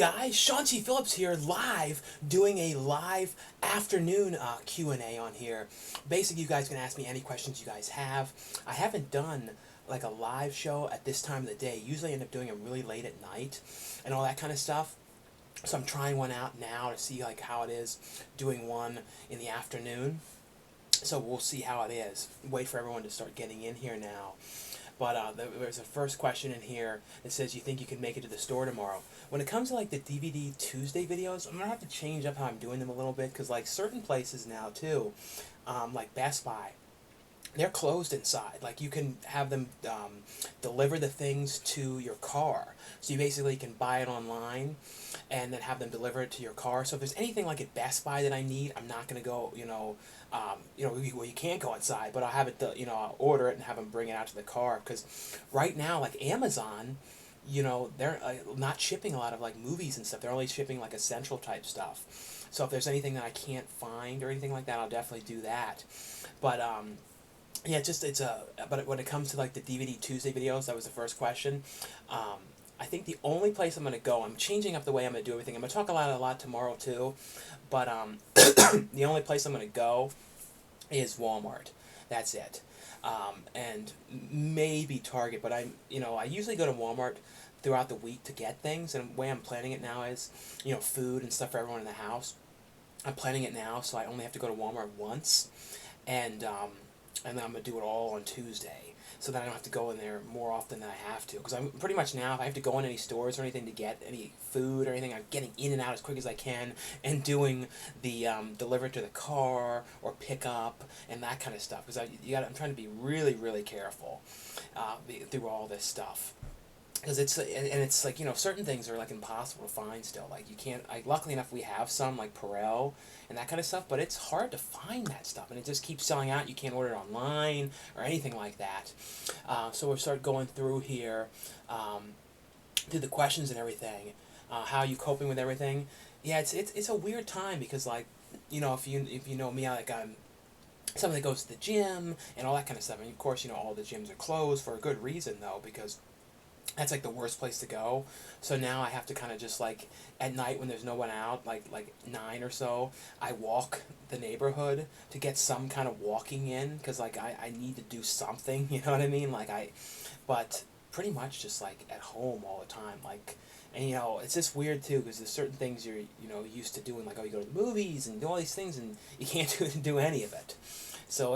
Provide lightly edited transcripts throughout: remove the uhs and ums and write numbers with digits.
guys? Sean T. Phillips here, live, doing a live afternoon Q&A on here. Basically, you guys can ask me any questions you guys have. I haven't done like a live show at this time of the day. Usually I end up doing them really late at night and all that kind of stuff. So I'm trying one out now to see like how it is doing one in the afternoon. So we'll see how it is. Wait for everyone to start getting in here now. But there's a first question in here that says, you think you can make it to the store tomorrow? When it comes to like the DVD Tuesday videos, I'm going to have to change up how I'm doing them a little bit, because like certain places now too, like Best Buy, they're closed inside. Like you can have them deliver the things to your car. So you basically can buy it online and then have them deliver it to your car. So if there's anything like at Best Buy that I need, I'm not going to go, well, you can't go inside, but I'll have it, I'll order it and have them bring it out to the car. Because right now, like Amazon, they're not shipping a lot of like movies and stuff. They're only shipping like essential type stuff. So if there's anything that I can't find or anything like that, I'll definitely do that. But yeah, but when it comes to like the DVD Tuesday videos, that was the first question. I think the only place I'm going to go, I'm changing up the way I'm going to do everything. I'm going to talk a lot tomorrow too, but the only place I'm going to go is Walmart. That's it. And maybe Target, but I usually go to Walmart throughout the week to get things, and the way I'm planning it now is, food and stuff for everyone in the house. I'm planning it now, so I only have to go to Walmart once, and then I'm going to do it all on Tuesday, so that I don't have to go in there more often than I have to. Because I'm pretty much now, if I have to go in any stores or anything to get any food or anything, I'm getting in and out as quick as I can and doing the deliver to the car or pick up and that kind of stuff. Because I'm trying to be really, really careful through all this stuff. Because it's like, certain things are like impossible to find still. Like you can't, luckily enough we have some like Perel and that kind of stuff, but it's hard to find that stuff, and it just keeps selling out. You can't order it online or anything like that. So we'll start going through here, through the questions and everything. How are you coping with everything? Yeah, it's a weird time, because like, if you know me, like I'm someone that goes to the gym and all that kind of stuff. And of course, all the gyms are closed for a good reason though, because that's like the worst place to go. So now I have to kind of just like at night when there's no one out, like 9 or so, I walk the neighborhood to get some kind of walking in, because like I need to do something, you know what I mean? But pretty much just like at home all the time, like. And it's just weird too, because there's certain things you're used to doing, like, oh, you go to the movies and do all these things, and you can't do any of it. So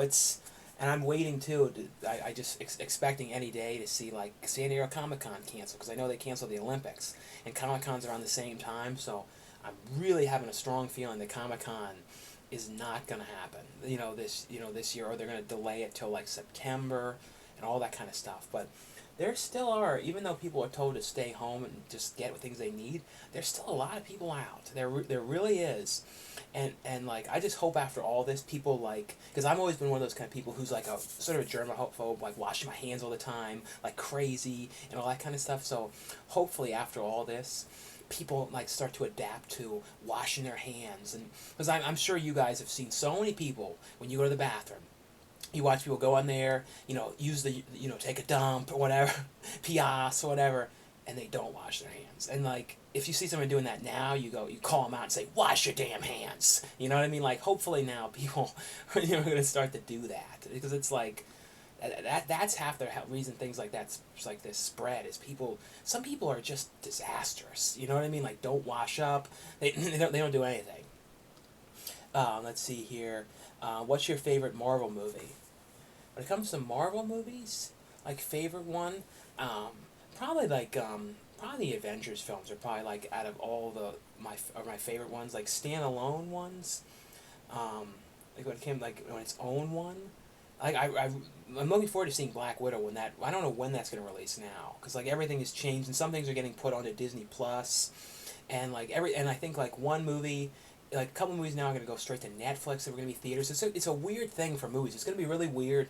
and I'm waiting too. I just expecting any day to see like San Diego Comic-Con cancel, because I know they canceled the Olympics, and Comic-Cons are on the same time. So I'm really having a strong feeling that Comic-Con is not going to happen. This year, or they're going to delay it till like September and all that kind of stuff. But there still are, even though people are told to stay home and just get what things they need, there's still a lot of people out. There really is. And like, I just hope after all this, people like, because I've always been one of those kind of people who's like a sort of a germaphobe, like washing my hands all the time, like crazy, and all that kind of stuff. So hopefully after all this, people like start to adapt to washing their hands. And because I'm sure you guys have seen so many people, when you go to the bathroom, you watch people go on there, use the, take a dump or whatever, pias or whatever, and they don't wash their hands. And like, if you see someone doing that now, you call them out and say, wash your damn hands. You know what I mean? Like, hopefully now people are going to start to do that, because it's like, that's half the reason things like that, like this spread, is some people are just disastrous. You know what I mean? Like, don't wash up. They don't do anything. Let's see here. What's your favorite Marvel movie? When it comes to Marvel movies, like favorite one, probably the Avengers films are probably like, out of all my favorite ones, like standalone ones. Like when its own one. Like I'm looking forward to seeing Black Widow when that. I don't know when that's gonna release now, because like everything has changed and some things are getting put onto Disney Plus, and and I think like one movie. Like a couple movies now are going to go straight to Netflix, and we're going to be theaters. It's a weird thing for movies. It's going to be really weird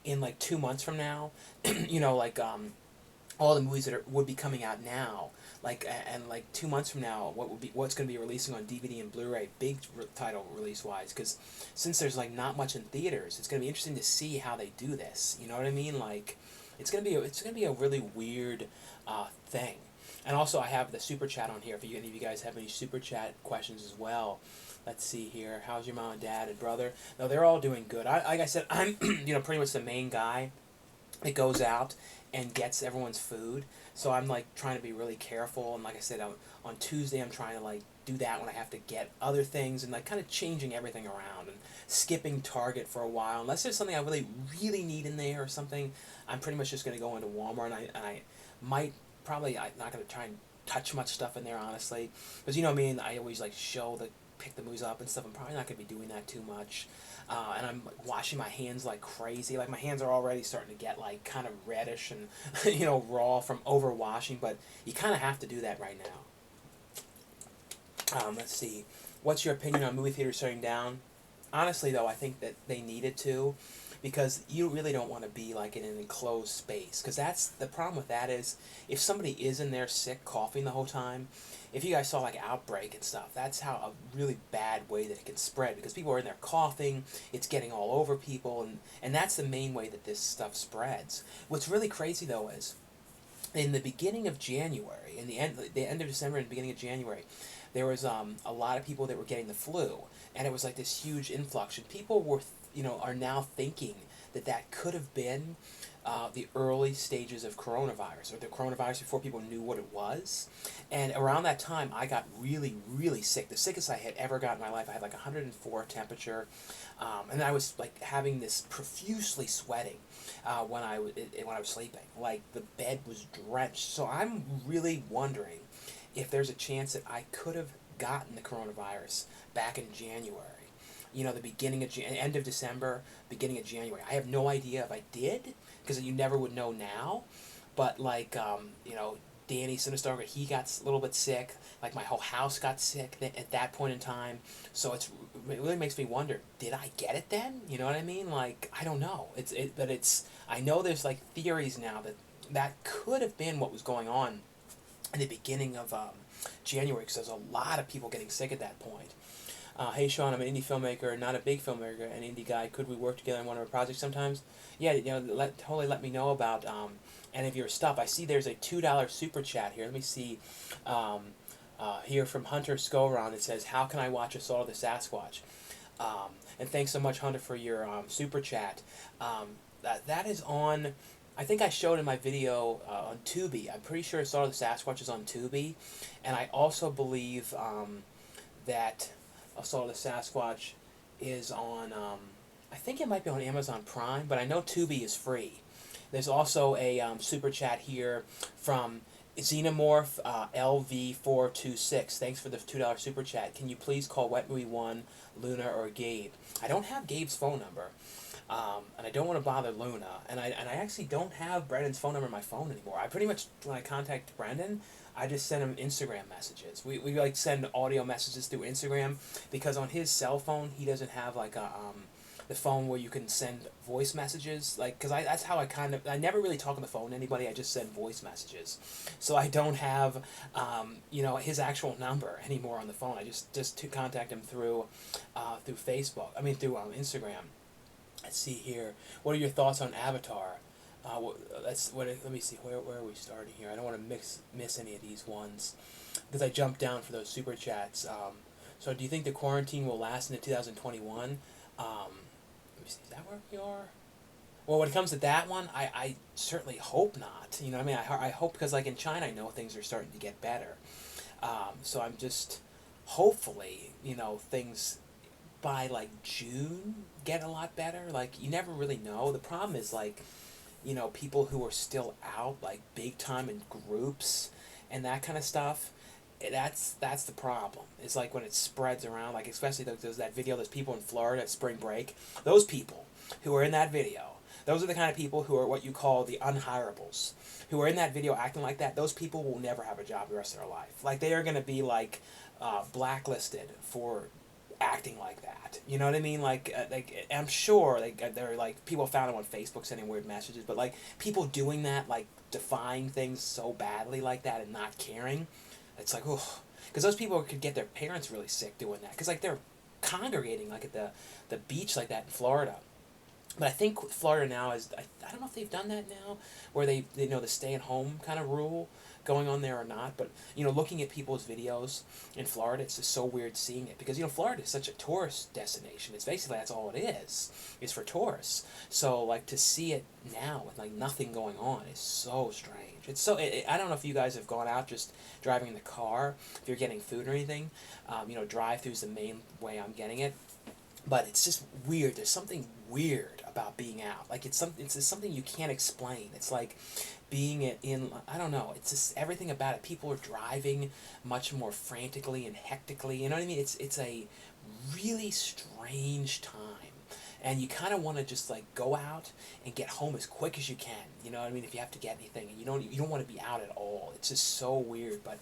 in like 2 months from now. All the movies that would be coming out now, like, and like 2 months from now, what's going to be releasing on DVD and Blu-ray, big title release wise. Because since there's like not much in theaters, it's going to be interesting to see how they do this. You know what I mean? Like, it's going to be a really weird thing. And also, I have the super chat on here if any of you guys have any super chat questions as well. Let's see here. How's your mom and dad and brother? No, they're all doing good. Like I said, I'm pretty much the main guy that goes out and gets everyone's food. So I'm like trying to be really careful. And like I said, on Tuesday I'm trying to like do that when I have to get other things and like kind of changing everything around and skipping Target for a while. Unless there's something I really need in there or something, I'm pretty much just going to go into Walmart, and I might probably, I'm not going to try and touch much stuff in there, honestly, because you know me, and I always like pick the movies up and stuff. I'm probably not going to be doing that too much. And I'm like, washing my hands like crazy. Like my hands are already starting to get like kind of reddish and raw from overwashing. But you kind of have to do that right now. Let's see. What's your opinion on movie theaters shutting down? Honestly, though, I think that they needed to, because you really don't want to be like in an enclosed space. Because that's the problem with that is if somebody is in there sick, coughing the whole time. If you guys saw like Outbreak and stuff, that's how a really bad way that it can spread, because people are in there coughing, it's getting all over people, and that's the main way that this stuff spreads. What's really crazy though is in the beginning of January, in the end of December and the beginning of January, there was a lot of people that were getting the flu, and it was like this huge influx, and people were are now thinking that that could have been the early stages of coronavirus, or the coronavirus before people knew what it was. And around that time, I got really, really sick. The sickest I had ever got in my life. I had like 104 temperature, and I was like having this profusely sweating when I was sleeping. Like the bed was drenched. So I'm really wondering if there's a chance that I could have gotten the coronavirus back in January. The beginning of end of December, beginning of January. I have no idea if I did, because you never would know now. But like, Danny Sinistar, he got a little bit sick. Like my whole house got sick at that point in time. So it really makes me wonder, did I get it then? You know what I mean? Like, I don't know. I know there's like theories now that could have been what was going on in the beginning of January, because there's a lot of people getting sick at that point. Hey Sean, I'm an indie filmmaker, not a big filmmaker, an indie guy. Could we work together on one of our projects sometimes? Yeah, totally let me know about any of your stuff. I see there's a $2 super chat here. Let me see. Here from Hunter Scoron, it says, "How can I watch Assault of the Sasquatch?" And thanks so much, Hunter, for your super chat. That is on. I think I showed in my video on Tubi. I'm pretty sure Assault of the Sasquatch is on Tubi, and I also believe that Assault of the Sasquatch is on, I think it might be on Amazon Prime, but I know Tubi is free. There's also a super chat here from Xenomorph LV426. Thanks for the $2 super chat. Can you please call Wet Movie 1, Luna, or Gabe? I don't have Gabe's phone number, and I don't want to bother Luna, and I actually don't have Brendan's phone number in my phone anymore. I pretty much, when I contact Brendan, I just send him Instagram messages. We like send audio messages through Instagram, because on his cell phone he doesn't have like a the phone where you can send voice messages. Like, because that's how I never really talk on the phone to anybody. I just send voice messages, so I don't have his actual number anymore on the phone. I just to contact him through Facebook. I mean through Instagram. Let's see here. What are your thoughts on Avatar? Let me see, where are we starting here? I don't want to miss any of these ones, because I jumped down for those super chats. So do you think the quarantine will last into 2021? Let me see, is that where we are? Well, when it comes to that one, I certainly hope not. You know what I mean? I hope, because like in China, I know things are starting to get better. So I'm just, hopefully, things by like June get a lot better. Like, you never really know. The problem is like, people who are still out, like, big time in groups and that kind of stuff, that's the problem. It's like when it spreads around, like, especially there's that video, there's people in Florida at spring break. Those people who are in that video, those are the kind of people who are what you call the unhirables, who are in that video acting like that. Those people will never have a job the rest of their life. Like, they are going to be, like, blacklisted for acting like that. You know what I mean? Like I'm sure there are like people found them on Facebook sending weird messages, but like people doing that, like defying things so badly like that and not caring, it's like, oh, because those people could get their parents really sick doing that, because like they're congregating like at the beach like that in Florida. But I think Florida now is, I don't know if they've done that now, where they know the stay at home kind of rule. going on there or not, but looking at people's videos in Florida, it's just so weird seeing it because Florida is such a tourist destination. It's basically that's all it is for tourists. So like to see it now with like nothing going on is so strange. It's so I don't know if you guys have gone out just driving in the car, if you're getting food or anything. Drive-through's the main way I'm getting it. But it's just weird. There's something weird about being out. Like it's just something you can't explain. It's like being in I don't know. It's just everything about it. People are driving much more frantically and hectically. You know what I mean? It's a really strange time. And you kind of want to just like go out and get home as quick as you can. You know what I mean? If you have to get anything, and you don't want to be out at all. It's just so weird. But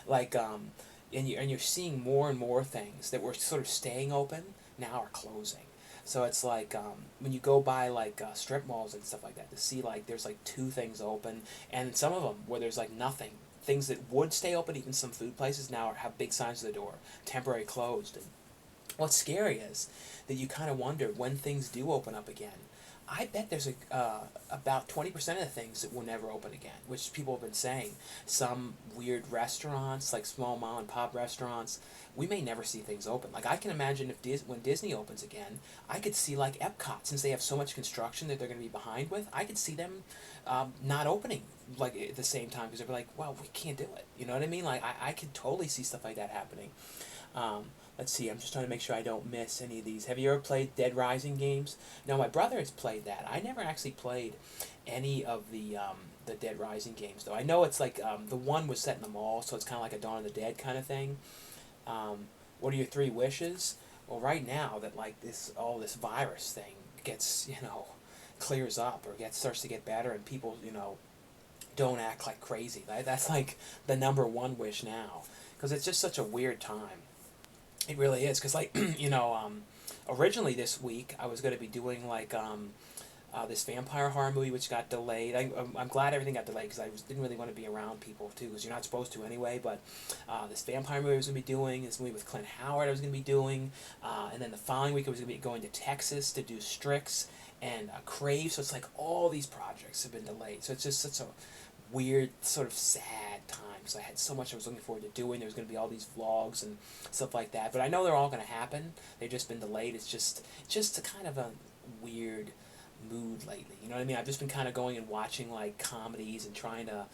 like and you're seeing more and more things that were sort of staying open now are closing. So it's like when you go by like strip malls and stuff like that to see like there's like 2 things open, and some of them where there's like nothing. Things that would stay open, even some food places now have big signs at the door, temporary closed. And what's scary is that you kind of wonder when things do open up again. I bet there's about 20% of the things that will never open again, which people have been saying. Some weird restaurants, like small mom and pop restaurants, we may never see things open. Like I can imagine if when Disney opens again, I could see like Epcot, since they have so much construction that they're going to be behind with, I could see them not opening like at the same time because they'd be like, well, we can't do it. You know what I mean? Like I could totally see stuff like that happening. Let's see, I'm just trying to make sure I don't miss any of these. Have you ever played Dead Rising games? No, my brother has played that. I never actually played any of the Dead Rising games, though. I know it's like, the one was set in the mall, so it's kind of like a Dawn of the Dead kind of thing. What are your 3 wishes? Well, right now that like all this virus thing gets, clears up or starts to get better and people, don't act like crazy. That's like the #1 wish now. Because it's just such a weird time. It really is, because like originally this week I was going to be doing like this vampire horror movie which got delayed. I'm glad everything got delayed because I didn't really want to be around people too, because you're not supposed to anyway. But this vampire movie I was going to be doing, this movie with Clint Howard I was going to be doing, and then the following week I was going to be going to Texas to do Strix and Crave. So it's like all these projects have been delayed. So it's just such a weird, sort of sad time. I had so much I was looking forward to doing. There was going to be all these vlogs and stuff like that. But I know they're all going to happen. They've just been delayed. It's just a kind of a weird mood lately. You know what I mean? I've just been kind of going and watching like comedies and trying to,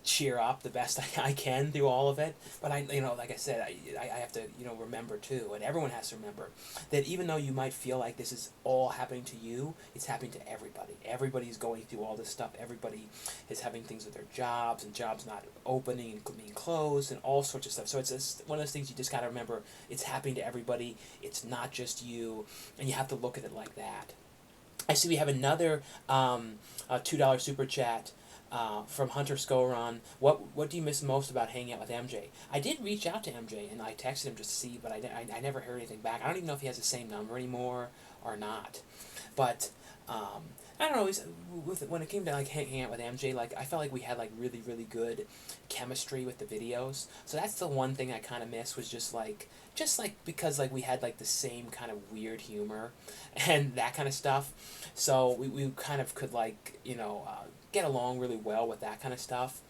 cheer up the best I can through all of it. But like I said, I have to, remember too, and everyone has to remember that even though you might feel like this is all happening to you, it's happening to everybody. Everybody's going through all this stuff. Everybody is having things with their jobs and jobs not opening and being closed and all sorts of stuff. So it's one of those things you just got to remember. It's happening to everybody. It's not just you, and you have to look at it like that. I see we have another $2 super chat. From Hunter Scoron. What do you miss most about hanging out with MJ? I did reach out to MJ and I texted him just to see, but I never heard anything back. I don't even know if he has the same number anymore or not. But I don't know. When it came to like hanging out with MJ, like I felt like we had like really really good chemistry with the videos. So that's the one thing I kind of miss, was just like because like we had like the same kind of weird humor and that kind of stuff. So we kind of could like get along really well with that kind of stuff.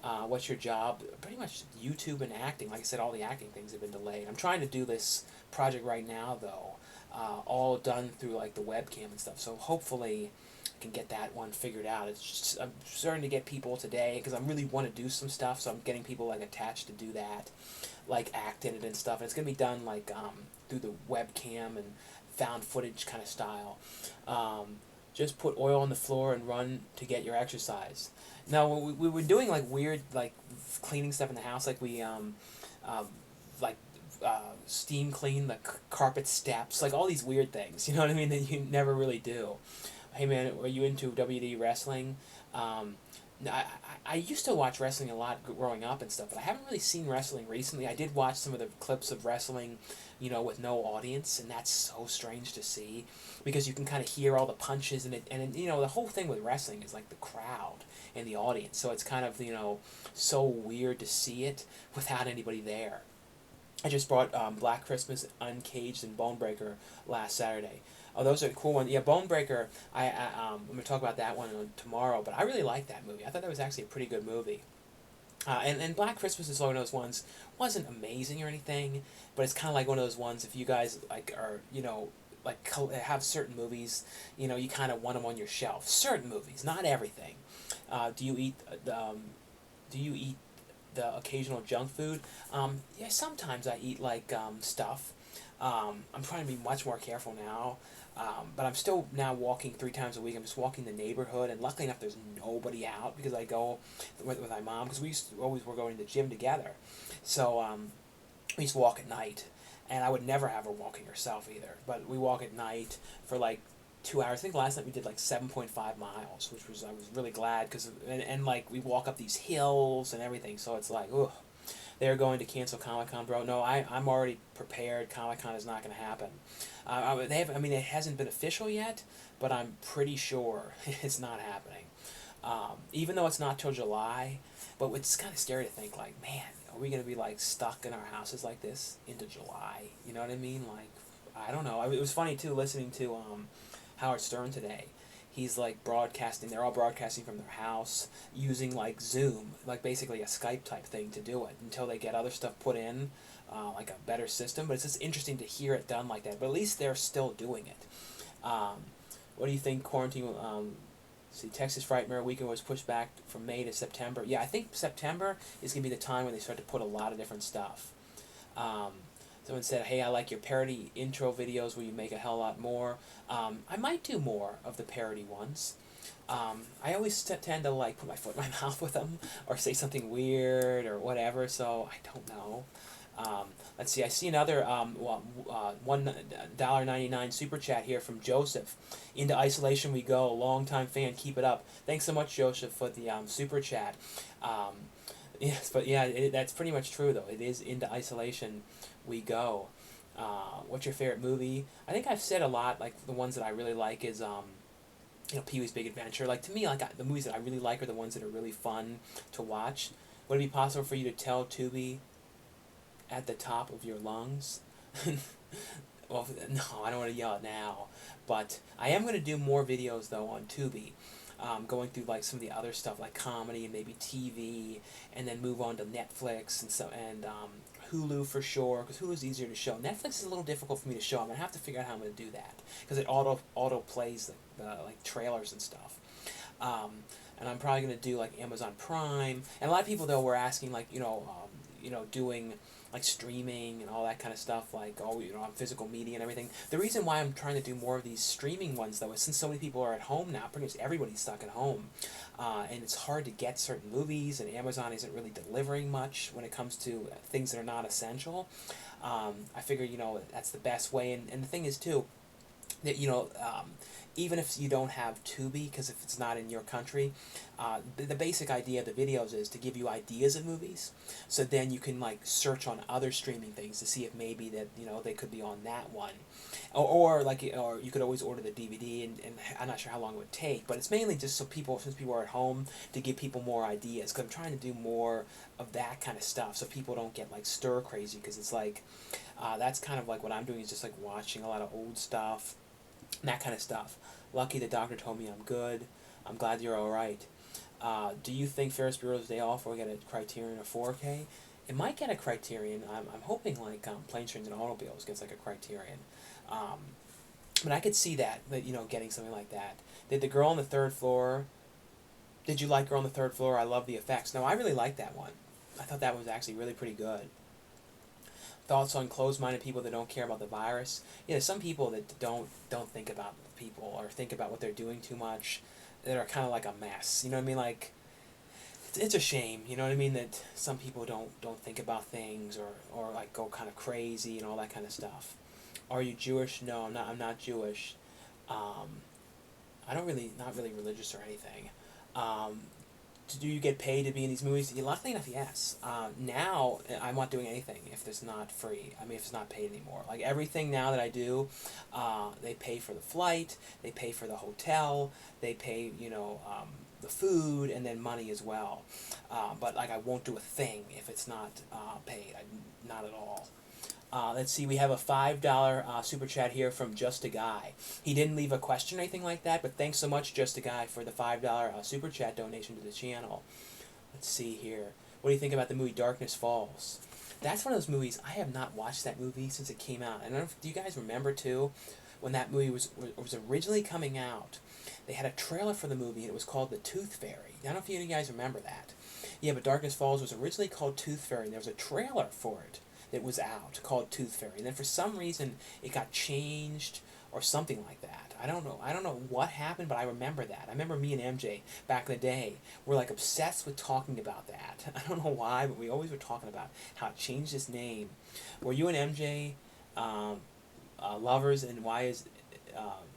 What's your job? Pretty much YouTube and acting. Like I said, all the acting things have been delayed. I'm trying to do this project right now, though, all done through like the webcam and stuff. So hopefully I can get that one figured out. It's just, I'm starting to get people today because I really want to do some stuff. So I'm getting people like attached to do that, like act in it and stuff. And it's gonna be done like through the webcam and found footage kind of style. Just put oil on the floor and run to get your exercise. Now we were doing like weird like cleaning stuff in the house, like we steam clean the carpet steps, like all these weird things. You know what I mean, that you never really do. Hey man, are you into WD wrestling? I used to watch wrestling a lot growing up and stuff, but I haven't really seen wrestling recently. I did watch some of the clips of wrestling, with no audience, and that's so strange to see, because you can kind of hear all the punches, and the whole thing with wrestling is like the crowd and the audience, so it's kind of, so weird to see it without anybody there. I just brought Black Christmas, Uncaged, and Bonebreaker last Saturday. Oh, those are cool ones. Yeah, Bonebreaker. I'm gonna talk about that one tomorrow. But I really like that movie. I thought that was actually a pretty good movie. And Black Christmas is one of those ones. Wasn't amazing or anything, but it's kind of like one of those ones. If you guys like are like have certain movies, you kind of want them on your shelf. Certain movies, not everything. Do you eat Do you eat the occasional junk food? Yeah, sometimes I eat like stuff. I'm trying to be much more careful now. But I'm still now walking 3 times a week. I'm just walking the neighborhood, and luckily enough, there's nobody out because I go with my mom because we always were going to the gym together. So we used to walk at night, and I would never have her walking herself either. But we walk at night for like 2 hours. I think last night we did like 7.5 miles, which was I was really glad because and like we walk up these hills and everything. So it's like, ugh. They're going to cancel Comic-Con, bro. No, I'm already prepared. Comic-Con is not going to happen. I mean, it hasn't been official yet, but I'm pretty sure it's not happening. Even though it's not till July, but it's kind of scary to think, like, man, are we going to be, like, stuck in our houses like this into July? You know what I mean? Like, I don't know. It was funny, too, listening to Howard Stern today. He's like broadcasting, they're all broadcasting from their house using like Zoom, like basically a Skype type thing to do it until they get other stuff put in, like a better system. But it's just interesting to hear it done like that. But at least they're still doing it. What do you think quarantine, see, Texas Frightmare Weekend was pushed back from May to September. Yeah, I think September is going to be the time when they start to put a lot of different stuff. Someone said, hey, I like your parody intro videos where you make a hell lot more. I might do more of the parody ones. I always tend to like put my foot in my mouth with them or say something weird or whatever, so I don't know. Let's see, I see another $1.99 super chat here from Joseph. Into isolation we go, long-time fan, keep it up. Thanks so much, Joseph, for the super chat. Yes, but yeah, that's pretty much true, though. It is into isolation we go. What's your favorite movie? I think I've said a lot, like, the ones that I really like is, Pee-wee's Big Adventure. Like, to me, like, the movies that I really like are the ones that are really fun to watch. Would it be possible for you to tell Tubi at the top of your lungs? Well, no, I don't want to yell it now. But I am going to do more videos, though, on Tubi. Going through like some of the other stuff like comedy and maybe TV, and then move on to Netflix and Hulu for sure, because Hulu's easier to show. Netflix is a little difficult for me to show. I'm gonna have to figure out how I'm gonna do that because it auto plays the like trailers and stuff. And I'm probably gonna do like Amazon Prime, and a lot of people though were asking like doing like streaming and all that kind of stuff, like on physical media and everything. The reason why I'm trying to do more of these streaming ones though is since so many people are at home now, pretty much everybody's stuck at home, and it's hard to get certain movies, and Amazon isn't really delivering much when it comes to things that are not essential. I figure that's the best way, and the thing is too that even if you don't have Tubi, because if it's not in your country, the basic idea of the videos is to give you ideas of movies. So then you can like search on other streaming things to see if maybe that they could be on that one, or you could always order the DVD, and I'm not sure how long it would take, but it's mainly just since people are at home, to give people more ideas. Because I'm trying to do more of that kind of stuff, so people don't get like stir crazy. Because it's like that's kind of like what I'm doing is just like watching a lot of old stuff. That kind of stuff. Lucky the doctor told me I'm good. I'm glad you're alright. Do you think Ferris Bueller's Day Off will get a Criterion or 4K? It might get a Criterion. I'm hoping like Planes, Trains, and Automobiles gets like a Criterion. But I could see that getting something like that. Did the Girl on the Third Floor... Did you like Girl on the Third Floor? I love the effects. No, I really liked that one. I thought that was actually really pretty good. Thoughts on closed-minded people that don't care about the virus? Yeah, some people that don't think about people or think about what they're doing too much, that are kind of like a mess. You know what I mean? Like, it's a shame. You know what I mean? That some people don't think about things or like go kind of crazy and all that kind of stuff. Are you Jewish? No, I'm not Jewish. I don't really not really religious or anything. Do you get paid to be in these movies? Luckily enough, yes. Now, I'm not doing anything if it's not free. I mean, if it's not paid anymore. Like, everything now that I do, they pay for the flight, they pay for the hotel, they pay, the food, and then money as well. But, like, I won't do a thing if it's not paid. Not at all. Let's see, we have a $5 super chat here from Just a Guy. He didn't leave a question or anything like that, but thanks so much, Just a Guy, for the $5 super chat donation to the channel. Let's see here. What do you think about the movie Darkness Falls? That's one of those movies, I have not watched that movie since it came out. I don't know if, do you guys remember, too, when that movie was originally coming out? They had a trailer for the movie, and it was called The Tooth Fairy. I don't know if you guys remember that. Yeah, but Darkness Falls was originally called Tooth Fairy, and there was a trailer for it that was out called Tooth Fairy. And then for some reason, it got changed or something like that. I don't know what happened, but I remember that. I remember me and MJ back in the day were like obsessed with talking about that. I don't know why, but we always were talking about how it changed its name. Were you and MJ lovers, and why is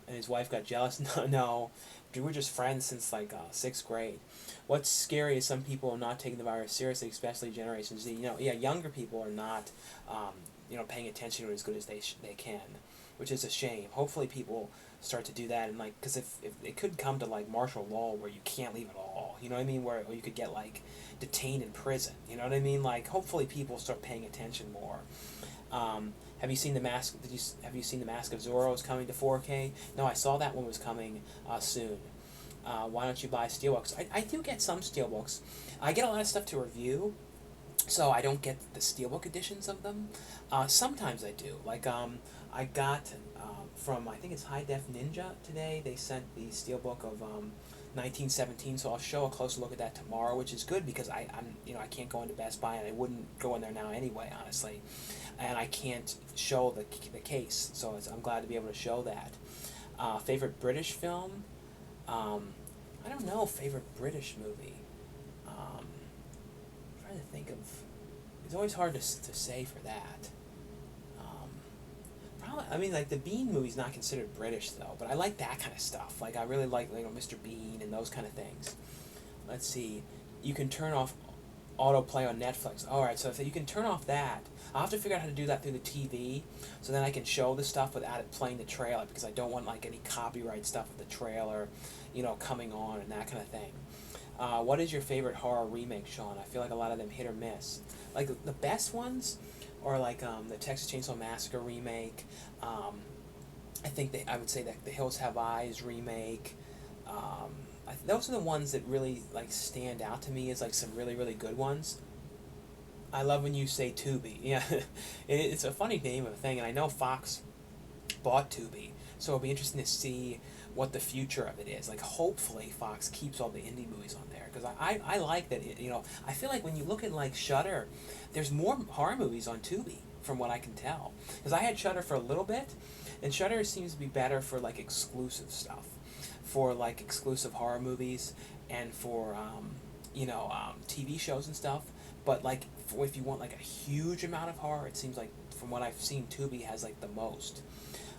and his wife got jealous? No. We were just friends since like 6th grade. What's scary is some people are not taking the virus seriously, especially Generation Z. Yeah, younger people are not, paying attention to it as good as they can, which is a shame. Hopefully, people start to do that, and like, because if it could come to like martial law where you can't leave at all, you know what I mean, where you could get like detained in prison. You know what I mean? Like, hopefully, people start paying attention more. Have you seen the Mask? Have you seen the Mask of Zorro is coming to 4K? No, I saw that one was coming soon. Why don't you buy steelbooks? I do get some steelbooks. I get a lot of stuff to review, so I don't get the steelbook editions of them. Sometimes I do. Like I got from, I think it's High Def Ninja today. They sent the steelbook of 1917, so I'll show a closer look at that tomorrow, which is good because I can't go into Best Buy, and I wouldn't go in there now anyway, honestly. And I can't show the case, so I'm glad to be able to show that. Favorite British film? I don't know, favorite British movie. I'm trying to think of. It's always hard to say for that. Probably, I mean, like the Bean movie's not considered British though, but I like that kind of stuff. Like I really like Mr. Bean and those kind of things. Let's see, you can turn off autoplay on Netflix. Alright, so if you can turn off that, I'll have to figure out how to do that through the TV, so then I can show the stuff without it playing the trailer, because I don't want like any copyright stuff with the trailer, coming on and that kind of thing. What is your favorite horror remake, Sean? I feel like a lot of them hit or miss. Like the best ones are like the Texas Chainsaw Massacre remake. I think I would say that the Hills Have Eyes remake. Those are the ones that really like stand out to me as like some really, really good ones. I love when you say Tubi. Yeah, it's a funny name of a thing, and I know Fox bought Tubi, so it'll be interesting to see what the future of it is. Like, hopefully Fox keeps all the indie movies on there, because I like that. I feel like when you look at like Shudder, there's more horror movies on Tubi from what I can tell. Because I had Shudder for a little bit, and Shudder seems to be better for like exclusive stuff, for like exclusive horror movies, and for TV shows and stuff. But like, if you want like a huge amount of horror, it seems like from what I've seen, Tubi has like the most.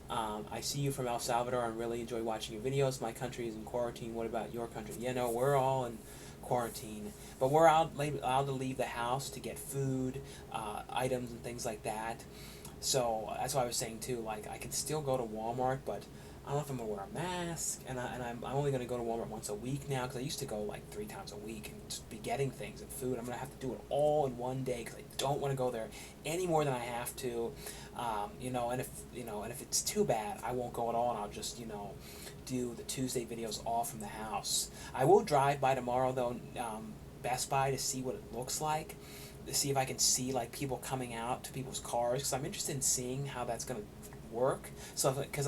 I see you from El Salvador and really enjoy watching your videos. My country is in quarantine. What about your country? Yeah, no, we're all in quarantine, but we're allowed to leave the house to get food, items and things like that. So that's why I was saying too, like I can still go to Walmart, but I don't know if I'm going to wear a mask, and I'm only going to go to Walmart once a week now, because I used to go like 3 times a week and just be getting things and food. I'm going to have to do it all in one day, because I don't want to go there any more than I have to. And if it's too bad, I won't go at all, and I'll just do the Tuesday videos all from the house. I will drive by tomorrow though, Best Buy, to see what it looks like, to see if I can see like people coming out to people's cars, because I'm interested in seeing how that's going to work. So because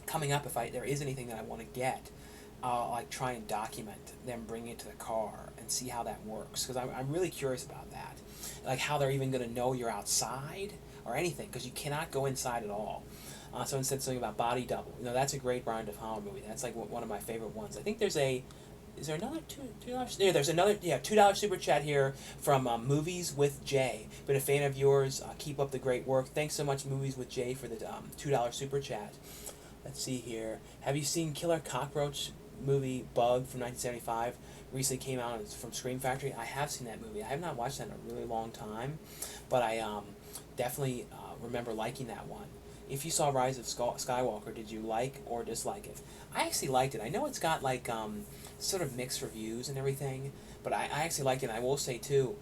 coming up, if there is anything that I want to get, I'll like try and document them bringing it to the car and see how that works, because I'm really curious about that, like how they're even going to know you're outside or anything, because you cannot go inside at all. So instead, something about Body Double, that's a great Brian De Palma movie. That's like one of my favorite ones. I think there's is there another $2? Yeah, there's another $2 super chat here from Movies with Jay. Been a fan of yours. Keep up the great work. Thanks so much, Movies with Jay, for the $2 super chat. Let's see here. Have you seen Killer Cockroach movie Bug from 1975? Recently came out from Scream Factory. I have seen that movie. I have not watched that in a really long time, but I definitely remember liking that one. if you saw Rise of Skywalker, did you like or dislike it? I actually liked it. I know it's got like sort of mixed reviews and everything, but I actually liked it. And I will say too,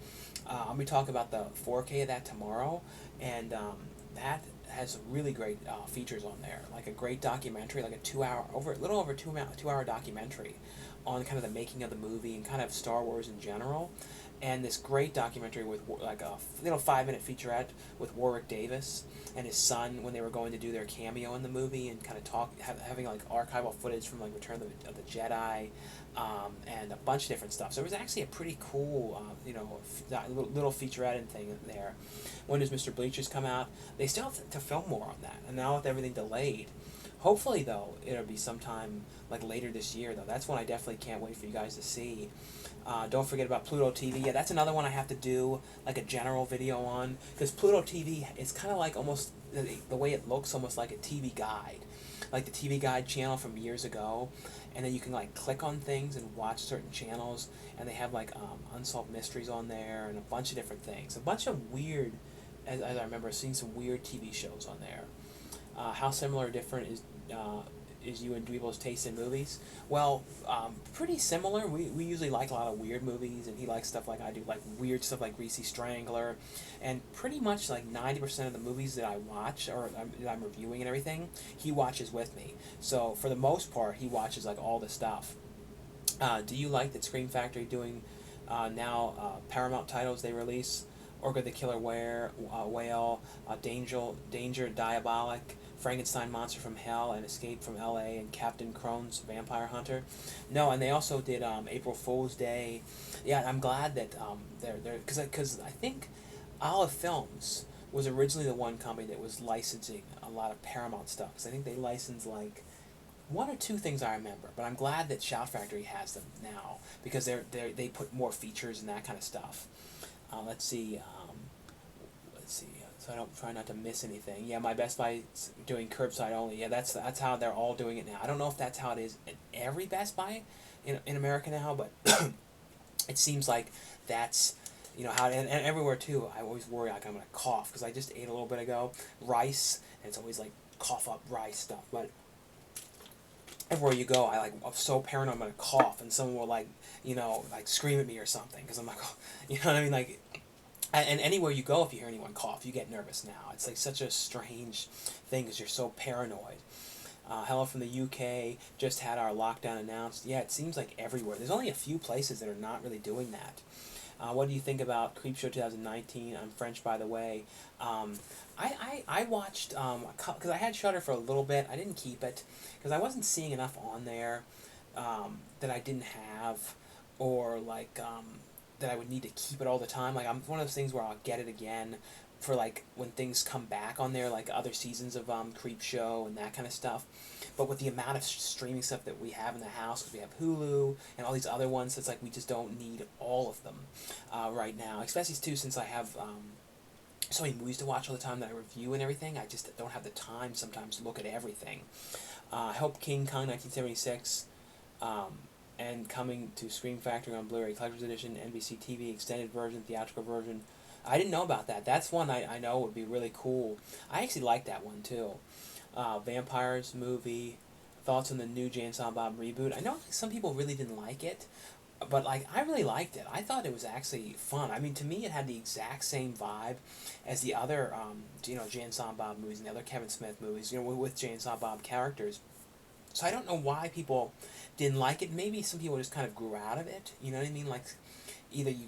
I'll be talking about the 4K of that tomorrow, and that has really great features on there, like a great documentary, like a 2 hour, over a little over 2 hour documentary on kind of the making of the movie and kind of Star Wars in general, and this great documentary with like a little 5 minute featurette with Warwick Davis and his son when they were going to do their cameo in the movie, and kind of having like archival footage from like Return of the Jedi, and a bunch of different stuff. So it was actually a pretty cool, little featurette and thing there. When does Mr. Bleacher's come out? They still have to film more on that, and now with everything delayed, hopefully though it'll be sometime like later this year though. That's one I definitely can't wait for you guys to see. Don't forget about Pluto TV. Yeah, that's another one I have to do like a general video on, because Pluto TV is kind of like almost the way it looks, almost like a TV guide, like the TV guide channel from years ago, and then you can like click on things and watch certain channels, and they have like unsolved mysteries on there and a bunch of different things, a bunch of weird, as I remember seeing some weird TV shows on there. How similar or different is you and Dweeble's taste in movies? Well, pretty similar. We usually like a lot of weird movies, and he likes stuff like I do, like weird stuff like Greasy Strangler, and pretty much like 90% of the movies that I watch or that I'm reviewing and everything, he watches with me. So for the most part, he watches like all the stuff. Do you like that Scream Factory doing now Paramount titles they release? Orca the Killer Whale, Danger Diabolic, Frankenstein Monster from Hell, and Escape from L.A., and Captain Crone's Vampire Hunter. No, and they also did April Fool's Day. Yeah, I'm glad that they're because I think Olive Films was originally the one company that was licensing a lot of Paramount stuff. Because I think they licensed like one or two things I remember, but I'm glad that Shout Factory has them now, because they put more features and that kind of stuff. Let's see. So I don't try not to miss anything. Yeah, my Best Buy's doing curbside only. Yeah, that's how they're all doing it now. I don't know if that's how it is at every Best Buy in America now, but it seems like that's how, and everywhere too. I always worry like I'm gonna cough because I just ate a little bit ago rice, and it's always like cough up rice stuff. But everywhere you go, I'm so paranoid I'm gonna cough, and someone will like scream at me or something, because I'm like, oh, you know what I mean, like. And anywhere you go, if you hear anyone cough, you get nervous now. It's like such a strange thing because you're so paranoid. Hello from the UK, just had our lockdown announced. Yeah, it seems like everywhere. There's only a few places that are not really doing that. What do you think about Creepshow 2019? I'm French, by the way. I watched, because I had Shudder for a little bit. I didn't keep it because I wasn't seeing enough on there that I didn't have, or like that I would need to keep it all the time. Like, I'm one of those things where I'll get it again for like when things come back on there, like other seasons of Creepshow and that kind of stuff. But with the amount of streaming stuff that we have in the house, because we have Hulu and all these other ones, it's like we just don't need all of them right now. Especially too, since I have so many movies to watch all the time that I review and everything. I just don't have the time sometimes to look at everything. I hope King Kong 1976. And coming to Scream Factory on Blu-ray Collector's Edition, NBC TV extended version, theatrical version. I didn't know about that. That's one I know would be really cool. I actually like that one too. Vampires movie. Thoughts on the new Jay and Silent Bob reboot. I know some people really didn't like it, but like I really liked it. I thought it was actually fun. I mean, to me, it had the exact same vibe as the other Jay and Silent Bob movies and the other Kevin Smith movies. With Jay and Silent Bob characters. So I don't know why people didn't like it. Maybe some people just kind of grew out of it. You know what I mean? Like, either you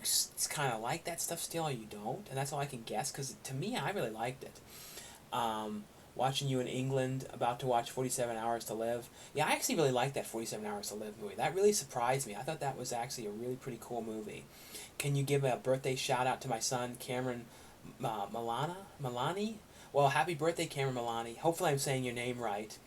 kind of like that stuff still or you don't. And that's all I can guess, because to me, I really liked it. Watching you in England, about to watch 47 Hours to Live. Yeah, I actually really liked that 47 Hours to Live movie. That really surprised me. I thought that was actually a really pretty cool movie. Can you give a birthday shout out to my son, Cameron Milani? Well, happy birthday, Cameron Milani. Hopefully I'm saying your name right.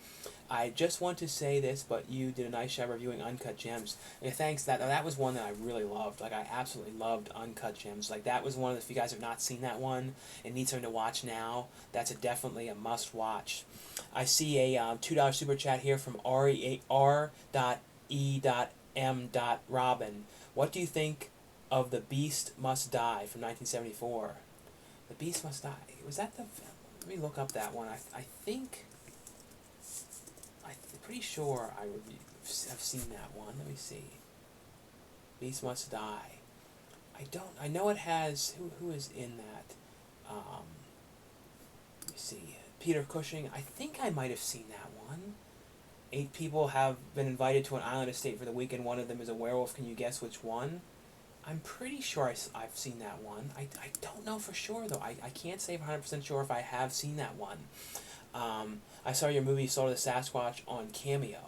I just want to say this, but you did a nice job reviewing Uncut Gems. Yeah, thanks. That was one that I really loved. Like, I absolutely loved Uncut Gems. Like, that was one of the, if you guys have not seen that one and need something to watch now, that's definitely a must-watch. I see a $2 super chat here from R.E.M.Robin. What do you think of The Beast Must Die from 1974? The Beast Must Die. Was that the film? Let me look up that one. I think, I'm pretty sure have seen that one. Let me see. Beast Must Die. I know it has, who is in that? Let me see. Peter Cushing. I think I might have seen that one. 8 people have been invited to an island estate for the weekend. One of them is a werewolf. Can you guess which one? I'm pretty sure I've seen that one. I don't know for sure, though. I can't say 100% sure if I have seen that one. I saw your movie Soul of the Sasquatch on Cameo.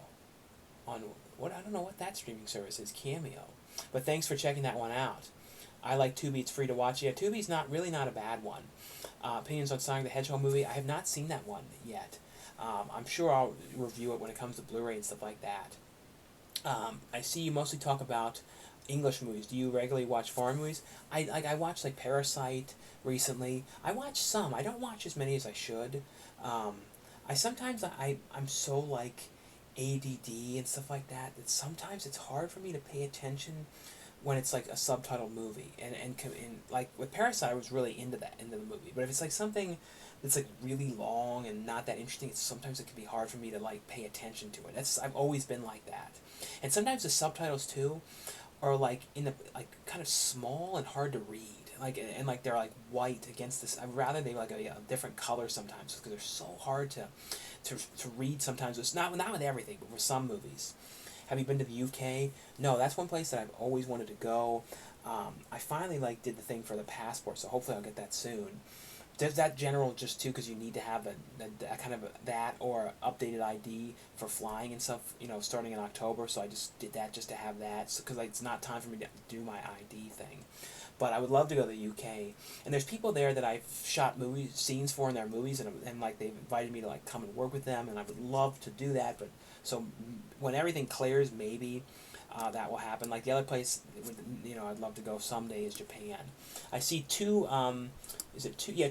On what? I don't know what that streaming service is, Cameo. But thanks for checking that one out. I like Tubi. It's free to watch. Yeah, Tubi's not a bad one. Opinions on Sonic the Hedgehog movie. I have not seen that one yet. I'm sure I'll review it when it comes to Blu-ray and stuff like that. I see you mostly talk about English movies. Do you regularly watch foreign movies? I watched like Parasite recently. I watch some. I don't watch as many as I should. I sometimes I'm so like ADD and stuff like that sometimes it's hard for me to pay attention when it's like a subtitled movie. And like with Parasite, I was really into the movie. But if it's like something that's like really long and not that interesting, sometimes it can be hard for me to like pay attention to it. I've always been like that. And sometimes the subtitles too are like in the like kind of small and hard to read. Like and like they're like white against this. I'd rather they like a different color sometimes because they're so hard to read sometimes. It's not with everything, but for some movies. Have you been to the UK? No, that's one place that I've always wanted to go. I finally like did the thing for the passport, so hopefully I'll get that soon. Does that general just too because you need to have a kind of that or updated ID for flying and stuff, starting in October. So I just did that just to have that, because it's not time for me to do my ID thing. But I would love to go to the UK, and there's people there that I've shot scenes for in their movies, and like they've invited me to like come and work with them, and I would love to do that. But so when everything clears, maybe that will happen. Like the other place, I'd love to go someday is Japan. I see two.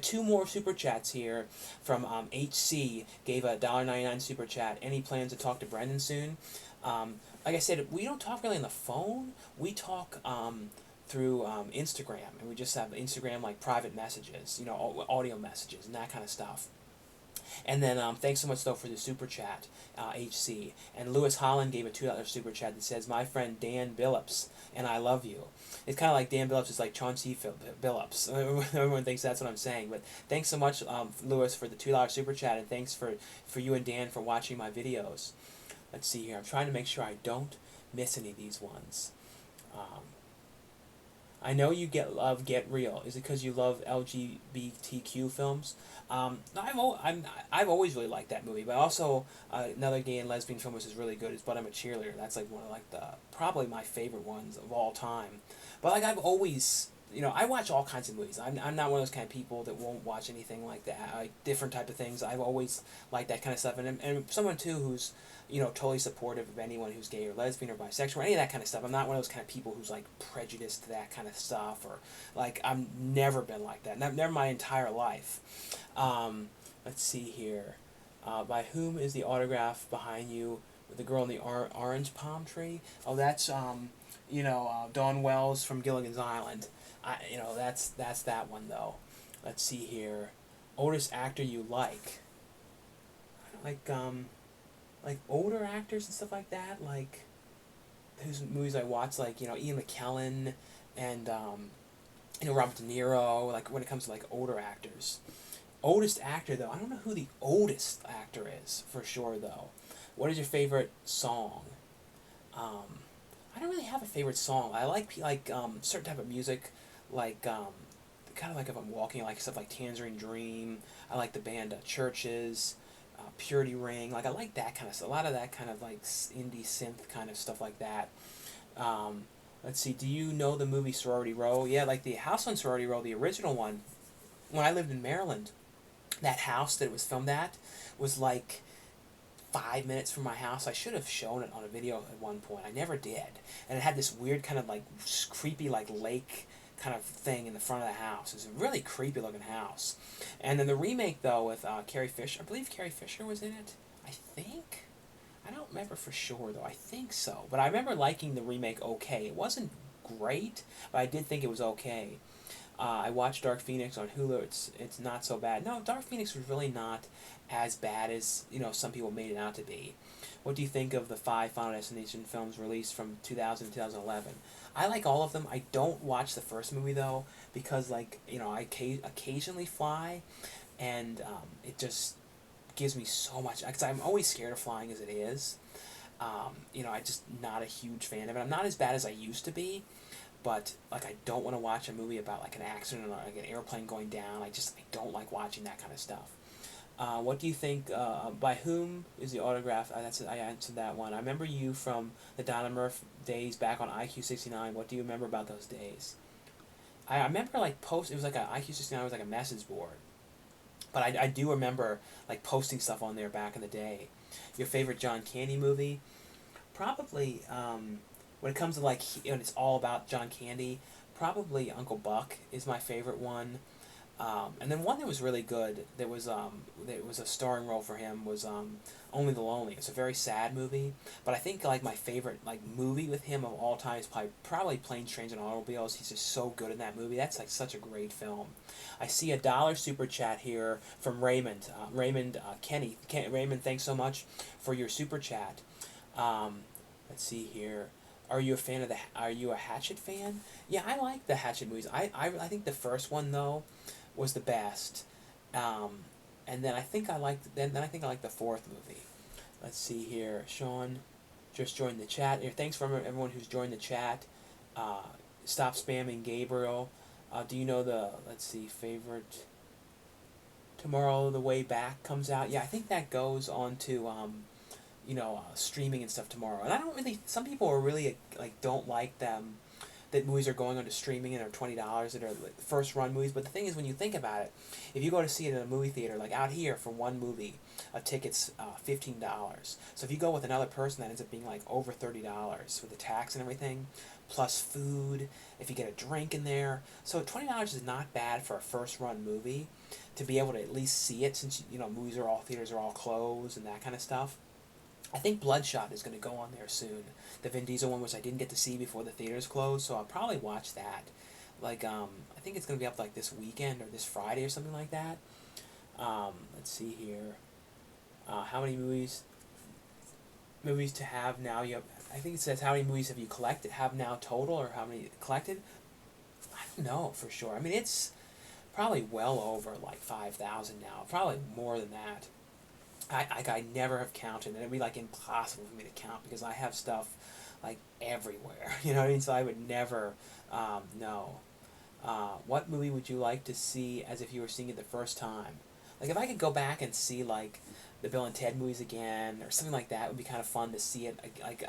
Two more super chats here from HC gave a $1.99 super chat. Any plans to talk to Brendan soon? Like I said, we don't talk really on the phone. We talk through Instagram, and we just have Instagram like private messages, audio messages and that kind of stuff. And then thanks so much though for the super chat, HC. And Lewis Holland gave a $2 super chat that says, "My friend Dan Billups and I love you." It's kind of like Dan Billups is like Chauncey Billups. Everyone thinks that's what I'm saying, but thanks so much, Lewis, for the $2 super chat, and thanks for you and Dan for watching my videos. Let's see here. I'm trying to make sure I don't miss any of these ones. I know you love Get Real. Is it because you love LGBTQ films? I've always really liked that movie, but also another gay and lesbian film which is really good is But I'm a Cheerleader. That's like one of like probably my favorite ones of all time. But like I've always, I watch all kinds of movies. I'm not one of those kind of people that won't watch anything like that, like different type of things. I've always liked that kind of stuff, and someone too who's totally supportive of anyone who's gay or lesbian or bisexual or any of that kind of stuff. I'm not one of those kind of people who's like prejudiced to that kind of stuff, or like I've never been like that. Never my entire life. Let's see here. By whom is the autograph behind you with the girl in the orange palm tree? Oh, that's Dawn Wells from Gilligan's Island. That's that one though. Let's see here. Oldest actor you like? Like older actors and stuff like that, like whose movies I watch, like Ian McKellen and Robert De Niro. Like when it comes to like older actors, oldest actor though, I don't know who the oldest actor is for sure though. What is your favorite song? I don't really have a favorite song. I like certain type of music, like kind of like if I'm walking, like stuff like Tangerine Dream. I like the band Churches. Purity Ring, like I like that kind of stuff. A lot of that kind of like indie synth kind of stuff like that. Let's see, do you know the movie Sorority Row? Yeah, like the house on Sorority Row, the original one, when I lived in Maryland, that house that it was filmed at was like 5 minutes from my house. I should have shown it on a video at one point. I never did. And it had this weird kind of like creepy like lake kind of thing in the front of the house. It was a really creepy looking house. And then the remake though with Carrie Fisher, I believe Carrie Fisher was in it. I think. I don't remember for sure though. I think so. But I remember liking the remake okay. It wasn't great, but I did think it was okay. I watched Dark Phoenix on Hulu. It's not so bad. No, Dark Phoenix was really not as bad as some people made it out to be. What do you think of the 5 Final Destination films released from 2000 to 2011? I like all of them. I don't watch the first movie though because I occasionally fly, and it just gives me so much because I'm always scared of flying as it is. I just not a huge fan of it. I'm not as bad as I used to be, but like I don't want to watch a movie about like an accident or like an airplane going down. I don't like watching that kind of stuff. What do you think? By whom is the autograph? I answered that one. I remember you from the Donna Murph days back on IQ69. What do you remember about those days? I remember like post. It was like a IQ69 was like a message board, but I do remember like posting stuff on there back in the day. Your favorite John Candy movie? Probably when it comes to it's all about John Candy. Probably Uncle Buck is my favorite one. And then one that was really good that was a starring role for him was Only the Lonely. It's a very sad movie, but I think like my favorite like movie with him of all time is probably Planes, Trains, and Automobiles. He's just so good in that movie. That's like such a great film. I see a dollar super chat here from Raymond. Raymond, thanks so much for your super chat. Let's see here. Are you a Hatchet fan? Yeah, I like the Hatchet movies. I think the first one though was the best. And then I think I liked the fourth movie. Let's see here. Sean just joined the chat. Thanks for everyone who's joined the chat. Stop spamming Gabriel. Do you know let's see, favorite Tomorrow the Way Back comes out? Yeah, I think that goes on to streaming and stuff tomorrow. And I don't really. Some people are really like don't like them that movies are going on to streaming and are $20 that are like first run movies. But the thing is, when you think about it, if you go to see it in a movie theater, like out here for one movie, a ticket's $15. So if you go with another person, that ends up being like over $30 with the tax and everything, plus food. If you get a drink in there, so $20 is not bad for a first run movie to be able to at least see it, since theaters are all closed and that kind of stuff. I think Bloodshot is going to go on there soon. The Vin Diesel one, which I didn't get to see before the theaters closed, so I'll probably watch that. I think it's going to be up like this weekend or this Friday or something like that. Let's see here. How many movies to have now? I think it says how many movies have you have now total, or how many collected. I don't know for sure. I mean, it's probably well over like 5,000 now. Probably more than that. I never have counted, and it'd be like impossible for me to count because I have stuff like everywhere. You know what I mean? So I would never know. What movie would you like to see as if you were seeing it the first time? Like if I could go back and see like the Bill and Ted movies again or something like that, it would be kind of fun to see it like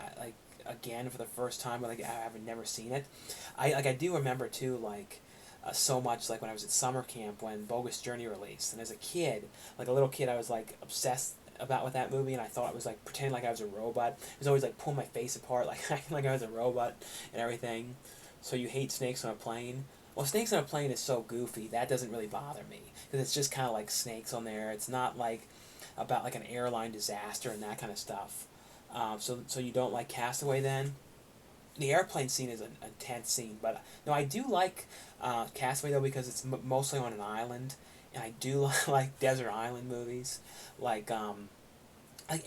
again for the first time. But like I haven't never seen it. I do remember too so much like when I was at summer camp when Bogus Journey released, and as a kid, like a little kid, I was like obsessed with that movie, and I thought it was like pretending like I was a robot. It was always like pulling my face apart like like I was a robot and everything. So you hate snakes on a plane? Well, snakes on a plane is so goofy that doesn't really bother me because it's just kind of like snakes on there. It's not like about like an airline disaster and that kind of stuff. So you don't like Castaway then? The airplane scene is an intense scene, but no, I do like Castaway though because it's mostly on an island, and I do like desert island movies, like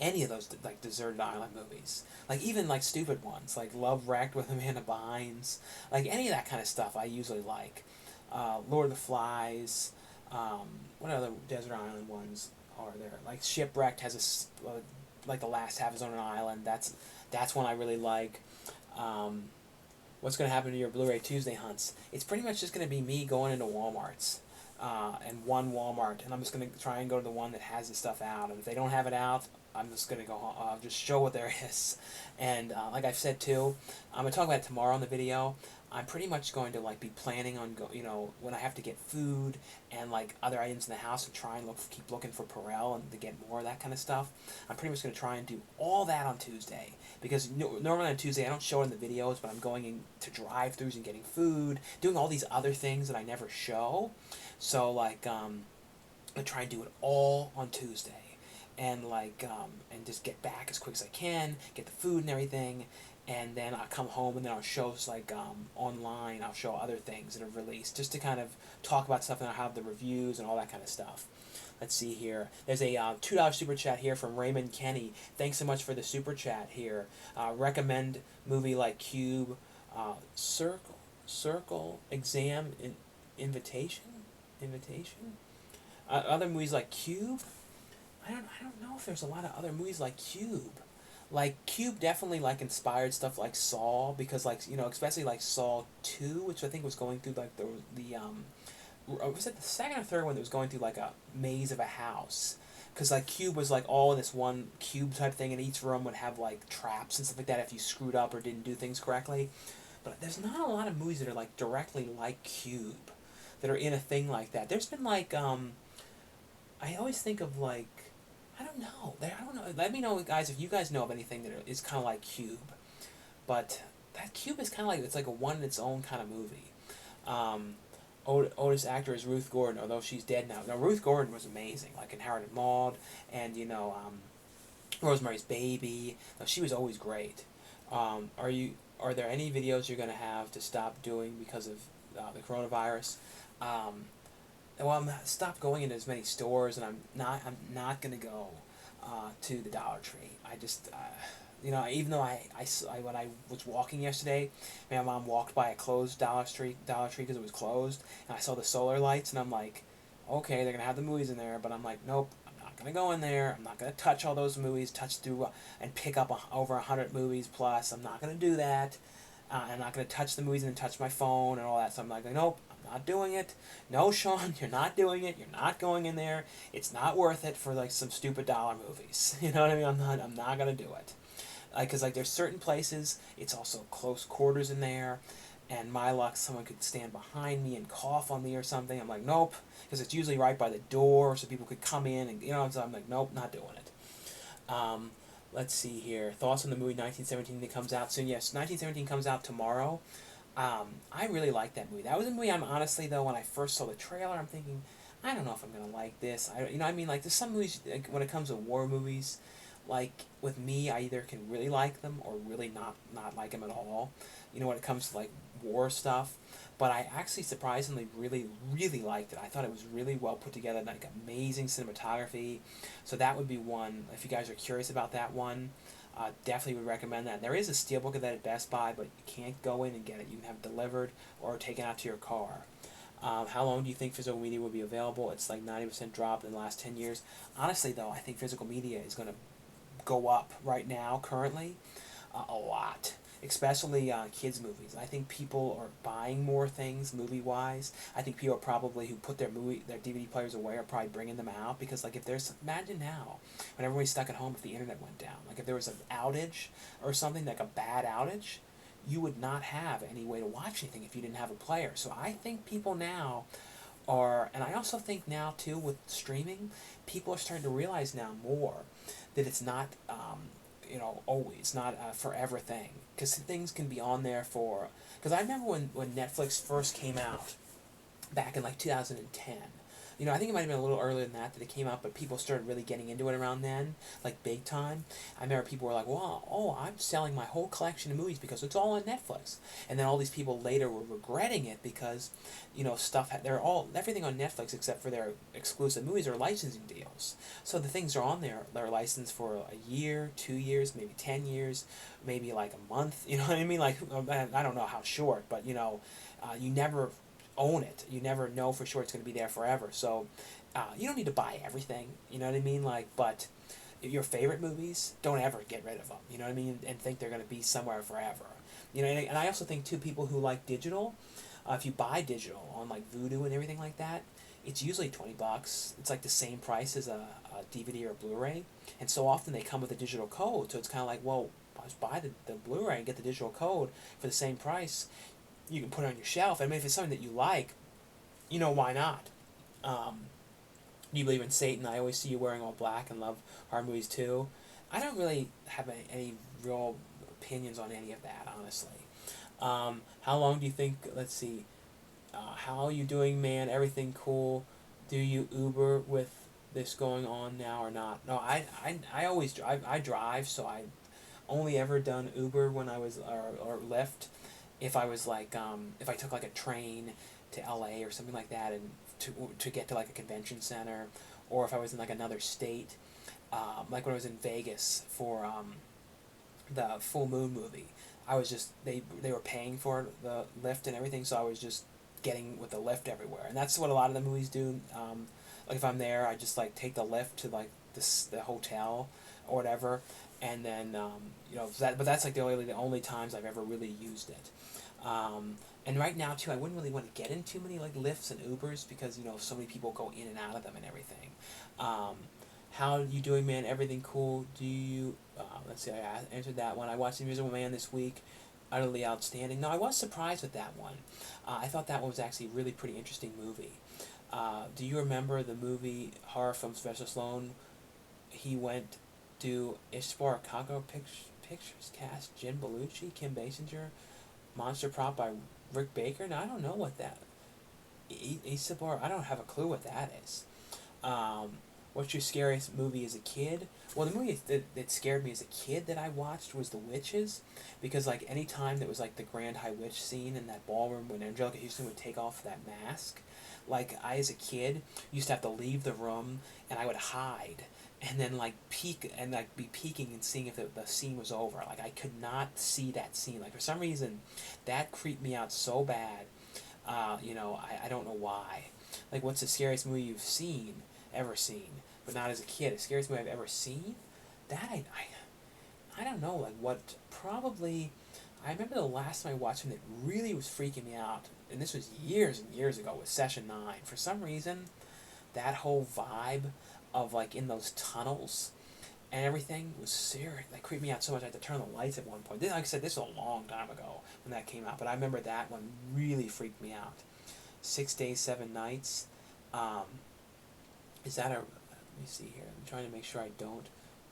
any of those like deserted island movies, like even like stupid ones like Love Wrecked with Amanda Bynes, like any of that kind of stuff I usually like. Lord of the Flies, what other desert island ones are there? Like Shipwrecked has like the last half is on an island. That's one I really like. What's going to happen to your Blu-ray Tuesday hunts? It's pretty much just going to be me going into Walmart's, and one Walmart, and I'm just going to try and go to the one that has the stuff out. And if they don't have it out, I'm just going to go just show what there is. And like I've said too, I'm going to talk about it tomorrow in the video. I'm pretty much going to like be planning on when I have to get food and like other items in the house and try and keep looking for Perel and to get more of that kind of stuff. I'm pretty much going to try and do all that on Tuesday because normally on Tuesday I don't show it in the videos, but I'm going into drive-thrus and getting food, doing all these other things that I never show. So like I'm going to try and do it all on Tuesday. And and just get back as quick as I can, get the food and everything, and then I'll come home and then I'll show like online. I'll show other things that are released just to kind of talk about stuff, and I'll have the reviews and all that kind of stuff. Let's see here. There's a $2 super chat here from Raymond Kenny. Thanks so much for the super chat here. Recommend movie like Cube, Circle, Exam, Invitation, Invitation. Other movies like Cube. I don't know if there's a lot of other movies like Cube. Like Cube definitely like inspired stuff like Saw, because like especially like Saw 2, which I think was going through like the was it the second or third one that was going through like a maze of a house, because like Cube was like all in this one cube type thing, and each room would have like traps and stuff like that if you screwed up or didn't do things correctly. But there's not a lot of movies that are like directly like Cube, that are in a thing like that. There's been like I always think of like, I don't know. I don't know. Let me know, guys, if you guys know of anything that is kind of like Cube. But that Cube is kind of like, it's like a one in its own kind of movie. Otis actor is Ruth Gordon, although she's dead now. Now, Ruth Gordon was amazing, like in Harold and Maude, and Rosemary's Baby. No, she was always great. Are there any videos you're gonna have to stop doing because of the coronavirus? Well, I'm stopped going into as many stores, and I'm not gonna go to the Dollar Tree. I just even though when I was walking yesterday, my mom walked by a closed Dollar Tree because it was closed, and I saw the solar lights, and I'm like, okay, they're gonna have the movies in there, but I'm like, nope, I'm not gonna go in there. I'm not gonna touch all those movies, touch through and pick up over 100 movies plus. I'm not gonna do that. I'm not gonna touch the movies and touch my phone and all that. So I'm like, nope, I'm not doing it. No, Sean, you're not doing it. You're not going in there. It's not worth it for like some stupid dollar movies. You know what I mean? I'm not gonna do it. Because like there's certain places, it's also close quarters in there, and my luck, someone could stand behind me and cough on me or something. I'm like, nope, because it's usually right by the door, so people could come in, and so I'm like, nope, not doing it. Let's see here. Thoughts on the movie 1917 that comes out soon? Yes, 1917 comes out tomorrow. I really like that movie. That was a movie I'm honestly, though, when I first saw the trailer, I'm thinking, I don't know if I'm going to like this. I mean, like, there's some movies, like, when it comes to war movies, like, with me, I either can really like them or really not like them at all, when it comes to, like, war stuff. But I actually surprisingly really, really liked it. I thought it was really well put together, like amazing cinematography. So that would be one. If you guys are curious about that one, definitely would recommend that. There is a steelbook of that at Best Buy, but you can't go in and get it. You can have it delivered or taken out to your car. How long do you think physical media will be available? It's like 90% drop in the last 10 years. Honestly, though, I think physical media is going to go up right now, currently, a lot. Especially kids' movies. I think people are buying more things movie-wise. I think people are probably, who put their DVD players away, are probably bringing them out, because like if there's, imagine now, when everybody's stuck at home, if the internet went down, like if there was an outage or something, like a bad outage, you would not have any way to watch anything if you didn't have a player. So I think people now are, and I also think now too with streaming, people are starting to realize now more that it's not always not a forever thing, because things can be on there for, because I remember when Netflix first came out back in like 2010. I think it might have been a little earlier than that it came out, but people started really getting into it around then, like big time. I remember people were like, "Wow, oh, I'm selling my whole collection of movies because it's all on Netflix." And then all these people later were regretting it because, everything on Netflix except for their exclusive movies are licensing deals. So the things are on there, they're licensed for a year, 2 years, maybe 10 years, maybe like a month. You know what I mean? Like, I don't know how short, but you never own it. You never know for sure it's going to be there forever. So you don't need to buy everything. You know what I mean? Like, but your favorite movies, don't ever get rid of them. You know what I mean? And think they're going to be somewhere forever. And I also think too, people who like digital, if you buy digital on like Vudu and everything like that, it's usually $20. It's like the same price as a DVD or a Blu-ray, and so often they come with a digital code. So it's kind of like, well, just buy the Blu-ray and get the digital code for the same price. You can put it on your shelf. I mean, if it's something that you like, why not? Do you believe in Satan? I always see you wearing all black and love horror movies too. I don't really have any real opinions on any of that, honestly. How long do you think, let's see, how are you doing, man? Everything cool? Do you Uber with this going on now or not? No, I always drive. I drive, so I only ever done Uber when I was, or Lyft, if I was like, if I took like a train to LA or something like that, and to get to like a convention center, or if I was in like another state, like when I was in Vegas for the Full Moon movie. I was just, they were paying for the Lyft and everything, so I was just getting with the Lyft everywhere, and that's what a lot of the movies do. Like if I'm there, I just like take the Lyft to like the hotel or whatever, and then but that's like the only times I've ever really used it. And right now too, I wouldn't really want to get in too many like Lyfts and Ubers because so many people go in and out of them and everything. How you doing, man? Everything cool? Do you? Let's see. I answered that one. I watched The Invisible Man this week. Utterly outstanding. No, I was surprised with that one. I thought that one was actually a really pretty interesting movie. Do you remember the movie horror film Sylvester Stallone? He went to Ishtar Chicago Pictures cast Jim Belushi, Kim Basinger, monster prop by Rick Baker. Now I don't know what that. Ishtar. I don't have a clue what that is. What's your scariest movie as a kid? Well, the movie that scared me as a kid that I watched was The Witches, because like any time that was like the Grand High Witch scene in that ballroom when Angelica Houston would take off that mask, like I as a kid used to have to leave the room and I would hide and then like peek and like be peeking and seeing if the scene was over. Like I could not see that scene. Like for some reason, that creeped me out so bad. I don't know why. Like what's the scariest movie you've ever seen, but not as a kid? The scariest movie I've ever seen? That I don't know, like what, probably, I remember the last time I watched one that really was freaking me out, and this was years and years ago, was Session 9. For some reason, that whole vibe of like in those tunnels and everything was serious. That creeped me out so much I had to turn the lights at one point. Like I said, this was a long time ago when that came out, but I remember that one really freaked me out. 6 Days, 7 Nights. Is that a... Let me see here. I'm trying to make sure I don't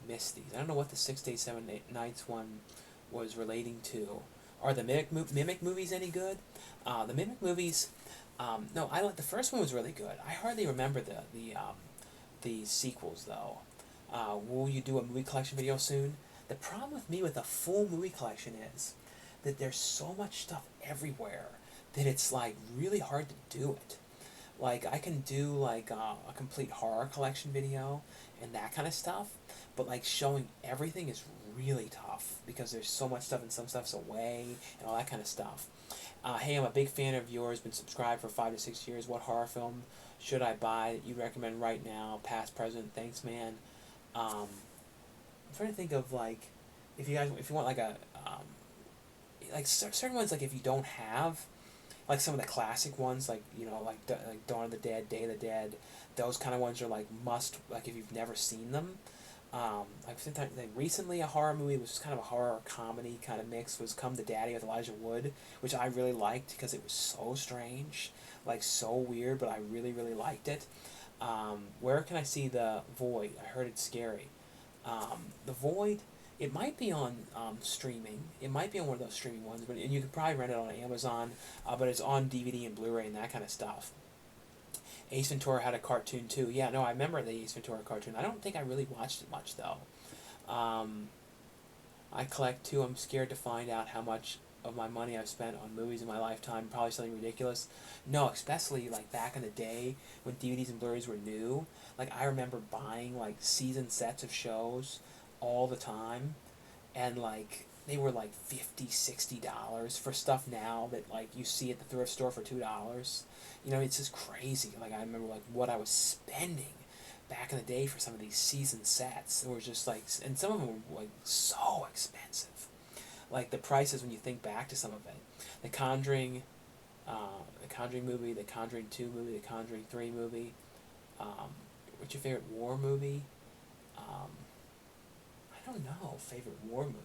miss these. I don't know what the 6 Days, 7 Nights one was relating to. Are the Mimic movies any good? The Mimic movies... no, I like... The first one was really good. I hardly remember the sequels, though. Will you do a movie collection video soon? The problem with me with a full movie collection is that there's so much stuff everywhere that it's like really hard to do it. Like I can do like a complete horror collection video and that kind of stuff, but like showing everything is really tough because there's so much stuff and some stuff's away and all that kind of stuff. Hey, I'm a big fan of yours, been subscribed for 5 to 6 years. What horror film should I buy that you recommend right now, past, present? Thanks, man. I'm trying to think of like, if you want like a, like certain ones, like if you don't have, like some of the classic ones, like like Dawn of the Dead, Day of the Dead, those kind of ones are like must, like if you've never seen them. Like recently a horror movie, which was kind of a horror comedy kind of mix, was Come to Daddy with Elijah Wood, which I really liked because it was so strange, like so weird, but I really really liked it. Where can I see The Void? I heard it's scary. The Void, it might be on streaming. It might be on one of those streaming ones, and you could probably rent it on Amazon. But it's on DVD and Blu-ray and that kind of stuff. Ace Ventura had a cartoon too. Yeah, no, I remember the Ace Ventura cartoon. I don't think I really watched it much though. I collect too. I'm scared to find out how much of my money I've spent on movies in my lifetime. Probably something ridiculous. No, especially like back in the day when DVDs and Blu-rays were new. Like I remember buying like season sets of shows all the time, and like they were like $50, $60 for stuff now that like you see at the thrift store for $2. It's just crazy. Like I remember like what I was spending back in the day for some of these season sets. It was just like, and some of them were like so expensive. Like the prices when you think back to some of it. The Conjuring movie, the Conjuring 2 movie, the Conjuring 3 movie. What's your favorite war movie? I don't know, favorite war movie.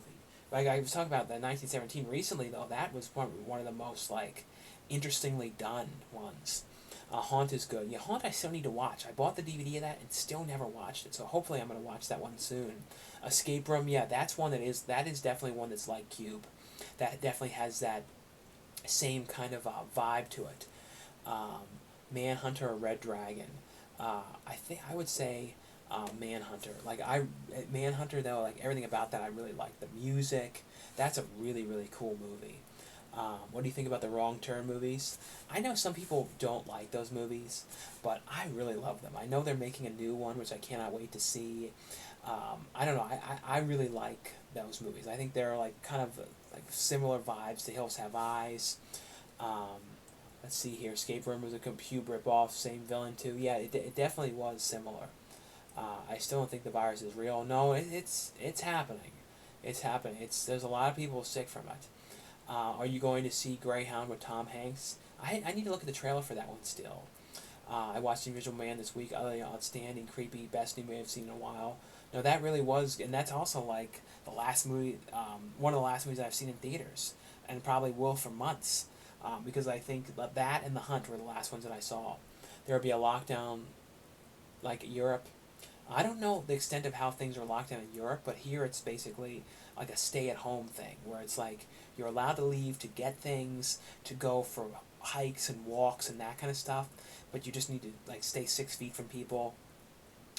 Like I was talking about the 1917 recently though, that was one of the most like interestingly done ones. Haunt is good. Yeah, Haunt I still need to watch. I bought the DVD of that and still never watched it, so hopefully I'm going to watch that one soon. Escape Room, yeah, that's one that is definitely one that's like Cube. That definitely has that same kind of vibe to it. Manhunter or Red Dragon. I think I would say Manhunter. Manhunter though, like everything about that I really like. The music, that's a really really cool movie. What do you think about the Wrong Turn movies? I know some people don't like those movies, but I really love them. I know they're making a new one, which I cannot wait to see. I don't know. I really like those movies. I think they're like kind of like similar vibes to Hills Have Eyes. Um, let's see here. Escape Room was a Cube ripoff, same villain too. Yeah, it definitely was similar. I still don't think the virus is real. No, it's happening. It's happening. There's a lot of people sick from it. Are you going to see Greyhound with Tom Hanks? I need to look at the trailer for that one still. I watched Invisible Man this week. Outstanding, creepy, best new movie I've seen in a while. No, that really was, and that's also like the last movie, one of the last movies I've seen in theaters, and probably will for months, because I think that and The Hunt were the last ones that I saw. There will be a lockdown, like Europe. I don't know the extent of how things are locked down in Europe, but here it's basically like a stay-at-home thing, where it's like you're allowed to leave to get things, to go for hikes and walks and that kind of stuff, but you just need to like stay 6 feet from people.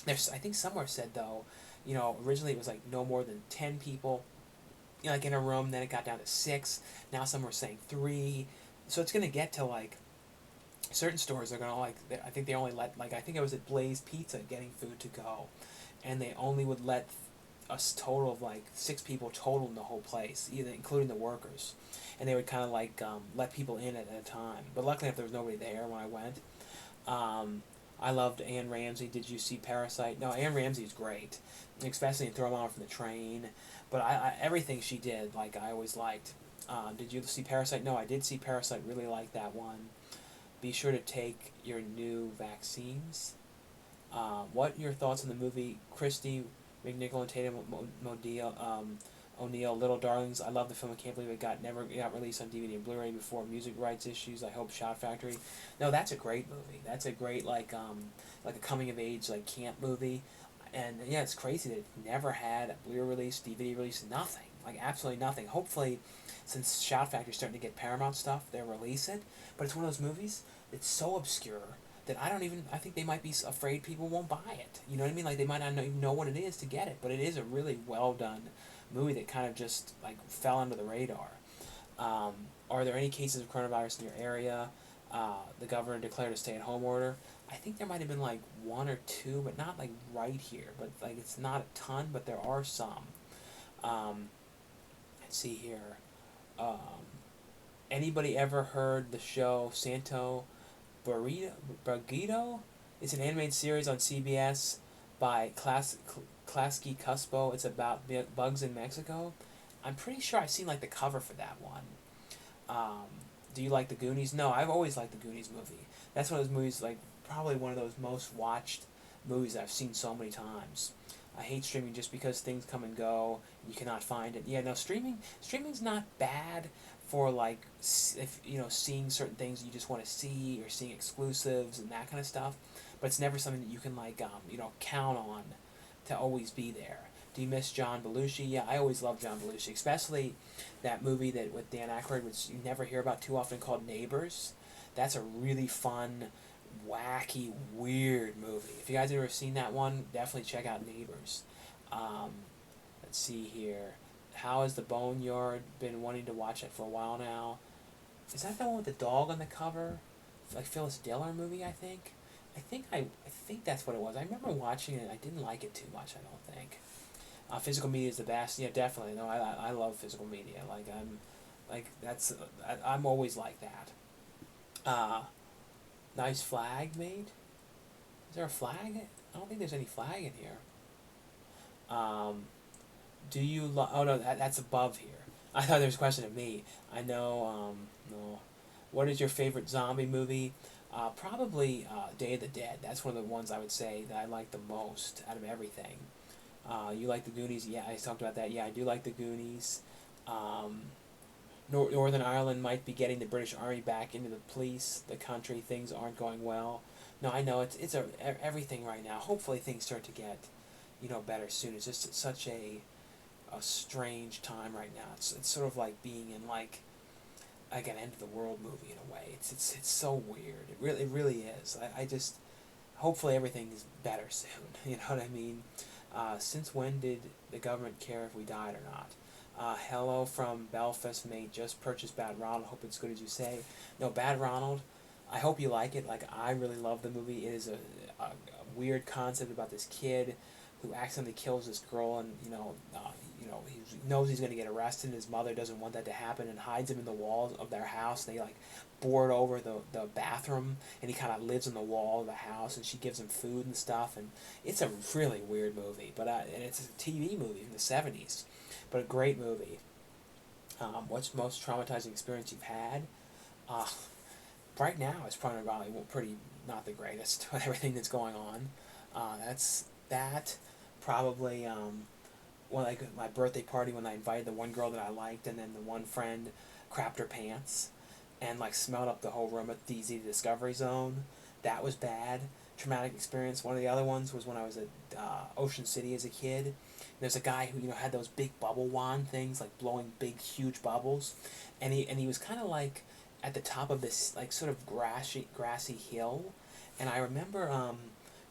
I think somewhere said though, originally it was like no more than 10 people, like in a room. Then it got down to 6. Now some were saying 3. So it's gonna get to like certain stores are gonna like. I think they only let like I think it was at Blaze Pizza getting food to go, and they only would let a total of like 6 people total in the whole place, either including the workers, and they would kind of like let people in at a time. But luckily, if there was nobody there when I went, I loved Anne Ramsey. Did you see Parasite? No, Anne Ramsey is great, especially in Throw 'Em Out from the Train. But everything she did, like I always liked. Did you see Parasite? No, I did see Parasite. Really liked that one. Be sure to take your new vaccines. What are your thoughts on the movie Christy McNichol and Tatum O'Neill, Little Darlings? I love the film. I can't believe it never got released on DVD and Blu-ray before music rights issues. I hope Shout Factory. No, that's a great movie. That's a great like a coming of age like camp movie. And yeah, it's crazy that it never had a Blu-ray release, DVD release, nothing. Like absolutely nothing. Hopefully, since Shout Factory's starting to get Paramount stuff, they'll release it. But it's one of those movies that's so obscure that I think they might be afraid people won't buy it. You know what I mean? Like they might not even know what it is to get it. But it is a really well done movie that kind of just like fell under the radar. Are there any cases of coronavirus in your area? The governor declared a stay-at-home order. I think there might have been like 1 or 2, but not like right here. But like it's not a ton, but there are some. Let's see here. Anybody ever heard the show Santo Bargito? It's an animated series on CBS by Klasky Cuspo. It's about bugs in Mexico. I'm pretty sure I've seen like the cover for that one. Do you like the Goonies? No, I've always liked the Goonies movie. That's one of those movies, like probably one of those most watched movies I've seen so many times. I hate streaming just because things come and go. And you cannot find it. Yeah, no, streaming's not bad for like if seeing certain things you just want to see or seeing exclusives and that kind of stuff. But it's never something that you can like count on to always be there. Do you miss John Belushi? Yeah, I always love John Belushi, especially that movie that with Dan Aykroyd, which you never hear about too often, called Neighbors. That's a really fun, wacky, weird movie. If you guys have ever seen that one, definitely check out Neighbors. Let's see here. How has the Boneyard been wanting to watch it for a while now? Is that the one with the dog on the cover? Like Phyllis Diller movie, I think. I think that's what it was. I remember watching it. I didn't like it too much. I don't think. Physical media is the best. Yeah, definitely. No, I love physical media. I'm always like that. Nice flag made. Is there a flag? I don't think there's any flag in here. Do you oh no, that's above here. I thought there was a question of me. I know. No. What is your favorite zombie movie? Probably Day of the Dead. That's one of the ones I would say that I like the most out of everything. You like the Goonies? Yeah, I talked about that. Yeah, I do like the Goonies. Northern Ireland might be getting the British Army back into the police. The country, things aren't going well. No, I know it's everything right now. Hopefully things start to get, better soon. It's just such a strange time right now. It's sort of like being in like an end of the world movie in a way. It's so weird. It really is. I just hopefully everything is better soon. You know what I mean? Since when did the government care if we died or not? Hello from Belfast, mate. Just purchased Bad Ronald. Hope it's good as you say. No, Bad Ronald. I hope you like it. Like, I really love the movie. It is a weird concept about this kid who accidentally kills this girl, and he knows he's going to get arrested. And his mother doesn't want that to happen, and hides him in the walls of their house. And they like board over the bathroom, and he kind of lives in the wall of the house. And she gives him food and stuff. And it's a really weird movie, but and it's a TV movie from the '70s, but a great movie. What's the most traumatizing experience you've had? Uh, right now, it's probably pretty not the greatest with everything that's going on. That's that. Probably when like my birthday party when I invited the one girl that I liked, and then the one friend crapped her pants and like smelled up the whole room at DZ Discovery Zone. That was bad. Traumatic experience. One of the other ones was when I was at Ocean City as a kid. There's a guy who had those big bubble wand things, like blowing big huge bubbles, and he was kind of like at the top of this like sort of grassy hill, and I remember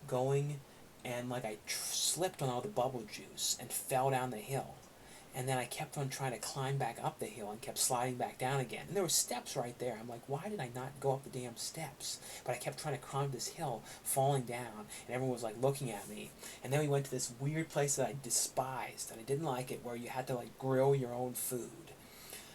going and like I slipped on all the bubble juice and fell down the hill. And then I kept on trying to climb back up the hill and kept sliding back down again. And there were steps right there. I'm like, why did I not go up the damn steps? But I kept trying to climb this hill, falling down, and everyone was like looking at me. And then we went to this weird place that I despised, and I didn't like it, where you had to like grill your own food.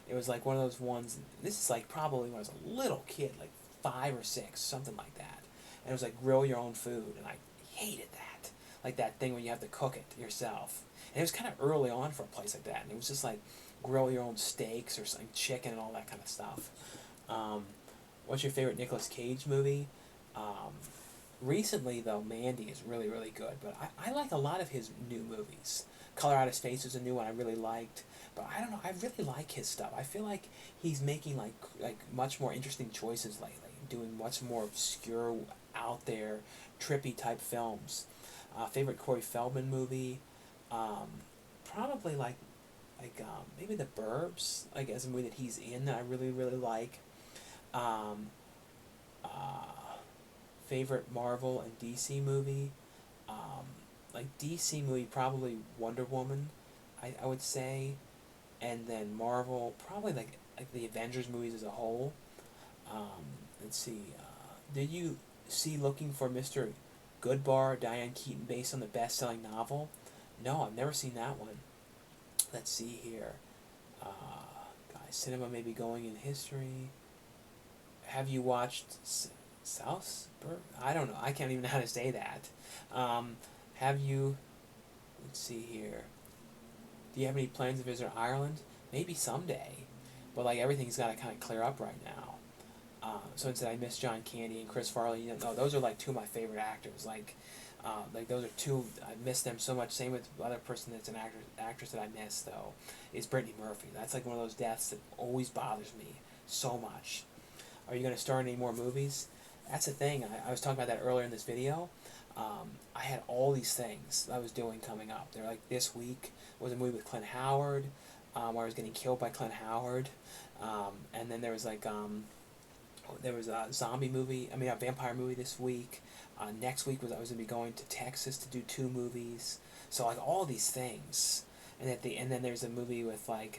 It was like one of those ones, this is like probably when I was a little kid, like 5 or 6, something like that. And it was like grill your own food, and I hated that. Like that thing when you have to cook it yourself. And it was kind of early on for a place like that, and it was just like grill your own steaks or something, chicken and all that kind of stuff. What's your favorite Nicolas Cage movie? Recently, though, Mandy is really, really good, but I like a lot of his new movies. Color Out of Space was a new one I really liked, but I don't know, I really like his stuff. I feel like he's making like much more interesting choices lately, doing much more obscure, out there, trippy type films. Favorite Corey Feldman movie? Probably maybe The Burbs, like as a movie that he's in that I really, really like. Um, uh, Favorite Marvel and DC movie? Like DC movie, probably Wonder Woman, I would say. And then Marvel, probably like the Avengers movies as a whole. Let's see. Did you see Looking for Mr. Goodbar, Diane Keaton, based on the best-selling novel? No, I've never seen that one. Let's see here. Guys, cinema may be going in history. Have you watched Salzburg? I don't know. I can't even know how to say that. Have you... Let's see here. Do you have any plans to visit Ireland? Maybe someday. But like everything's got to kind of clear up right now. So instead, I miss John Candy and Chris Farley. No, those are like two of my favorite actors. Like those are two. I miss them so much. Same with the other person that's an actress that I miss though, is Brittany Murphy. That's like one of those deaths that always bothers me so much. Are you going to star in any more movies? That's the thing. I was talking about that earlier in this video. I had all these things I was doing coming up. They're like this week was a movie with Clint Howard, where I was getting killed by Clint Howard, and then there was there was a zombie movie. I mean, a vampire movie this week. Next week I was going to be going to Texas to do 2 movies. So like all these things, and then there's a movie with the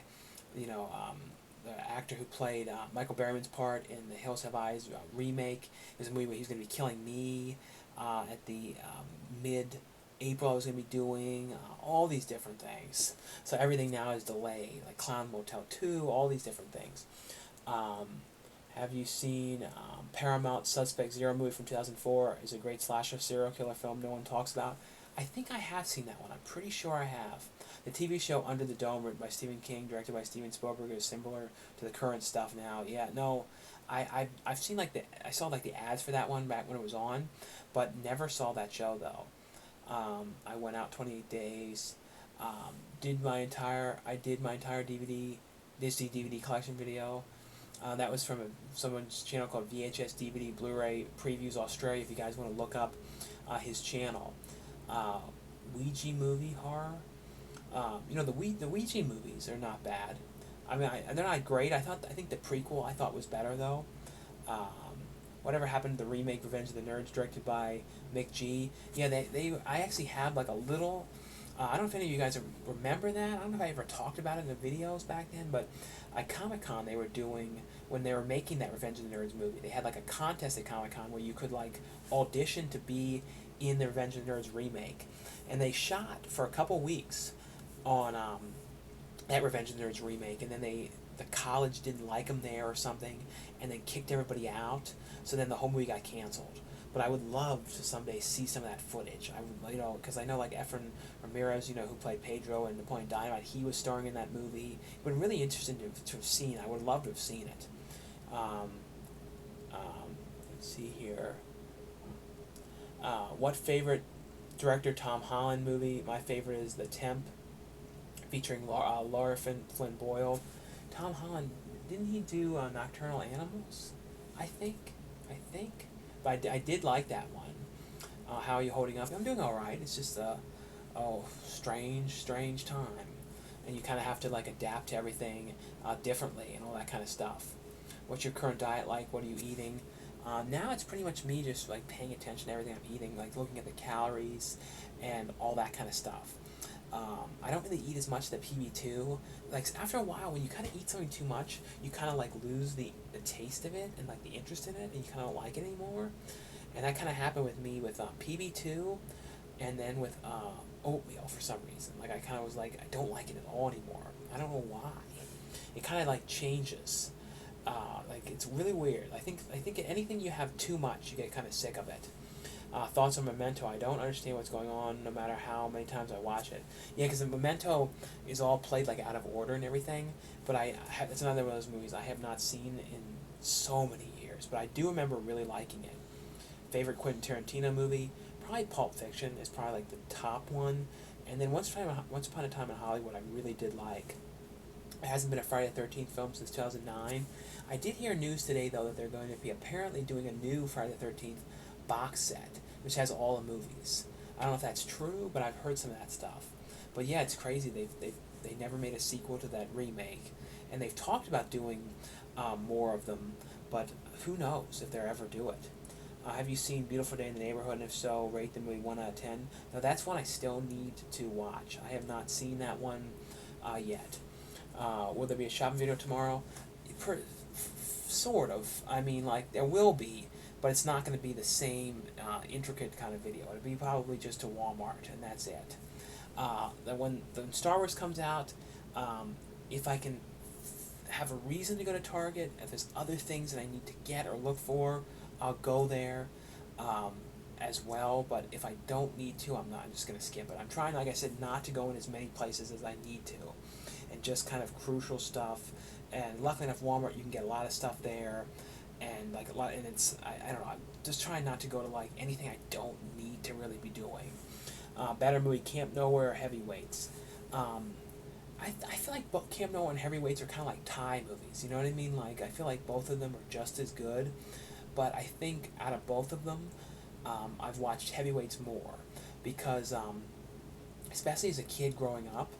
actor who played Michael Berryman's part in the Hills Have Eyes remake. There's a movie where he's going to be killing me. At the mid-April I was going to be doing all these different things. So everything now is delayed, like Clown Motel 2, all these different things. Have you seen Paramount Suspect Zero movie from 2004? Is a great slasher serial killer film no one talks about. I think I have seen that one. I'm pretty sure I have. The TV show Under the Dome, written by Stephen King, directed by Steven Spielberg, is similar to the current stuff now. Yeah, no, I've seen I saw the ads for that one back when it was on, but never saw that show though. I went out 28 days. Did my entire DVD Disney DVD collection video. That was from someone's channel called VHS DVD Blu-ray Previews Australia. If you guys want to look up his channel. Ouija movie horror. The Ouija movies are not bad. I mean, they're not great. I think the prequel I thought was better though. whatever happened to the remake Revenge of the Nerds directed by Mick G. Yeah, I actually have like a little. I don't know if any of you guys remember that. I don't know if I ever talked about it in the videos back then, but at Comic Con they were doing, when they were making that Revenge of the Nerds movie, they had like a contest at Comic Con where you could like audition to be in the Revenge of the Nerds remake, and they shot for a couple weeks on that Revenge of the Nerds remake, and then the college didn't like them there or something, and then kicked everybody out. So then the whole movie got canceled. But I would love to someday see some of that footage. I would, because I know like Efren Ramirez, who played Pedro in Napoleon Dynamite, he was starring in that movie. It would be really interesting to have seen. I would love to have seen it. Let's see here. What favorite director Tom Holland movie? My favorite is The Temp, featuring Laura Flynn Boyle. Tom Holland, didn't he do Nocturnal Animals? I think. But I did like that one. How are you holding up? I'm doing all right. It's just strange time, and you kind of have to like adapt to everything differently and all that kind of stuff. What's your current diet like? What are you eating? Now it's pretty much me just like paying attention to everything I'm eating, like looking at the calories and all that kind of stuff. I don't really eat as much of the PB2. Like after a while, when you kind of eat something too much, you kind of like lose the taste of it and like the interest in it, and you kind of don't like it anymore. And that kind of happened with me with PB2, and then with oatmeal for some reason. Like I kind of was like, I don't like it at all anymore. I don't know why. It kind of like changes. Like it's really weird. I think anything you have too much, you get kind of sick of it. Thoughts on Memento? I don't understand what's going on no matter how many times I watch it. Yeah, because Memento is all played like out of order and everything, but it's another one of those movies I have not seen in so many years, but I do remember really liking it. Favorite Quentin Tarantino movie? Probably Pulp Fiction is probably like the top one, and then Once Upon a Time in Hollywood I really did like. It hasn't been a Friday the 13th film since 2009. I did hear news today though that they're going to be apparently doing a new Friday the 13th box set, which has all the movies. I don't know if that's true, but I've heard some of that stuff. But yeah, it's crazy. They never made a sequel to that remake, and they've talked about doing more of them, but who knows if they'll ever do it. Have you seen Beautiful Day in the Neighborhood, and if so, rate the movie 1 out of 10? Now that's one I still need to watch. I have not seen that one yet. Will there be a shopping video tomorrow? Sort of. I mean, like, there will be, but it's not going to be the same intricate kind of video. It'll be probably just to Walmart, and that's it. When Star Wars comes out, if I can have a reason to go to Target, if there's other things that I need to get or look for, I'll go there as well. But if I don't need to, I'm just going to skip it. I'm trying, like I said, not to go in as many places as I need to, and just kind of crucial stuff. And luckily enough, Walmart, you can get a lot of stuff there, and like a lot. And it's I don't know. I'm just trying not to go to like anything I don't need to really be doing. Better movie, Camp Nowhere or Heavyweights. I feel like both Camp Nowhere and Heavyweights are kind of like tie movies. You know what I mean? Like I feel like both of them are just as good, but I think out of both of them, I've watched Heavyweights more because, especially as a kid growing up,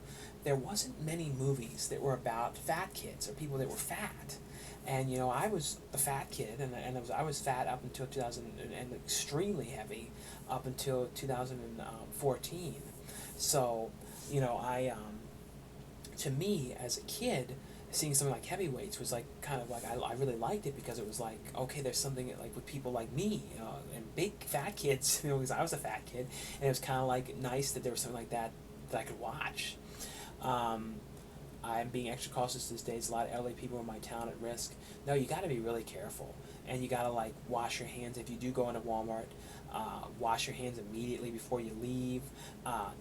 there wasn't many movies that were about fat kids or people that were fat. And I was a fat kid, and I was fat up until 2000, and extremely heavy up until 2014. So, to me as a kid, seeing something like Heavyweights was like kind of like I really liked it because it was like, okay, there's something like with people like me, and big fat kids, because I was a fat kid, and it was kind of like nice that there was something like that I could watch. I'm being extra cautious these days. A lot of elderly people in my town at risk. No, you got to be really careful, and you got to like wash your hands if you do go into Walmart. Wash your hands immediately before you leave.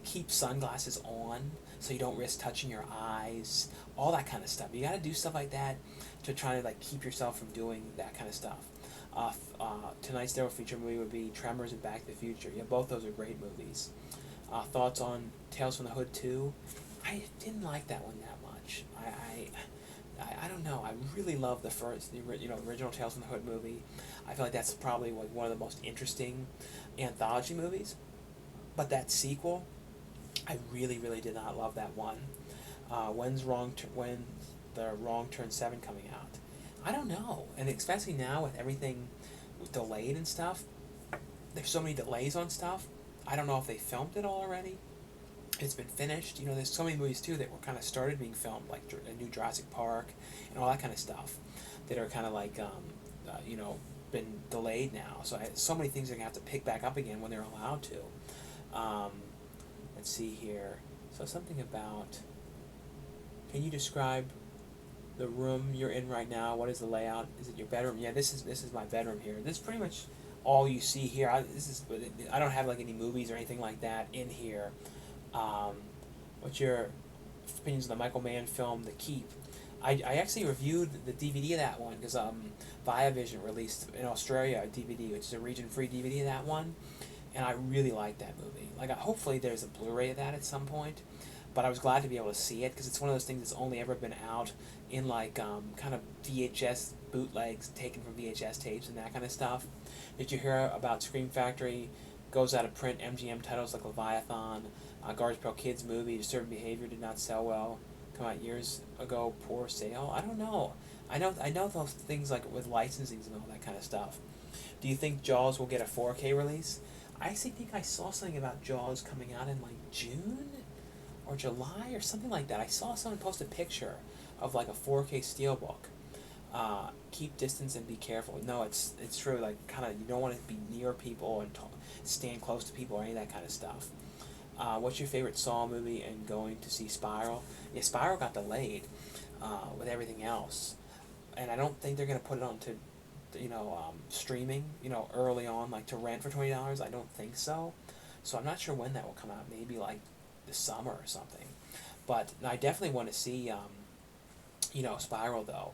Keep sunglasses on so you don't risk touching your eyes. All that kind of stuff. You got to do stuff like that to try to like keep yourself from doing that kind of stuff. Tonight's double feature movie would be Tremors and Back to the Future. Yeah, both those are great movies. Thoughts on Tales from the Hood 2? I didn't like that one that much. I don't know. I really love the original Tales from the Hood movie. I feel like that's probably like one of the most interesting anthology movies. But that sequel, I really, really did not love that one. When's the Wrong Turn 7 coming out? I don't know. And especially now with everything delayed and stuff. There's so many delays on stuff. I don't know if they filmed it all already. It's been finished. You know, there's so many movies too that were kind of started being filmed, like a new Jurassic Park and all that kind of stuff, that are kind of like, you know, been delayed now. So so many things are gonna have to pick back up again when they're allowed to. Let's see here. So something about. Can you describe the room you're in right now? What is the layout? Is it your bedroom? Yeah, this is my bedroom here. This is pretty much all you see here. I don't have like any movies or anything like that in here. Um, what's your opinions on the Michael Mann film The Keep? I actually reviewed the DVD of that one because Viavision released in Australia a DVD, which is a region-free DVD of that one, and I really like that movie. Like, hopefully there's a Blu-ray of that at some point, but I was glad to be able to see it because it's one of those things that's only ever been out in like kind of VHS bootlegs taken from VHS tapes and that kind of stuff. Did you hear about Scream Factory goes out of print MGM titles like Leviathan, Garbage Pail Kids movie, Disturbing Behavior did not sell well, come out years ago, poor sale? I don't know. I know those things like with licensings and all that kind of stuff. Do you think Jaws will get a 4K release? I actually think I saw something about Jaws coming out in like June or July or something like that. I saw someone post a picture of like a 4K steelbook. Keep distance and be careful. No, it's true. Like, kind of, you don't want to be near people and stand close to people or any of that kind of stuff. What's your favorite Saw movie and going to see Spiral? Yeah, Spiral got delayed with everything else, and I don't think they're gonna put it on to, streaming. Early on, like to rent for $20. I don't think so. So I'm not sure when that will come out. Maybe like the summer or something. But I definitely want to see, Spiral though.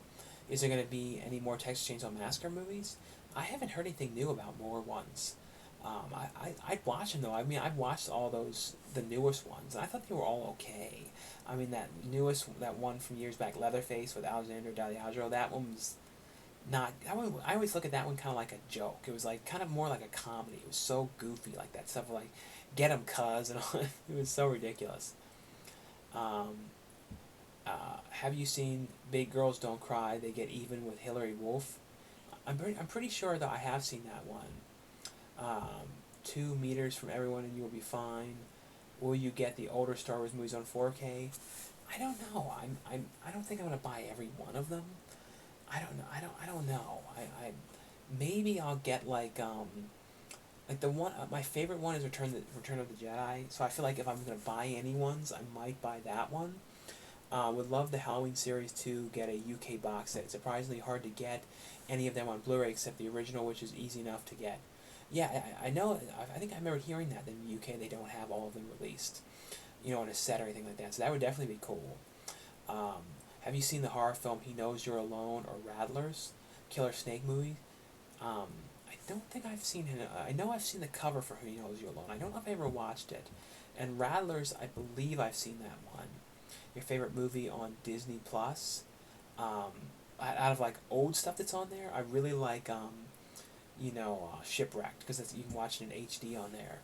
Is there going to be any more Texas Chainsaw Massacre movies? I haven't heard anything new about more ones. I'd watch them though. I mean, I've watched all the newest ones, and I thought they were all okay. I mean, that one from years back, Leatherface with Alexander Daddario, that one was not. I always look at that one kind of like a joke. It was like kind of more like a comedy. It was so goofy, like that stuff like "Get 'em, cuz" and all. It was so ridiculous. Um, have you seen Big Girls Don't Cry? They Get Even with Hillary Wolf. I'm pretty sure that I have seen that one. 2 meters from everyone and you will be fine. Will you get the older Star Wars movies on 4K? I don't know. I don't think I'm gonna buy every one of them. I don't know. I don't know. Maybe I'll get like the one. My favorite one is Return of the Jedi. So I feel like if I'm gonna buy any ones, I might buy that one. Would love the Halloween series to get a UK box set. It's surprisingly hard to get any of them on Blu-ray except the original, which is easy enough to get. Yeah, I know. I think I remember hearing that in the UK they don't have all of them released, on a set or anything like that. So that would definitely be cool. Have you seen the horror film He Knows You're Alone or Rattlers, Killer Snake movie? I don't think I've seen it. I know I've seen the cover for He Knows You're Alone. I don't know if I ever watched it. And Rattlers, I believe I've seen that one. Your favorite movie on Disney Plus? Out of like old stuff that's on there, I really like Shipwrecked because you can watch it in HD on there.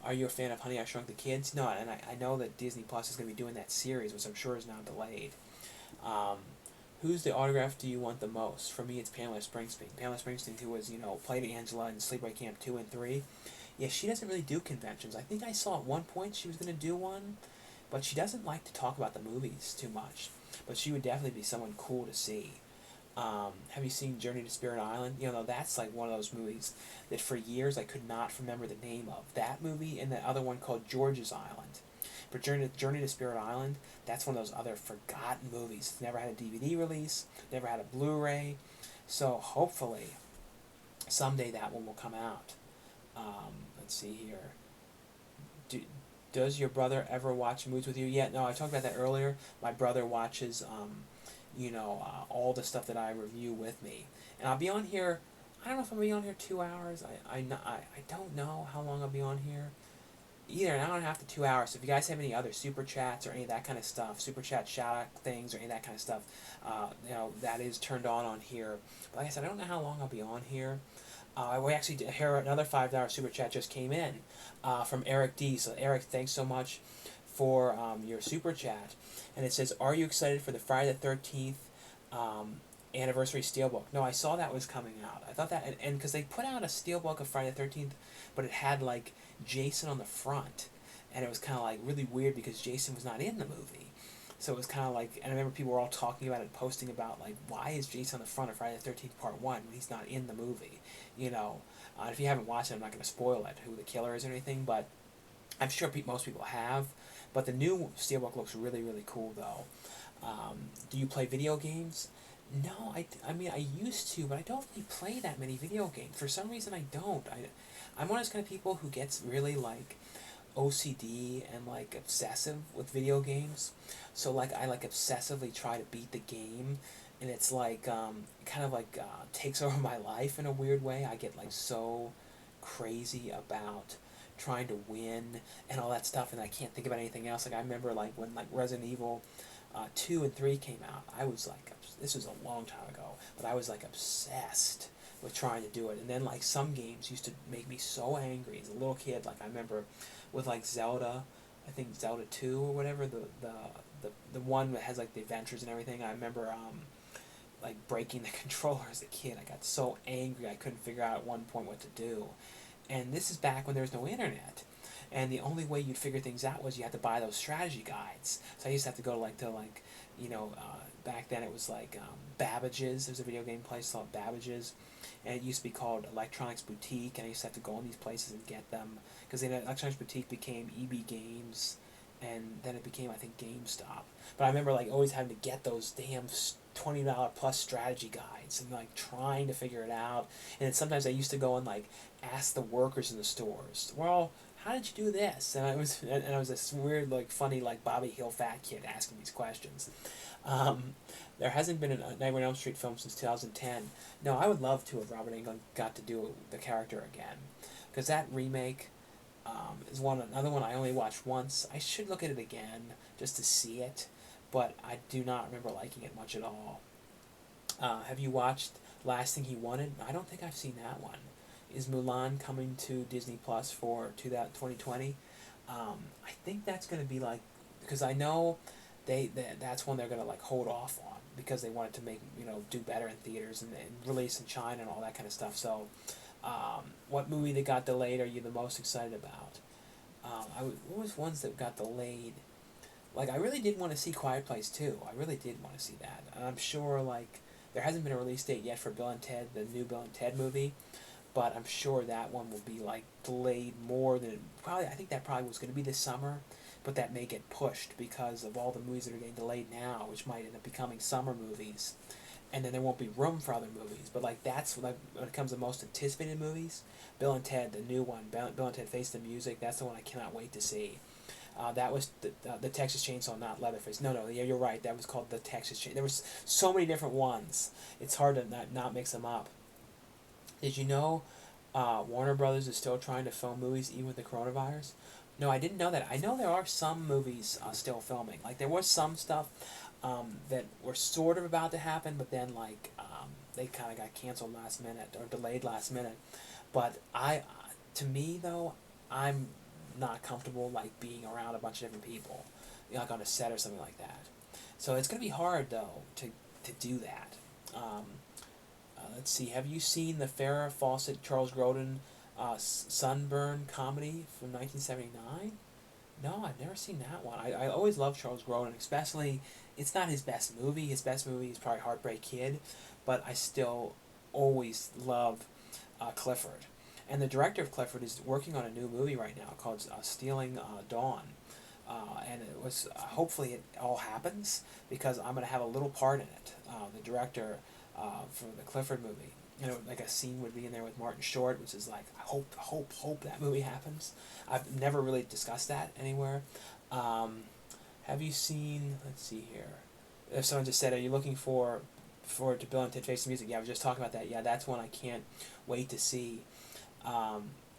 Are you a fan of Honey I Shrunk the Kids? No, and I know that Disney Plus is going to be doing that series, which I'm sure is now delayed. Who's the autograph do you want the most? For me, it's Pamela Springsteen. Pamela Springsteen, who was, played Angela in Sleepaway Camp 2 and 3. Yeah, she doesn't really do conventions. I think I saw at one point she was going to do one, but she doesn't like to talk about the movies too much. But she would definitely be someone cool to see. Have you seen Journey to Spirit Island? That's like one of those movies that for years I could not remember the name of. That movie and that other one called George's Island. But Journey to Spirit Island, that's one of those other forgotten movies. It's never had a DVD release, never had a Blu-ray. So hopefully someday that one will come out. Let's see here. Does your brother ever watch movies with you? Yeah, no, I talked about that earlier. My brother watches all the stuff that I review with me. And I'll be on here, I don't know if I'll be on here 2 hours. I don't know how long I'll be on here. Either an hour and a half to 2 hours. So if you guys have any other super chats or any of that kind of stuff, super chat shout out things or any of that kind of stuff, that is turned on here. But like I said, I don't know how long I'll be on here. We actually did hear another $5 super chat just came in from Eric D. So Eric, thanks so much for your super chat. And it says, are you excited for the Friday the 13th Anniversary Steelbook. No, I saw that was coming out. I thought that, and because they put out a Steelbook of Friday the 13th, but it had like Jason on the front, and it was kind of like really weird because Jason was not in the movie. So it was kind of like, and I remember people were all talking about it, posting about like, why is Jason on the front of Friday the 13th Part 1 when he's not in the movie, you know? If you haven't watched it, I'm not going to spoil it, who the killer is or anything, but I'm sure most people have. But the new Steelbook looks really, really cool, though. Do you play video games? No, I mean, I used to, but I don't really play that many video games. For some reason, I don't. I'm one of those kind of people who gets really, like, OCD and, like, obsessive with video games. So, like, I, like, obsessively try to beat the game, and it's, like, kind of, like, takes over my life in a weird way. I get, like, so crazy about trying to win and all that stuff, and I can't think about anything else. Like, I remember, like, when, like, Resident Evil 2 and 3 came out, I was, like, this was a long time ago, but I was, like, obsessed with trying to do it. And then, like, some games used to make me so angry as a little kid. Like, I remember with, like, Zelda, I think Zelda 2 or whatever, the one that has, like, the adventures and everything. I remember, like, breaking the controller as a kid. I got so angry I couldn't figure out at one point what to do. And this is back when there was no internet. And the only way you'd figure things out was you had to buy those strategy guides. So I used to have to go back then it was like Babbage's. There was a video game place called Babbage's. And it used to be called Electronics Boutique. And I used to have to go in these places and get them. Because then Electronics Boutique became EB Games. And then it became, I think, GameStop. But I remember, like, always having to get those damn $20 plus strategy guides and, like, trying to figure it out. And then sometimes I used to go and, like, ask the workers in the stores, well, how did you do this? And I was this weird, like, funny, like, Bobby Hill fat kid asking these questions. There hasn't been a Nightmare on Elm Street film since 2010. No, I would love to if Robert Englund got to do the character again. Because that remake is another one I only watched once. I should look at it again just to see it, but I do not remember liking it much at all. Have you watched Last Thing He Wanted? I don't think I've seen that one. Is Mulan coming to Disney Plus for 2020? I think that's going to be like, because I know that's one they're going to like hold off on because they wanted to make, do better in theaters and release in China and all that kind of stuff. So what movie that got delayed are you the most excited about? What was ones that got delayed? Like, I really did want to see Quiet Place 2. I really did want to see that. And I'm sure, like, there hasn't been a release date yet for Bill and Ted, the new Bill and Ted movie. But I'm sure that one will be, like, delayed more than... I think that probably was going to be this summer. But that may get pushed because of all the movies that are getting delayed now, which might end up becoming summer movies. And then there won't be room for other movies. But, like, that's when it comes to most anticipated movies. Bill and Ted, the new one, Bill and Ted Face the Music, that's the one I cannot wait to see. That was the Texas Chainsaw, not Leatherface. No, yeah, you're right. That was called the Texas Chainsaw. There was so many different ones. It's hard to not mix them up. Did you know Warner Brothers is still trying to film movies even with the coronavirus? No, I didn't know that. I know there are some movies still filming. Like, there was some stuff that were sort of about to happen, but then, like, they kind of got canceled last minute or delayed last minute. But to me, though, I'm not comfortable, like, being around a bunch of different people, like on a set or something like that. So it's going to be hard, though, to do that. Let's see. Have you seen the Farrah Fawcett, Charles Grodin Sunburn comedy from 1979? No, I've never seen that one. I always loved Charles Grodin, especially, it's not his best movie. His best movie is probably Heartbreak Kid, but I still always love Clifford. And the director of Clifford is working on a new movie right now called Stealing Dawn. And it was, hopefully it all happens, because I'm going to have a little part in it. The director for the Clifford movie. Like a scene would be in there with Martin Short, which is like, I hope that movie happens. I've never really discussed that anywhere. Have you seen, let's see here. If someone just said, are you looking for to Bill and Ted Face the Music? Yeah, I was just talking about that. Yeah, that's one I can't wait to see.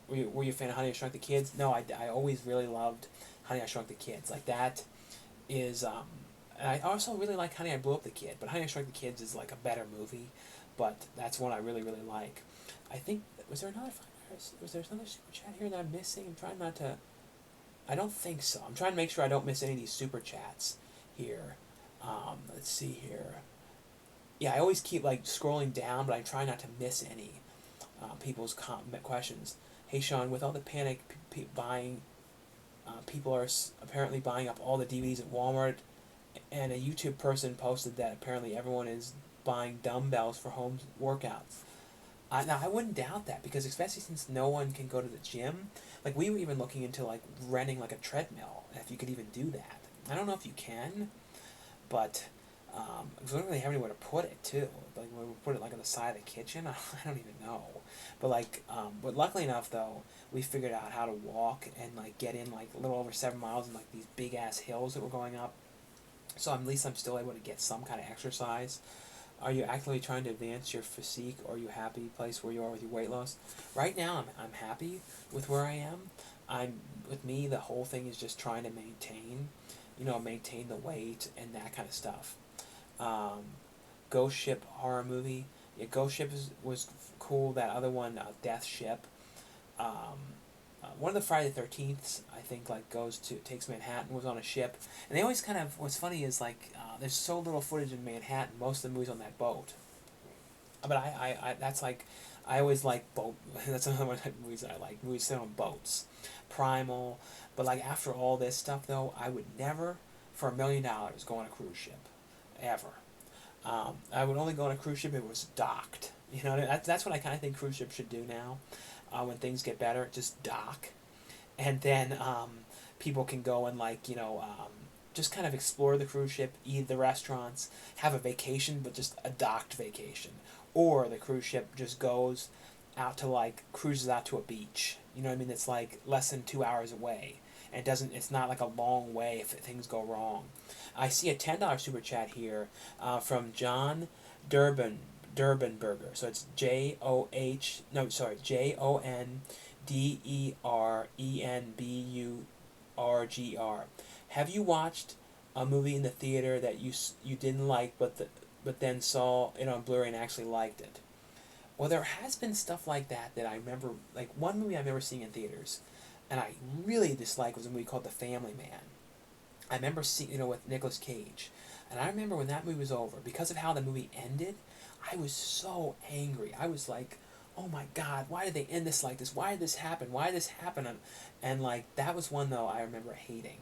Were you a fan of Honey, I Shrunk the Kids? No, I always really loved Honey, I Shrunk the Kids. Like, that is, and I also really like Honey, I Blew Up the Kid, but Honey, I Shrunk the Kids is like a better movie, but that's one I really, really like. I think, was there another super chat here that I'm missing? I'm trying not to, I don't think so. I'm trying to make sure I don't miss any of these super chats here. Let's see here. yeah, I always keep like scrolling down, but I try not to miss any people's questions. Hey Sean, with all the panic buying, people are apparently buying up all the DVDs at Walmart, and a YouTube person posted that apparently everyone is buying dumbbells for home workouts. Now I wouldn't doubt that, because especially since no one can go to the gym, like we were even looking into like renting like a treadmill, if you could even do that. I don't know if you can, but because we don't really have anywhere to put it too. Like we put it like on the side of the kitchen. I don't even know. But like, but luckily enough though, we figured out how to walk and like get in like a little over 7 miles in like these big ass hills that we're going up. So at least I'm still able to get some kind of exercise. Are you actively trying to advance your physique, or are you happy place where you are with your weight loss? Right now, I'm happy with where I am. With me, the whole thing is just trying to maintain, maintain the weight and that kind of stuff. Um, Ghost Ship horror movie. Yeah, Ghost Ship was cool. That other one, Death Ship. Um, one of the Friday the 13ths, I think, like takes Manhattan, was on a ship, and they always kind of, what's funny is like there's so little footage in Manhattan. Most of the movies on that boat, but I that's like, I always like boat. That's another one of the movies that I like. Movies set on boats, Primal. But like after all this stuff though, I would never, for $1 million, go on a cruise ship, ever. I would only go on a cruise ship if it was docked. That's what I kind of think cruise ships should do now. When things get better, just dock, and then people can go and like just kind of explore the cruise ship, eat at the restaurants, have a vacation, but just a docked vacation. Or the cruise ship just goes out to like cruises out to a beach. You know what I mean? It's like less than 2 hours away, and it doesn't. It's not like a long way if things go wrong. I see a $10 super chat here from John Durbin Durbanberger. So it's JONDERENBURGR. Have you watched a movie in the theater that you didn't like, but then saw it on Blu-ray and actually liked it? Well, there has been stuff like that I remember. Like one movie I remember seeing in theaters, and I really disliked, was a movie called The Family Man. I remember seeing, with Nicolas Cage, and I remember when that movie was over, because of how the movie ended, I was so angry. I was like, oh my God, why did they end this like this? Why did this happen? Why did this happen? And like, that was one, though, I remember hating.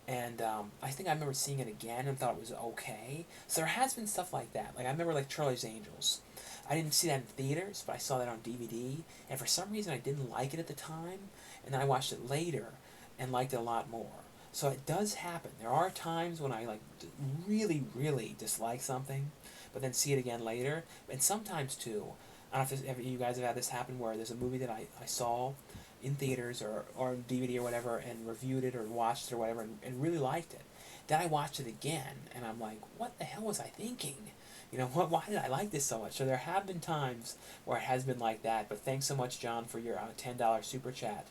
And I think I remember seeing it again and thought it was okay. So there has been stuff like that. Like, I remember, like, Charlie's Angels. I didn't see that in theaters, but I saw that on DVD. And for some reason, I didn't like it at the time. And then I watched it later and liked it a lot more. So it does happen. There are times when I, like, really, really dislike something, but then see it again later. And sometimes, too, I don't know if you guys have had this happen, where there's a movie that I saw in theaters or DVD or whatever, and reviewed it or watched it or whatever, and really liked it. Then I watched it again, and I'm like, what the hell was I thinking? Why did I like this so much? So there have been times where it has been like that, but thanks so much, John, for your $10 super chat.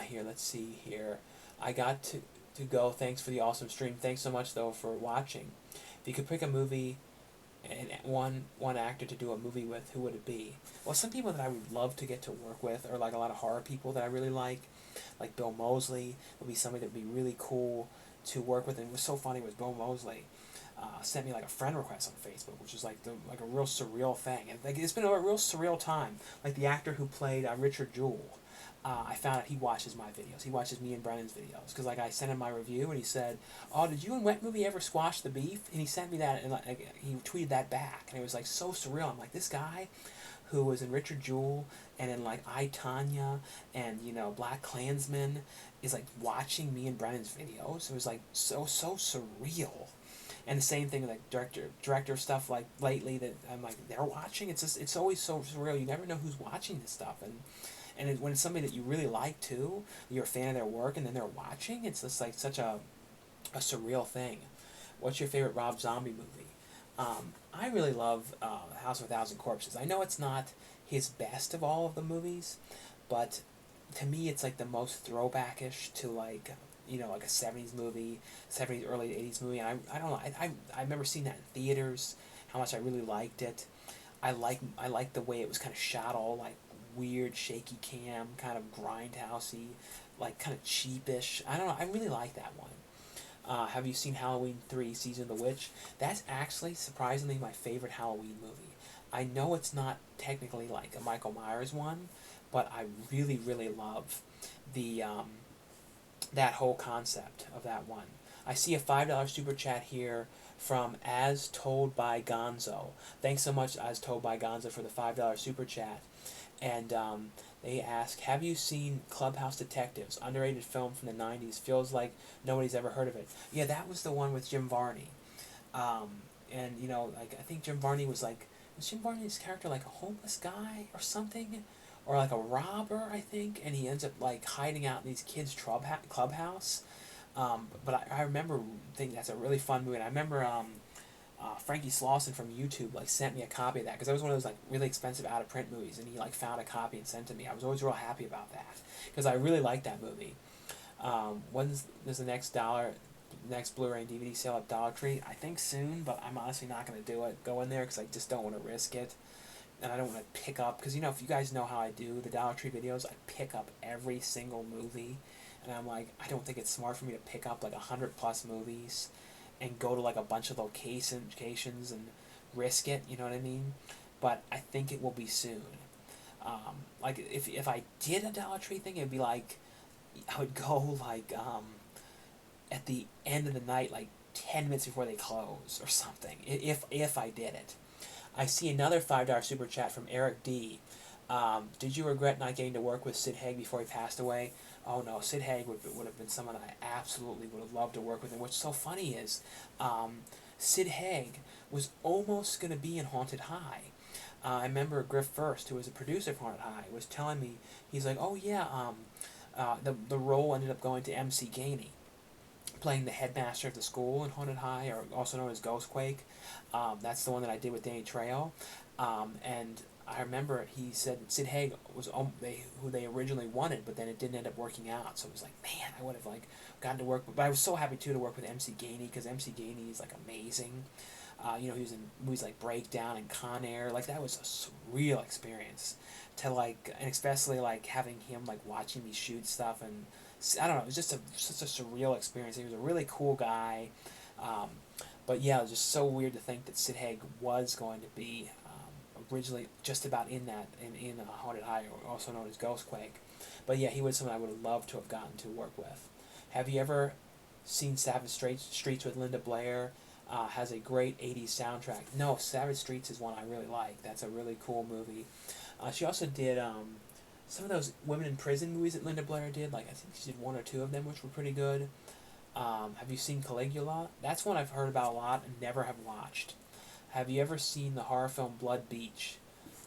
Here, let's see here. I got to go. Thanks for the awesome stream. Thanks so much, though, for watching. If you could pick a movie and one actor to do a movie with, who would it be? Well, some people that I would love to get to work with are like a lot of horror people that I really like Bill Moseley would be somebody that would be really cool to work with. And it was so funny was Bill Moseley sent me like a friend request on Facebook, which is like a real surreal thing, and like it's been a real surreal time. Like the actor who played Richard Jewell. I found out he watches my videos. He watches me and Brennan's videos. Because, like, I sent him my review, and he said, oh, did you and Wet Movie ever squash the beef? And he sent me that, and like, he tweeted that back. And it was, like, so surreal. I'm like, this guy who was in Richard Jewell and in, like, I, Tonya and, Black Klansman is, like, watching me and Brennan's videos. It was, like, so surreal. And the same thing with, like, director stuff, like, lately that I'm like, they're watching? It's always so surreal. You never know who's watching this stuff. And when it's somebody that you really like too, you're a fan of their work, and then they're watching, it's just like such a surreal thing. What's your favorite Rob Zombie movie? I really love House of a Thousand Corpses. I know it's not his best of all of the movies, but to me it's like the most throwbackish to like like a 70s movie, 70s early 80s movie. And I don't know. I remember seeing that in theaters. How much I really liked it. I like the way it was kind of shot, all like weird shaky cam, kind of grindhousey, like kind of cheapish. I don't know. I really like that one. Have you seen Halloween 3 Season of the Witch? That's actually, surprisingly, my favorite Halloween movie. I know it's not technically like a Michael Myers one, but I really, really love the that whole concept of that one. I see a $5 super chat here from As Told by Gonzo. Thanks so much, As Told by Gonzo, for the $5 super chat. And they ask, have you seen Clubhouse Detectives? Underrated film from the 90s. Feels like nobody's ever heard of it. Yeah, that was the one with Jim Varney. And, you know, like, I think Jim Varney was like, was Jim Varney's character like a homeless guy or something? Or like a robber, I think? And he ends up like hiding out in these kids' clubhouse. But I remember thinking that's a really fun movie. And I remember Frankie Slauson from YouTube like sent me a copy of that because that was one of those like really expensive out of print movies, and he like found a copy and sent it to me. I was always real happy about that because I really liked that movie. When's there's the next Blu-ray and DVD sale at Dollar Tree? I think soon, but I'm honestly not going to go in there because I just don't want to risk it, and I don't want to pick up because, you know, if you guys know how I do the Dollar Tree videos, I pick up every single movie, and I'm like, I don't think it's smart for me to pick up like 100+ movies and go to like a bunch of locations and risk it, you know what I mean? But I think it will be soon. Like if I did a Dollar Tree thing, it'd be like I would go like at the end of the night, like 10 minutes before they close or something. If I did it. I see another $5 super chat from Eric D. Did you regret not getting to work with Sid Haig before he passed away? Oh no, Sid Haig would have been someone I absolutely would have loved to work with. And what's so funny is Sid Haig was almost going to be in Haunted High. I remember Griff First, who was a producer of Haunted High, was telling me, he's like, oh yeah, the role ended up going to MC Gainey, playing the headmaster of the school in Haunted High, or also known as Ghostquake. That's the one that I did with Danny Trejo. And I remember he said Sid Haig was who they originally wanted, but then it didn't end up working out. So it was like, man, I would have like gotten to work. But I was so happy too to work with MC Gainey because MC Gainey is like amazing. You know, he was in movies like Breakdown and Con Air. Like that was a surreal experience to like, and especially like having him like watching me shoot stuff, and I don't know, it was just such a surreal experience. He was a really cool guy. But yeah, it was just so weird to think that Sid Haig was going to be originally just about in Haunted High, or also known as Ghostquake. But yeah, he was someone I would have loved to have gotten to work with. Have you ever seen Savage Streets with Linda Blair? Has a great 80s soundtrack. No, Savage Streets is one I really like. That's a really cool movie. She also did some of those women in prison movies that Linda Blair did. Like I think she did one or two of them, which were pretty good. Have you seen Caligula? That's one I've heard about a lot and never have watched. Have you ever seen the horror film Blood Beach?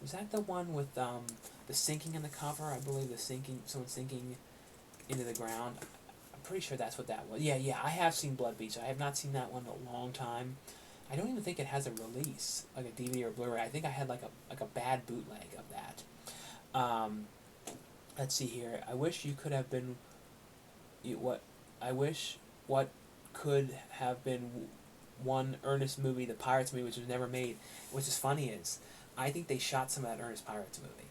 Was that the one with the sinking in the cover? I believe someone sinking into the ground. I'm pretty sure that's what that was. Yeah, I have seen Blood Beach. I have not seen that one in a long time. I don't even think it has a release, like a DVD or Blu-ray. I think I had like a bad bootleg of that. Let's see here. I wish you could have been. I wish what could have been one Ernest movie, the Pirates movie, which was never made. Which is funny is, I think they shot some of that Ernest Pirates movie,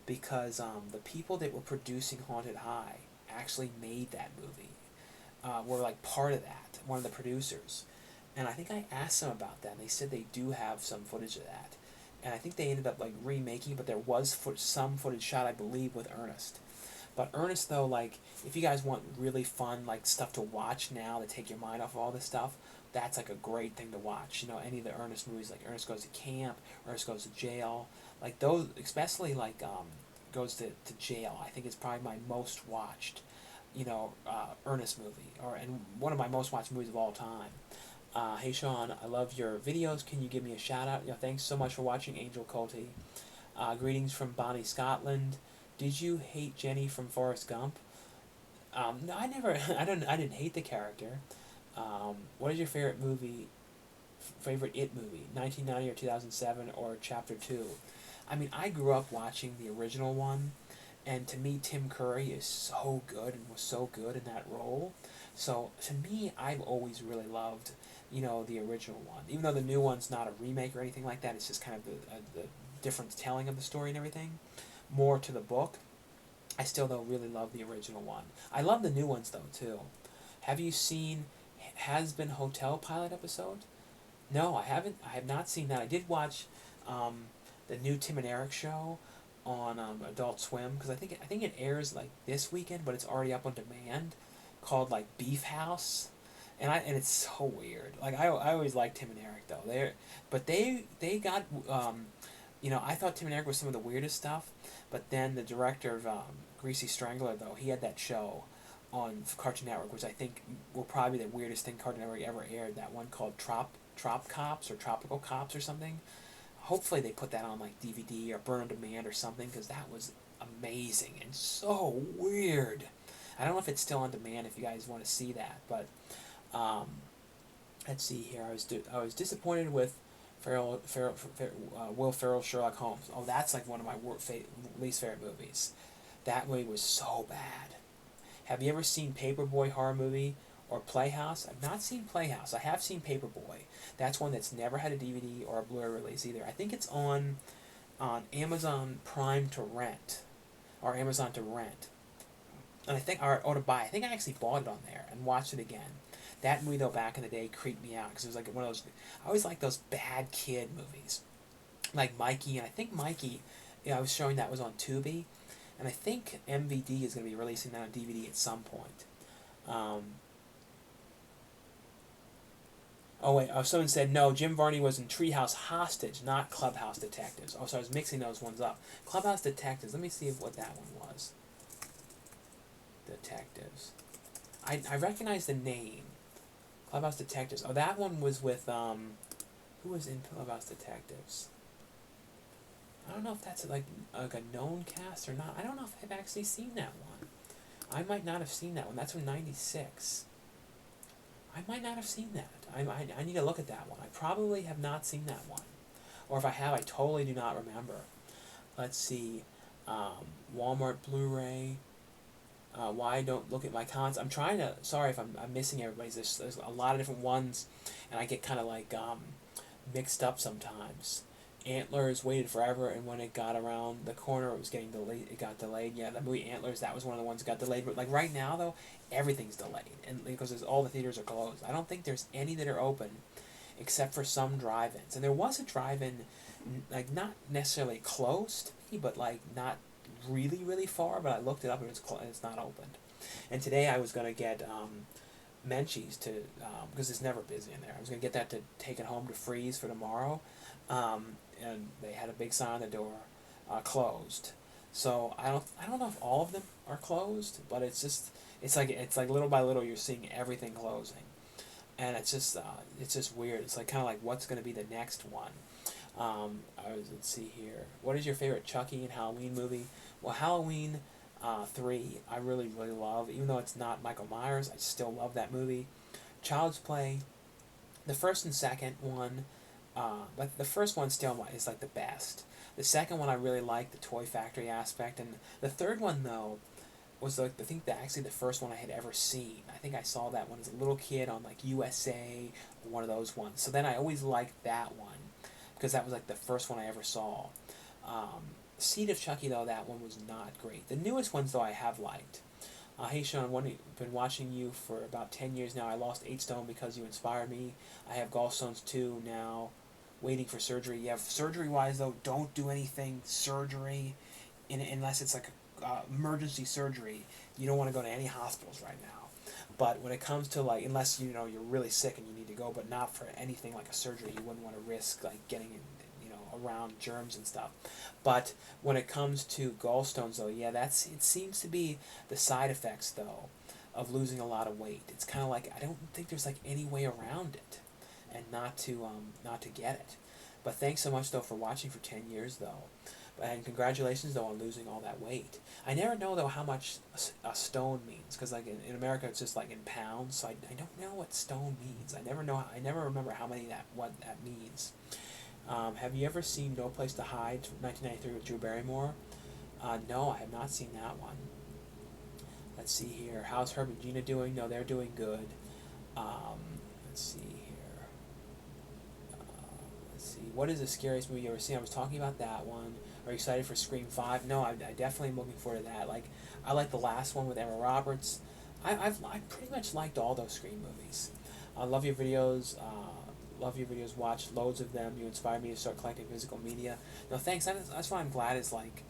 because the people that were producing Haunted High actually made that movie. Were like part of that, one of the producers, and I think I asked them about that, and they said they do have some footage of that, and I think they ended up like remaking, but there was some footage shot, I believe, with Ernest. But Ernest, though, like, if you guys want really fun, like, stuff to watch now to take your mind off of all this stuff, that's, like, a great thing to watch. You know, any of the Ernest movies, like Ernest Goes to Camp, Ernest Goes to Jail, like, those, especially, like, Goes to Jail, I think is probably my most watched, you know, Ernest movie, and one of my most watched movies of all time. Hey, Sean, I love your videos. Can you give me a shout-out? You know, thanks so much for watching, Angel Coty. Greetings from Bonnie, Scotland. Did you hate Jenny from Forrest Gump? No, I never. I didn't hate the character. What is your favorite movie? Favorite It movie? 1990 or 2007 or Chapter 2? I mean, I grew up watching the original one, and to me, Tim Curry is so good and was so good in that role. So to me, I've always really loved, you know, the original one. Even though the new one's not a remake or anything like that, it's just kind of the different telling of the story and everything, more to the book. I still, though, really love the original one. I love the new ones, though, too. Have you seen Has Been Hotel pilot episode? No, I haven't. I have not seen that. I did watch the new Tim and Eric show on Adult Swim because I think it airs like this weekend, but it's already up on demand, called like Beef House, and it's so weird. Like I always liked Tim and Eric though. They got I thought Tim and Eric was some of the weirdest stuff, but then the director of Greasy Strangler though, he had that show on Cartoon Network, which I think will probably be the weirdest thing Cartoon Network ever aired. That one called Trop Cops or Tropical Cops or something. Hopefully they put that on like DVD or burn on demand or something because that was amazing and so weird. I don't know if it's still on demand if you guys want to see that, but um, let's see here. I was disappointed with Will Ferrell's Sherlock Holmes. Oh, that's like one of my least favorite movies. That movie was so bad. Have you ever seen Paperboy horror movie or Playhouse? I've not seen Playhouse. I have seen Paperboy. That's one that's never had a DVD or a Blu-ray release either. I think it's on Amazon Prime to rent or Amazon to rent. And I think or to buy. I think I actually bought it on there and watched it again. That movie though back in the day creeped me out because it was like one of those. I always like those bad kid movies, like Mikey, and I think Mikey. I was showing that was on Tubi, and I think MVD is going to be releasing that on DVD at some point. Oh wait, someone said no. Jim Varney was in Treehouse Hostage, not Clubhouse Detectives. Oh, so I was mixing those ones up. Clubhouse Detectives. Let me see what that one was. Detectives. I recognize the name. Clubhouse Detectives. Oh, that one was with who was in Clubhouse Detectives? I don't know if that's like a known cast or not. I don't know if I've actually seen that one. I might not have seen that one. That's from '96. I might not have seen that. I need to look at that one. I probably have not seen that one. Or if I have, I totally do not remember. Let's see. Walmart Blu-ray. Why don't look at my cons? I'm trying to. Sorry if I'm missing everybody's. There's a lot of different ones, and I get kind of like mixed up sometimes. Antlers waited forever, and when it got around the corner, it was getting delayed. It got delayed. Yeah, the movie Antlers, that was one of the ones that got delayed. But like right now, though, everything's delayed, and because all the theaters are closed. I don't think there's any that are open, except for some drive-ins. And there was a drive-in, like not necessarily close to me, but like not really really far. But I looked it up, and it's not opened. And today I was gonna get Menchie's to because it's never busy in there. I was gonna get that to take it home to freeze for tomorrow. And they had a big sign on the door, closed. So I don't know if all of them are closed, but it's like little by little you're seeing everything closing, and it's just weird. It's like kind of like what's going to be the next one. Let's see here. What is your favorite Chucky and Halloween movie? Well, Halloween 3 I really really love. Even though it's not Michael Myers, I still love that movie. Child's Play, the first and second one. But the first one still is like the best. The second one I really like the Toy Factory aspect, and the third one though was like actually the first one I had ever seen. I think I saw that one as a little kid on like USA or one of those ones. So then I always liked that one because that was like the first one I ever saw. Seed of Chucky though, that one was not great. The newest ones though I have liked. Hey Sean, been watching you for about 10 years now. I lost 8 stone because you inspired me. I have gallstones too now. Waiting for surgery. Yeah, surgery-wise, though, don't do anything surgery unless it's like emergency surgery. You don't want to go to any hospitals right now. But when it comes to, like, unless, you're really sick and you need to go, but not for anything like a surgery, you wouldn't want to risk, like, getting, around germs and stuff. But when it comes to gallstones, though, yeah, it seems to be the side effects, though, of losing a lot of weight. It's kind of like, I don't think there's, like, any way around it. And not to get it. But thanks so much though for watching for 10 years though, and congratulations though on losing all that weight. I never know though how much a stone means because like in America it's just like in pounds, so I don't know what stone means. I never remember what that means. Have you ever seen No Place to Hide 1993 with Drew Barrymore? No, I have not seen that one. Let's see here. How's Herb and Gina doing? No, they're doing good. Let's see. What is the scariest movie you ever seen? I was talking about that one. Are you excited for Scream 5? No, I definitely am looking forward to that. Like, I like the last one with Emma Roberts. I've pretty much liked all those Scream movies. I love your videos. Love your videos. Watch loads of them. You inspire me to start collecting physical media. No, thanks. That's why I'm glad is like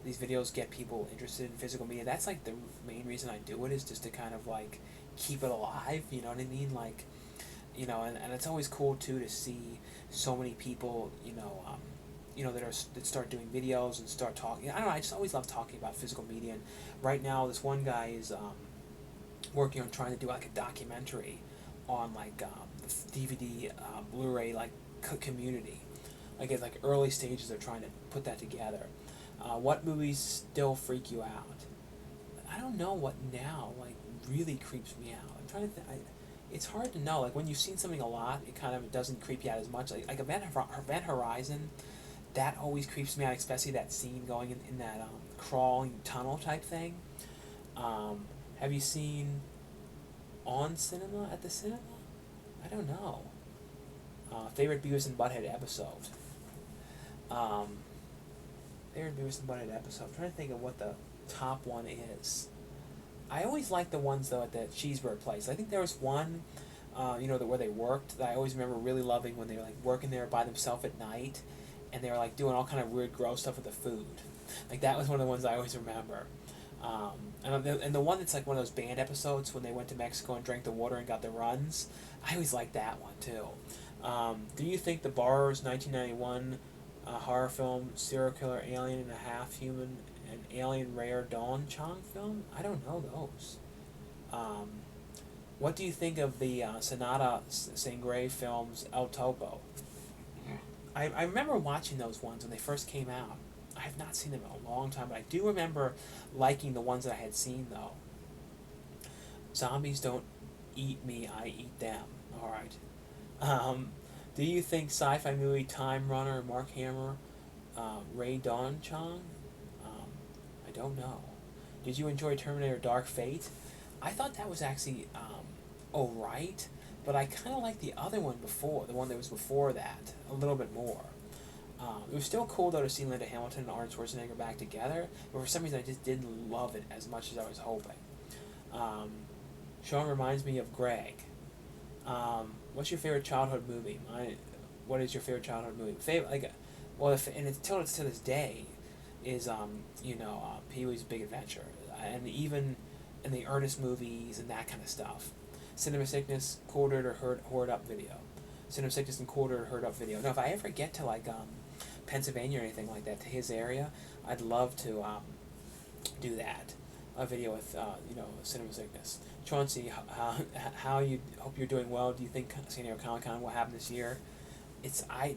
these videos get people interested in physical media. That's like the main reason I do it is just to kind of like keep it alive. You know what I mean? Like, and it's always cool too to see so many people. That start doing videos and start talking. I don't know. I just always love talking about physical media. And right now, this one guy is working on trying to do like a documentary on like the DVD, Blu-ray like community. Like at like early stages, they're trying to put that together. What movies still freak you out? I don't know what now like really creeps me out. I'm trying to think. It's hard to know. Like when you've seen something a lot, it kind of doesn't creep you out as much. Like Event Horizon, that always creeps me out, especially that scene going in that crawling tunnel type thing. Have you seen On Cinema at the cinema? I don't know. Favorite Beavis and Butthead episode. Favorite Beavis and Butthead episode. I'm trying to think of what the top one is. I always like the ones though at the cheeseburger place. I think there was one, where they worked that I always remember really loving when they were like working there by themselves at night, and they were like doing all kind of weird, gross stuff with the food. Like that was one of the ones I always remember. And the one that's like one of those band episodes when they went to Mexico and drank the water and got the runs. I always liked that one too. Do you think the Borrowers 1991 horror film, serial killer, alien and a half human, and alien rare Dawn Chong film? I don't know those. What do you think of the Sonata Sangre films El Topo? I remember watching those ones when they first came out. I have not seen them in a long time, but I do remember liking the ones that I had seen, though. Zombies don't eat me, I eat them. Alright. Do you think sci-fi movie Time Runner, Mark Hamill, Ray Dawn Chong? I don't know. Did you enjoy Terminator Dark Fate? I thought that was actually alright, but I kind of liked the other one before, the one that was before that, a little bit more. It was still cool though to see Linda Hamilton and Arnold Schwarzenegger back together, but for some reason I just didn't love it as much as I was hoping. Sean reminds me of Greg. What's your favorite childhood movie? What is your favorite childhood movie? And it's till to this day, is Pee-wee's Big Adventure, and even in the Ernest movies and that kind of stuff. Cinema Sickness, Coolduder, Horde Up Video. Cinema Sickness and Coolduder, Horde Up Video. Now, if I ever get to like Pennsylvania or anything like that, to his area, I'd love to do that. A video with Cinema Sickness. Chauncey, how you hope you're doing well. Do you think San Diego Comic-Con will happen this year? I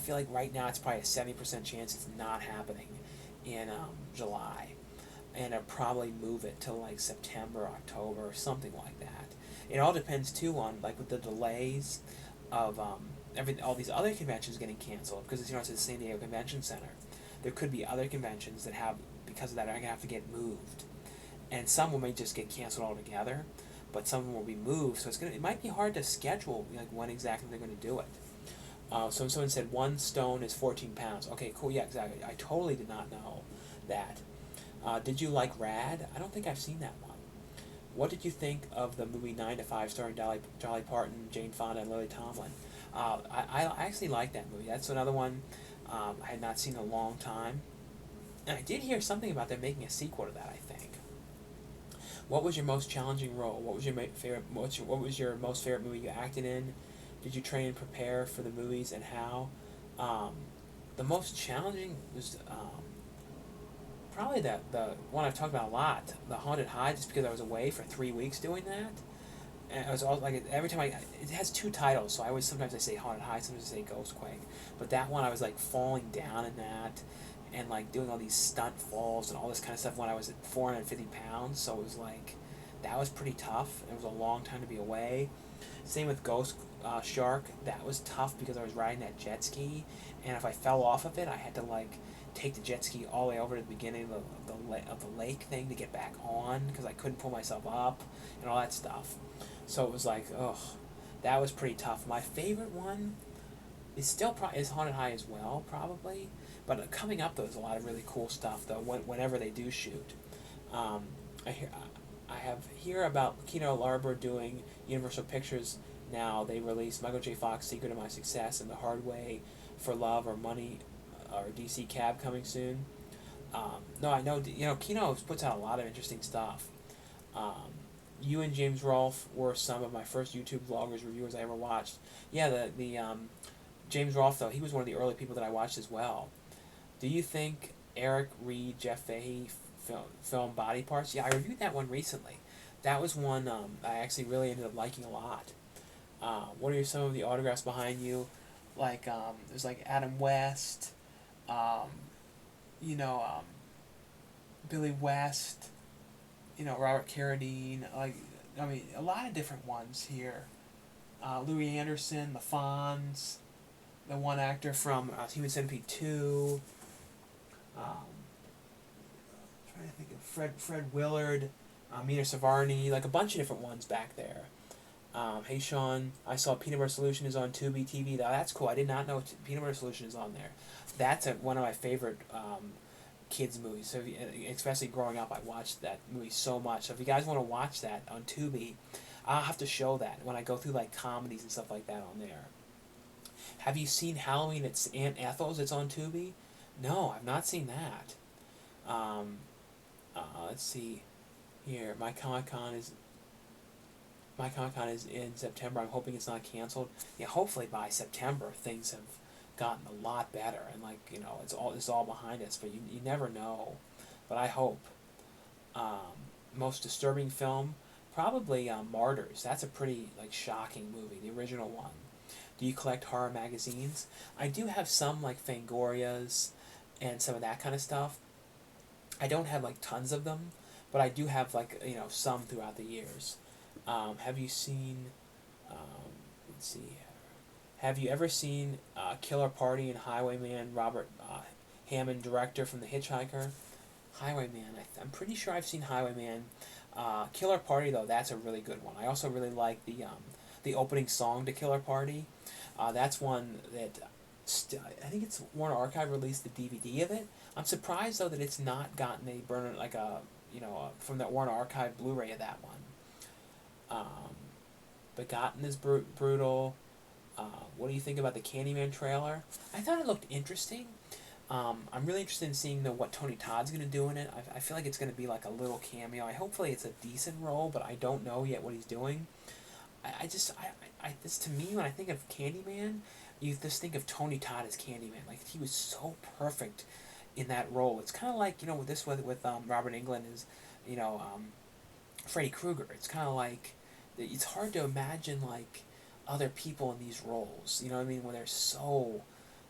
feel like right now it's probably a 70% chance it's not happening in July, and I'll probably move it to like September, October, or something like that. It all depends too on like with the delays of all these other conventions getting canceled, because it's at the San Diego Convention Center. There could be other conventions that because of that are going to have to get moved, and some may just get canceled altogether, but some of them will be moved. So it might be hard to schedule like when exactly they're going to do it. So someone said 1 stone is 14 pounds. Okay, cool. Yeah, exactly. I totally did not know that. Did you like Rad? I don't think I've seen that one. What did you think of the movie 9 to 5 starring Dolly Parton, Jane Fonda, and Lily Tomlin? I actually like that movie. That's another one I had not seen in a long time. And I did hear something about them making a sequel to that, I think. What was your most challenging role? What was your favorite? What was your most favorite movie you acted in? Did you train and prepare for the movies, and how? The most challenging was probably the one I've talked about a lot, the Haunted High, just because I was away for 3 weeks doing that. And it was all like every time it has 2 titles, so sometimes I say Haunted High, sometimes I say Ghostquake. But that one I was like falling down in that, and like doing all these stunt falls and all this kind of stuff when I was at 450 pounds. So it was like that was pretty tough. It was a long time to be away. Same with Ghost Shark. That was tough because I was riding that jet ski, and if I fell off of it, I had to like take the jet ski all the way over to the beginning of the lake thing to get back on, because I couldn't pull myself up and all that stuff. So it was like, that was pretty tough. My favorite one is still is Haunted High as well, probably. But coming up, there's a lot of really cool stuff though. Whenever they do shoot, I hear about Kino Larber doing Universal Pictures Now they released Michael J. Fox, Secret of My Success, and The Hard Way for Love or Money or DC Cab coming soon. No, I know, Kino puts out a lot of interesting stuff. Um, you and James Rolfe were some of my first YouTube vloggers, reviewers I ever watched. Yeah, the James Rolfe, though, he was one of the early people that I watched as well. Do you think Eric Reed, Jeff Fahey film Body Parts? Yeah, I reviewed that one recently. That was one I actually really ended up liking a lot. What are some of the autographs behind you? Like, there's like Adam West, um, you know, um, Billy West, Robert Carradine. A lot of different ones here. Louis Anderson, the Fonz, the one actor from Human Centipede 2. Um, trying to think of Fred Willard, Mina Savarni, like a bunch of different ones back there. Hey Sean, I saw Peanut Butter Solution is on Tubi TV. That's cool. I did not know Peanut Butter Solution is on there. That's one of my favorite kids movies. So especially growing up, I watched that movie so much. So if you guys want to watch that on Tubi, I'll have to show that when I go through like comedies and stuff like that on there. Have you seen Halloween at Aunt Ethel's? It's on Tubi. No, I've not seen that. Um, let's see here. My Comic Con is in September. I'm hoping it's not canceled. Yeah, hopefully by September things have gotten a lot better and it's all behind us. But you never know. But I hope. Most disturbing film, probably Martyrs. That's a pretty shocking movie. The original one. Do you collect horror magazines? I do have some like Fangorias and some of that kind of stuff. I don't have tons of them, but I do have some throughout the years. Have you seen? Let's see. Have you ever seen Killer Party and Highwayman? Robert Hammond, director from The Hitchhiker. Highwayman. I'm pretty sure I've seen Highwayman. Killer Party though, that's a really good one. I also really like the opening song to Killer Party. That's one that I think it's Warner Archive released the DVD of it. I'm surprised though that it's not gotten a burner from that Warner Archive Blu-ray of that one. Begotten is brutal. What do you think about the Candyman trailer? I thought it looked interesting. I'm really interested in seeing what Tony Todd's going to do in it. I feel like it's going to be like a little cameo. Hopefully it's a decent role, but I don't know yet what he's doing. This to me, when I think of Candyman, you just think of Tony Todd as Candyman. Like, he was so perfect in that role. It's kind of like, with Robert Englund is, Freddy Krueger. It's kind of like, it's hard to imagine, other people in these roles. You know what I mean? When they're so...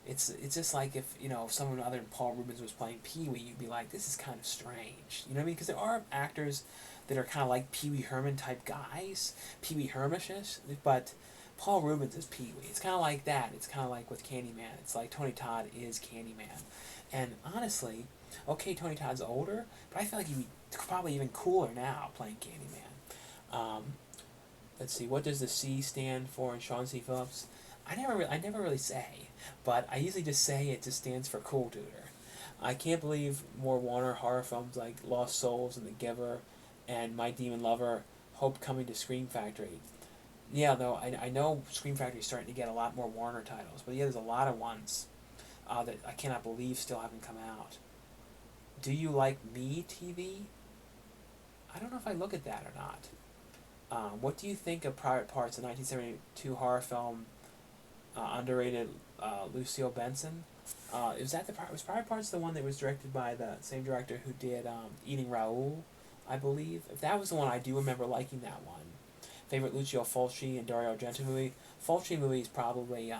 It's just like if, someone other than Paul Rubens was playing Pee-wee, you'd be like, this is kind of strange. You know what I mean? Because there are actors that are kind of like Pee-wee Herman type guys, Pee-wee Hermishish, but Paul Rubens is Pee-wee. It's kind of like that. It's kind of like with Candyman. It's like Tony Todd is Candyman. And honestly, okay, Tony Todd's older, but I feel like he'd be probably even cooler now playing Candyman. Let's see, what does the C stand for in Sean C. Phillips? I never really say, but I usually just say it just stands for Coolduder. I can't believe more Warner horror films like Lost Souls and The Giver and My Demon Lover, Hope coming to Scream Factory. Yeah, though, I know Scream Factory is starting to get a lot more Warner titles, but yeah, there's a lot of ones that I cannot believe still haven't come out. Do you like Me TV? I don't know if I look at that or not. What do you think of Private Parts, the 1972 horror film, underrated Lucille Benson? Was Private Parts the one that was directed by the same director who did Eating Raoul, I believe? If that was the one, I do remember liking that one. Favorite Lucio Fulci and Dario Argento movie? Fulci movie is probably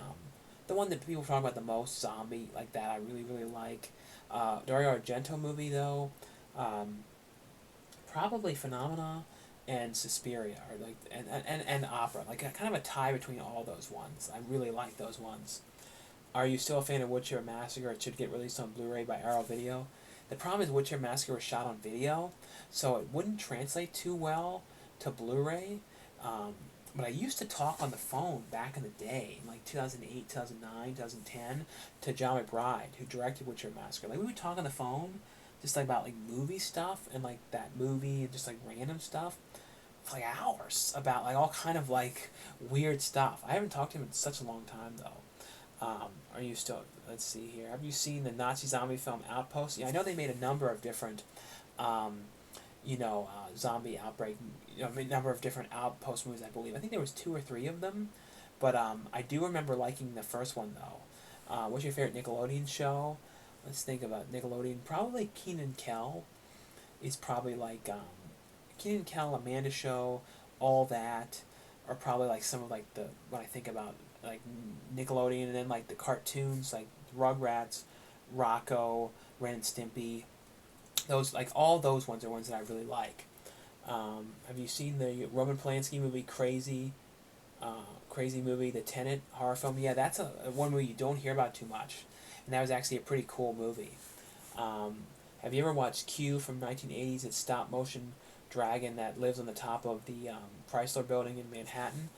the one that people talk about the most, zombie, like that I really, really like. Dario Argento movie, though, probably Phenomena and Suspiria, or and Opera, kind of a tie between all those ones. I really like those ones. Are you still a fan of Woodshare Massacre? It should get released on Blu-ray by Arrow Video. The problem is Woodshare Massacre was shot on video, so it wouldn't translate too well to Blu-ray. But I used to talk on the phone back in the day, in 2008, 2009, 2010, to John McBride, who directed Woodshare Massacre. We would talk on the phone, just about movie stuff and that movie and just random stuff. for like hours about like all kind of like weird stuff. I haven't talked to him in such a long time though. Are you still? Let's see here. Have you seen the Nazi zombie film Outpost? Yeah, I know they made a number of different, um, zombie outbreak. A number of different Outpost movies. I believe. I think there was 2 or 3 of them, but I do remember liking the first one though. What's your favorite Nickelodeon show? Let's think about Nickelodeon. Probably Keenan Kel is probably like Keenan Kel, Amanda Show, all that, are probably like some of like the when I think about like Nickelodeon, and then like the cartoons like Rugrats, Rocco, Ren and Stimpy. Those like all those ones are ones that I really like. Have you seen the Roman Polanski movie Crazy? Crazy movie, the Tenet horror film. Yeah, that's a one movie you don't hear about too much, and that was actually a pretty cool movie. Um, have you ever watched Q from 1980s? It's stop motion dragon that lives on the top of the Chrysler Building in Manhattan.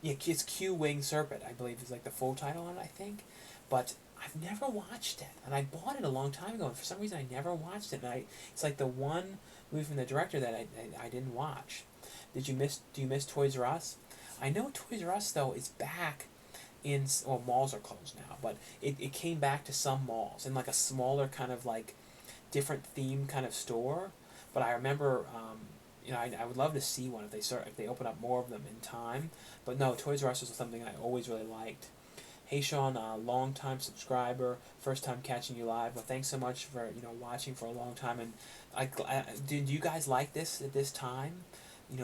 Yeah, it's Q Winged Serpent, I believe is like the full title on it, I think. But I've never watched it, and I bought it a long time ago, and for some reason I never watched it. And it's like the one movie from the director that I didn't watch. Do you miss Toys R Us? I know Toys R Us though is back in, well, malls are closed now, but it came back to some malls in like a smaller kind of like different theme kind of store. But I remember, I would love to see one if they open up more of them in time. But no, Toys R Us was something I always really liked. Hey Sean, long time subscriber, first time catching you live. Well, thanks so much for watching for a long time. And did you guys like this at this time?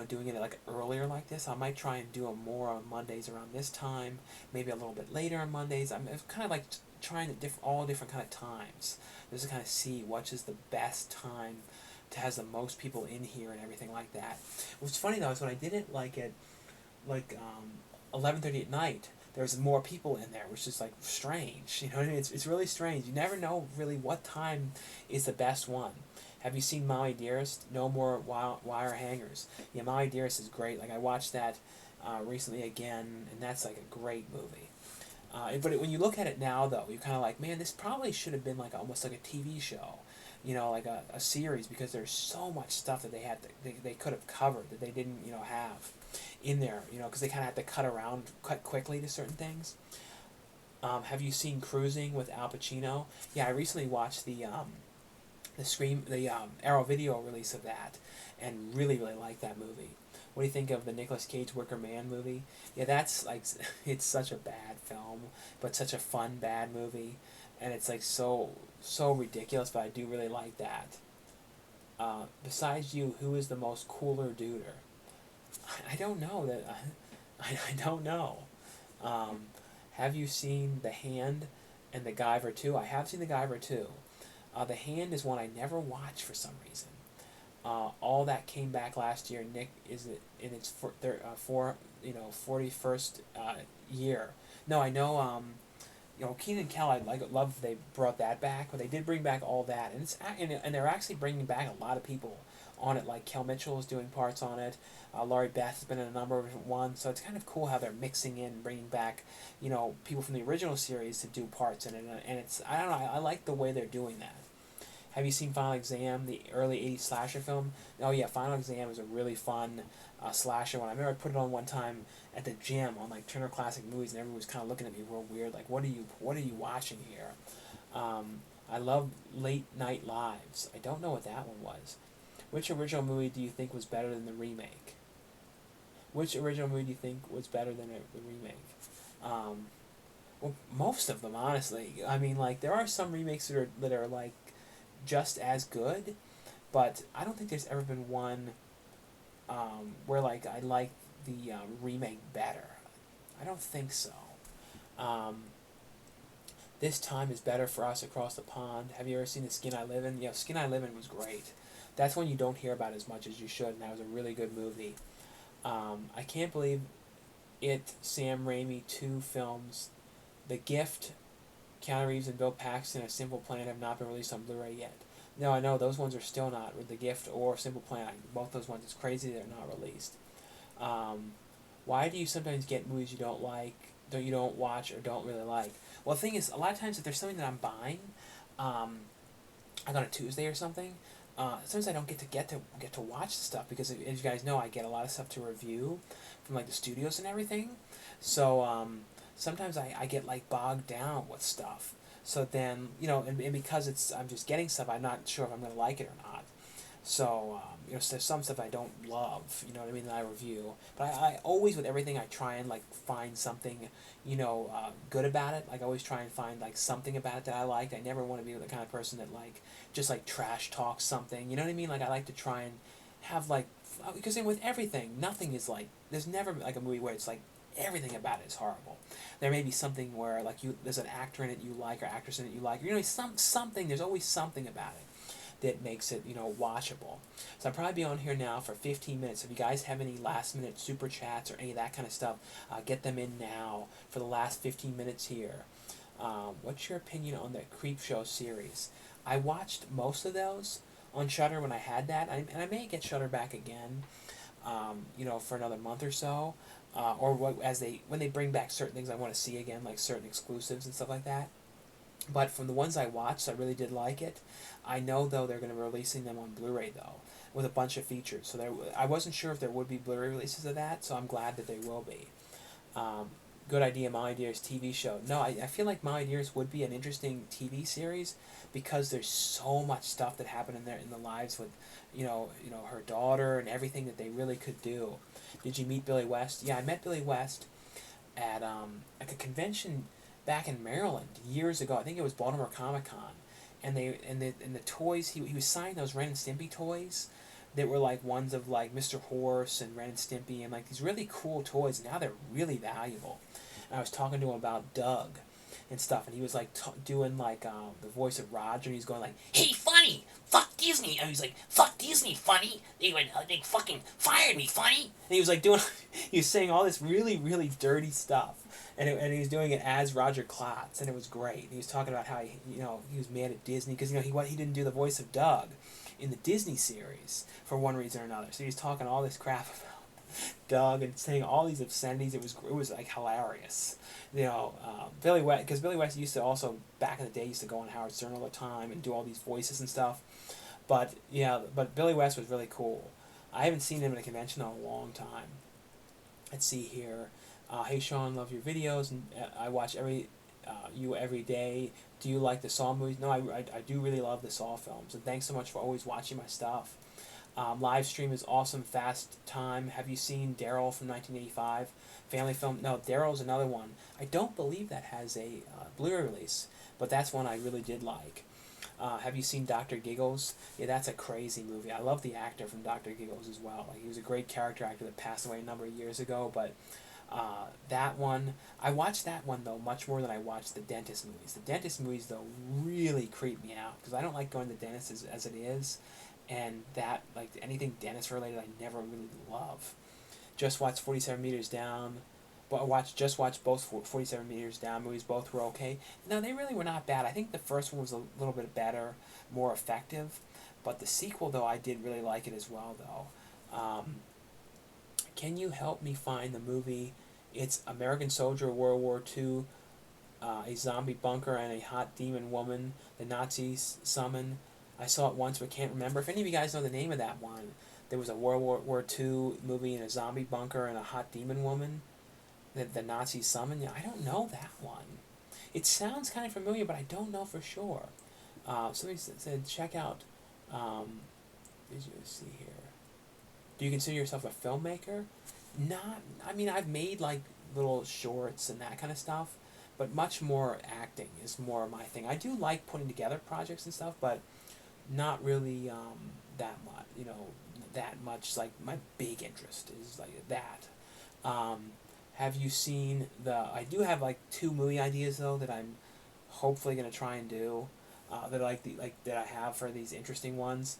Doing it like earlier like this. I might try and do them more on Mondays around this time, maybe a little bit later on Mondays. I'm kind of like trying all different kind of times, just to kind of see which is the best time to has the most people in here and everything like that. What's funny though is when I did it like at 11:30 at night, there's more people in there, which is like strange. You know what I mean? It's really strange. You never know really what time is the best one. Have you seen Maui Dearest? No More Wire Hangers. Yeah, Maui Dearest is great. Like I watched that recently again, and that's like a great movie. But when you look at it now, though, you're kind of like, man, this probably should have been like almost like a TV show, like a series, because there's so much stuff that they could have covered that they didn't have in there, because they kind of had to cut quickly to certain things. Have you seen Cruising with Al Pacino? Yeah, I recently watched the Arrow Video release of that, and really really like that movie. What do you think of the Nicolas Cage Wicker Man movie? Yeah, that's like it's such a bad film, but such a fun bad movie, and it's like so ridiculous. But I do really like that. Besides you, who is the most cooler duder? I don't know that. I don't know. Have you seen The Hand and The Guyver 2? I have seen The Guyver 2. The Hand is one I never watched for some reason. All that came back last year. Nick is in its 41st year. No, I know. Keenan Kel. I love they brought that back, but they did bring back all that, and they're actually bringing back a lot of people on it. Like Kel Mitchell is doing parts on it. Laurie Beth has been in a number of different ones, so it's kind of cool how they're mixing in, bringing back, people from the original series to do parts in it, and it's I don't know. I like the way they're doing that. Have you seen Final Exam, the early 80s slasher film? Oh yeah, Final Exam is a really fun slasher one. I remember I put it on one time at the gym on like Turner Classic Movies, and everyone was kind of looking at me real weird, like, what are you watching here? I love Late Night Lives. I don't know what that one was. Which original movie do you think was better than the remake? Which original movie do you think was better than the remake? Well, most of them, honestly. I mean, like, there are some remakes that are like just as good, but I don't think there's ever been one where like I like the remake better. I don't think so. This Time is Better for Us Across the Pond. Have you ever seen The Skin I Live In? Yeah, Skin I Live In was great. That's one you don't hear about as much as you should, and that was a really good movie. I can't believe it. Sam Raimi 2 films, The Gift, Keanu Reeves and Bill Paxton, A Simple Plan have not been released on Blu-ray yet. No, I know those ones are still not, with The Gift or Simple Plan. Both those ones, it's crazy they're not released. Why do you sometimes get movies you don't like, you don't watch, or don't really like? Well, the thing is, a lot of times if there's something that I'm buying, like on a Tuesday or something, sometimes I don't get to watch the stuff because, as you guys know, I get a lot of stuff to review from like the studios and everything. So sometimes I get like bogged down with stuff. So then and because I'm just getting stuff, I'm not sure if I'm gonna like it or not. So so there's some stuff I don't love, you know what I mean, that I review. But I always, with everything, I try and like find something, good about it. Like I always try and find like something about it that I liked. I never want to be the kind of person that like just like trash talks something. You know what I mean? Like I like to try and have like, because then with everything, nothing is like, there's never like a movie where it's like everything about it is horrible. There may be something where like there's an actor in it you like, or actress in it you like, or something. There's always something about it that makes it, watchable. So I'll probably be on here now for 15 minutes. If you guys have any last minute super chats or any of that kind of stuff, get them in now for the last 15 minutes here. What's your opinion on the Creep Show series? I watched most of those on Shudder when I had that, and I may get Shudder back again, for another month or so, or when they bring back certain things I want to see again, like certain exclusives and stuff like that. But from the ones I watched, I really did like it. I know, though, they're going to be releasing them on Blu-ray, though, with a bunch of features. So I wasn't sure if there would be Blu-ray releases of that, so I'm glad that they will be. Good idea, My Ideas TV show. No, I feel like My Ideas would be an interesting TV series because there's so much stuff that happened in the lives with, her daughter and everything that they really could do. Did you meet Billy West? Yeah, I met Billy West at like a convention back in Maryland years ago. I think it was Baltimore Comic Con, and the toys he was signing those Ren and Stimpy toys that were like ones of like Mr. Horse and Ren and Stimpy and like these really cool toys. And now they're really valuable. And I was talking to him about Doug and stuff, and he was like doing like the voice of Roger, and he's going like, "Hey, funny, fuck Disney," and he's like, "Fuck Disney, funny. They fucking fired me, funny." And he was like doing, he was saying all this really really dirty stuff, and he was doing it as Roger Klotz, and it was great. And he was talking about how he was mad at Disney because he didn't do the voice of Doug in the Disney series for one reason or another. So he was talking all this crap about Doug and saying all these obscenities. It was like hilarious. Billy West, because Billy West used to also back in the day used to go on Howard Stern all the time and do all these voices and stuff. But Billy West was really cool. I haven't seen him at a convention in a long time. Let's see here. Hey Sean, love your videos, and I watch you every day. Do you like the Saw movies? No, I do really love the Saw films, and thanks so much for always watching my stuff. Live stream is awesome. Fast Time. Have you seen Daryl from 1985? Family film. No, Daryl's another one. I don't believe that has a Blu-ray release, but that's one I really did like. Have you seen Dr. Giggles? Yeah, that's a crazy movie. I love the actor from Dr. Giggles as well. Like, he was a great character actor that passed away a number of years ago, but that one, I watched that one, though, much more than I watched the dentist movies. The dentist movies, though, really creep me out, because I don't like going to the dentist as it is, and that, like, anything dentist related, I never really love. Just watched 47 Meters Down, but just watched both 47 Meters Down movies. Both were okay. No, they really were not bad. I think the first one was a little bit better, more effective, but the sequel, though, I did really like it as well, though. Can you help me find the movie? It's American Soldier, World War II, a zombie bunker, and a hot demon woman the Nazis summon. I saw it once but can't remember. If any of you guys know the name of that one, there was a World War II movie in a zombie bunker and a hot demon woman that the Nazis summoned. Yeah, I don't know that one. It sounds kind of familiar, but I don't know for sure. Somebody said, check out, let's see here. Do you consider yourself a filmmaker? I mean, I've made like little shorts and that kind of stuff, but much more acting is more my thing. I do like putting together projects and stuff, but not really that much, that much. Like, my big interest is like that. Have you seen I do have like 2 movie ideas though that I'm hopefully gonna try and do. That I have for these interesting ones.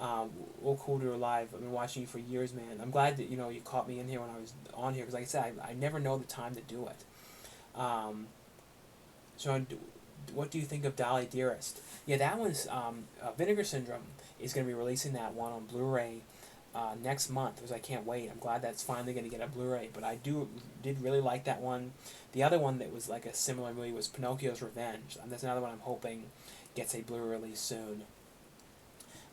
Coolduder live. I've been watching you for years, man. I'm glad that you caught me in here when I was on here, because like I said, I never know the time to do it. So, what do you think of Dolly Dearest? Yeah, that one's Vinegar Syndrome is going to be releasing that one on Blu-ray next month, because I can't wait. I'm glad that's finally going to get a Blu-ray. But I did really like that one. The other one that was like a similar movie was Pinocchio's Revenge. That's another one I'm hoping gets a Blu-ray release soon.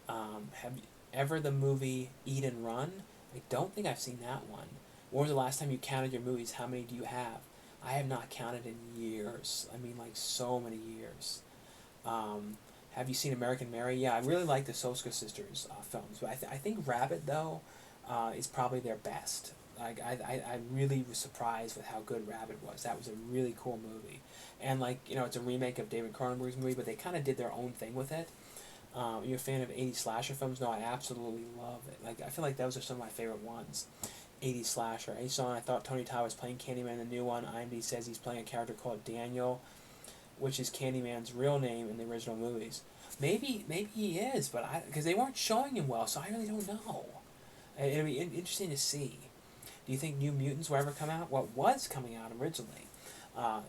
Have you ever the movie Eat and Run? I don't think I've seen that one. When was the last time you counted your movies? How many do you have? I have not counted in years. I mean, like so many years. Um, have you seen American Mary? Yeah, I really like the Soska sisters films, but I think Rabbit though is probably their best. Like I really was surprised with how good Rabbit was. That was a really cool movie, and like it's a remake of David Cronenberg's movie, but they kind of did their own thing with it. You're a fan of 80s slasher films? No, I absolutely love it. Like I feel like those are some of my favorite ones. 80s slasher. I thought Tony Todd was playing Candyman in the new one. IMDb says he's playing a character called Daniel, which is Candyman's real name in the original movies. Maybe he is, but because they weren't showing him well, so I really don't know. It'll be interesting to see. Do you think New Mutants will ever come out? Well, it was coming out originally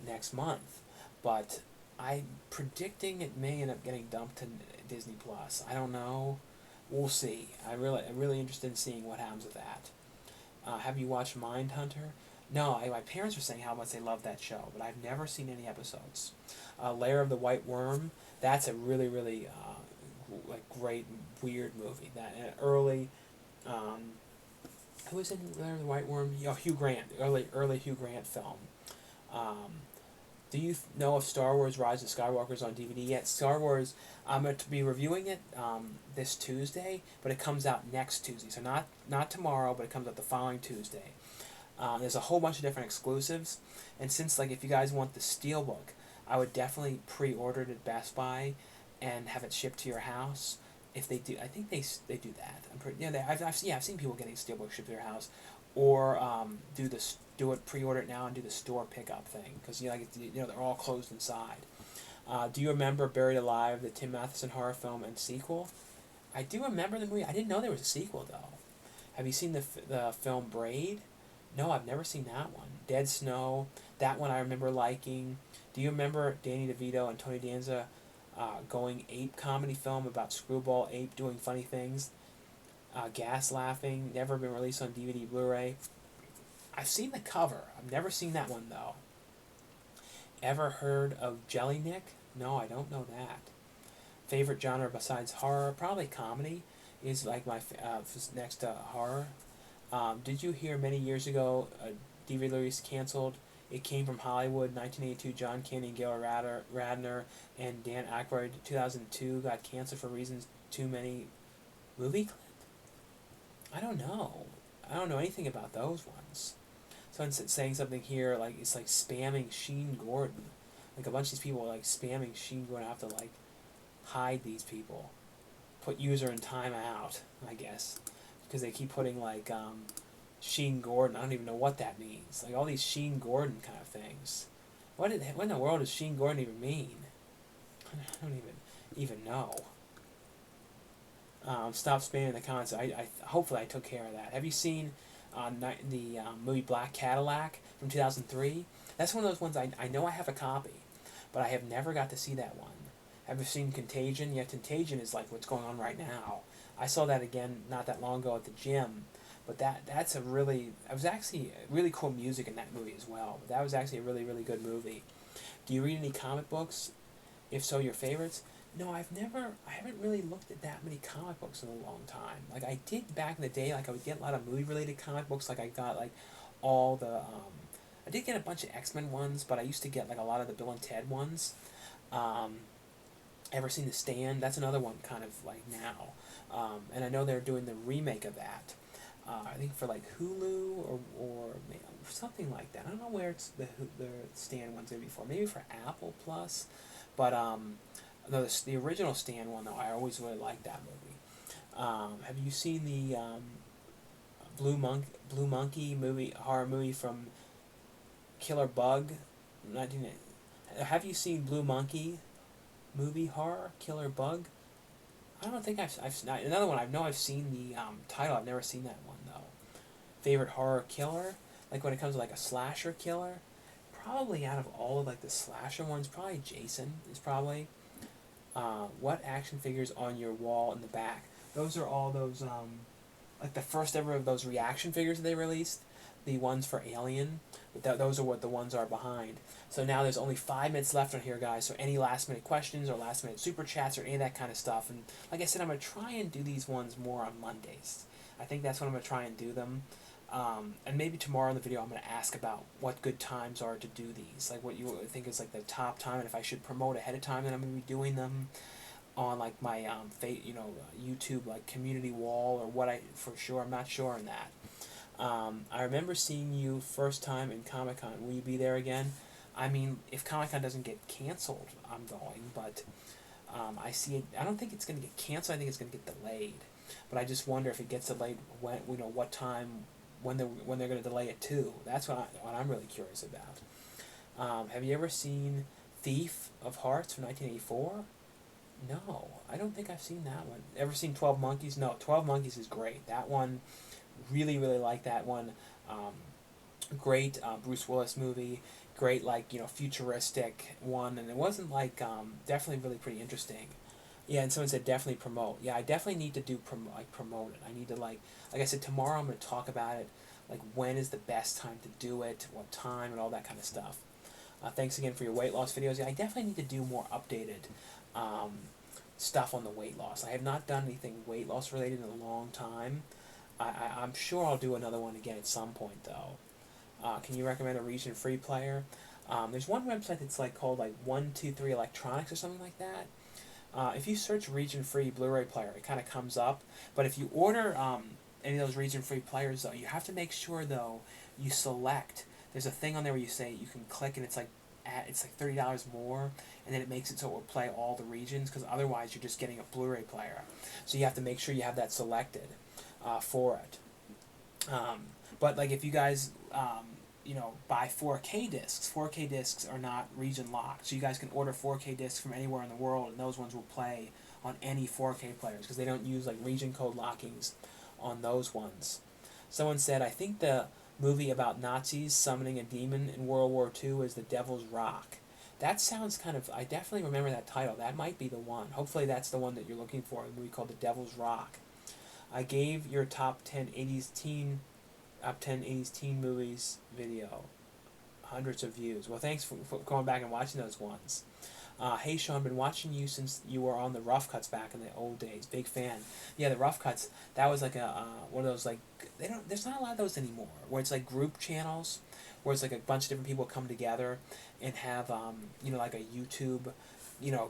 next month, but I'm predicting it may end up getting dumped to Disney Plus. I don't know. We'll see. I'm really interested in seeing what happens with that. Have you watched Mindhunter? No, my parents were saying how much they love that show, but I've never seen any episodes. Lair of the White Worm. That's a really like great weird movie. That an early. Who was in Lair of the White Worm? Hugh Grant. Early Hugh Grant film. Um, do you know if Star Wars Rise of Skywalker is on DVD yet? Star Wars, I'm going to be reviewing it this Tuesday, but it comes out next Tuesday. So not tomorrow, but it comes out the following Tuesday. There's a whole bunch of different exclusives, and since like if you guys want the Steelbook, I would definitely pre-order it at Best Buy, and have it shipped to your house. If they do, I think they do that. I'm pretty I've seen people getting Steelbook shipped to their house, or do it pre-order it now and do the store pickup thing because they're all closed inside. Do you remember Buried Alive, the Tim Matheson horror film and sequel? I do remember the movie. I didn't know there was a sequel though. Have you seen the film Braid? No, I've never seen that one. Dead Snow, that one I remember liking. Do you remember Danny DeVito and Tony Danza going ape comedy film about screwball ape doing funny things? Gas Laughing, never been released on DVD Blu-ray. I've seen the cover. I've never seen that one though. Ever heard of Jellynick? No, I don't know that. Favorite genre besides horror? Probably comedy is like my next to horror. Did you hear many years ago a DVD release canceled? It Came from Hollywood, 1982. John Candy and Gail Radner and Dan Aykroyd. 2002 got canceled for reasons too many. Movie clip? I don't know. I don't know anything about those ones. Someone's saying something here like it's like spamming Sheen Gordon. Like a bunch of these people are like spamming Sheen Gordon. I have to like hide these people. Put user in timeout, I guess. Because they keep putting like Sheen Gordon. I don't even know what that means. Like all these Sheen Gordon kind of things. What in the world does Sheen Gordon even mean? I don't even know. Stop spamming the comments. Hopefully I took care of that. Have you seen the movie Black Cadillac from 2003? That's one of those ones I know I have a copy, but I have never got to see that one. Have you seen Contagion? Yeah, Contagion is like what's going on right now. I saw that again not that long ago at the gym, but that's a really, it was actually really cool music in that movie as well. But that was actually a really good movie. Do you read any comic books? If so, your favorites? No, I haven't really looked at that many comic books in a long time. Like I did back in the day, like I would get a lot of movie-related comic books. Like I got like all the, I did get a bunch of X-Men ones, but I used to get like a lot of the Bill and Ted ones. Ever seen The Stand? That's another one kind of like now. And I know they're doing the remake of that. I think for like Hulu or something like that. I don't know where it's the Stand one's gonna be for. Maybe for Apple Plus, but the original Stand one though, I always really liked that movie. Have you seen the Blue Monkey movie, horror movie from Killer Bug? Have you seen Blue Monkey movie horror Killer Bug? I don't think I've another one. I've seen the title. I've never seen that one though. Favorite horror killer? Like when it comes to like a slasher killer, probably out of all of like the slasher ones, probably Jason is probably. What action figures on your wall in the back? Those are all those like the first ever of those reaction figures that they released. the ones for Alien. Those are what the ones are behind. So now there's only 5 minutes left on here, guys. So any last minute questions or last minute super chats or any of that kind of stuff. And like I said, I'm going to try and do these ones more on Mondays. I think that's when I'm going to try and do them. And maybe tomorrow in the video I'm going to ask about what good times are to do these. Like what you think is like the top time, and if I should promote ahead of time, then I'm going to be doing them on like my YouTube like community wall, or what for sure. I'm not sure on that. I remember seeing you first time in Comic-Con. Will you be there again? I mean, if Comic-Con doesn't get canceled, I'm going, but I see it. I don't think it's going to get canceled. I think it's going to get delayed. But I just wonder if it gets delayed, when, what time, when they're going to delay it to. That's what I'm really curious about. Have you ever seen Thief of Hearts from 1984? No, I don't think I've seen that one. Ever seen 12 Monkeys? No, 12 Monkeys is great. That one, really like that one. Great Bruce Willis movie. Great, like, futuristic one, and it wasn't like definitely really pretty interesting. Yeah, and someone said definitely promote. Yeah, I definitely need to do promote it. I need to like I said, tomorrow I'm going to talk about it, like when is the best time to do it, what time, and all that kind of stuff. Thanks again for your weight loss videos. Yeah, I definitely need to do more updated stuff on the weight loss. I have not done anything weight loss related in a long time. I'm sure I'll do another one again at some point, though. Can you recommend a region-free player? There's one website that's like called like 123 Electronics or something like that. If you search region-free Blu-ray player, it kind of comes up. But if you order any of those region-free players, though, you have to make sure, though, you select. There's a thing on there where you say you can click, and it's like $30 more, and then it makes it so it will play all the regions, because otherwise you're just getting a Blu-ray player. So you have to make sure you have that selected for it. But like if you guys buy 4K discs are not region locked, so you guys can order 4K discs from anywhere in the world, and those ones will play on any 4K players, because they don't use like region code lockings on those ones. Someone said, I think the movie about Nazis summoning a demon in World War II is The Devil's Rock. That sounds kind of, I definitely remember that title. That might be the one. Hopefully that's the one that you're looking for, a movie called The Devil's Rock. I gave your top 10 80s teen movies video hundreds of views. Well, thanks for going back and watching those ones. Hey Sean, been watching you since you were on the Rough Cuts back in the old days. Big fan. Yeah, the Rough Cuts, that was like a one of those, like, there's not a lot of those anymore, where it's like group channels, where it's like a bunch of different people come together and have like a YouTube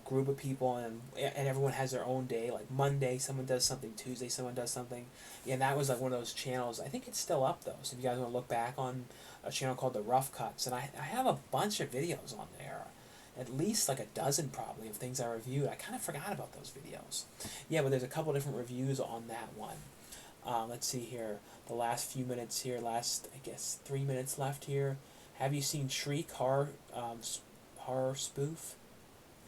group of people, and everyone has their own day. Like Monday someone does something, Tuesday someone does something. Yeah, and that was like one of those channels. I think it's still up though, so if you guys want to look back on a channel called the Rough Cuts, and I have a bunch of videos on there, at least like a dozen probably, of things I reviewed. I kind of forgot about those videos. Yeah, but there's a couple different reviews on that one. Let's see here, the last few minutes here, last I guess 3 minutes left here. Have you seen Shriek, horror spoof?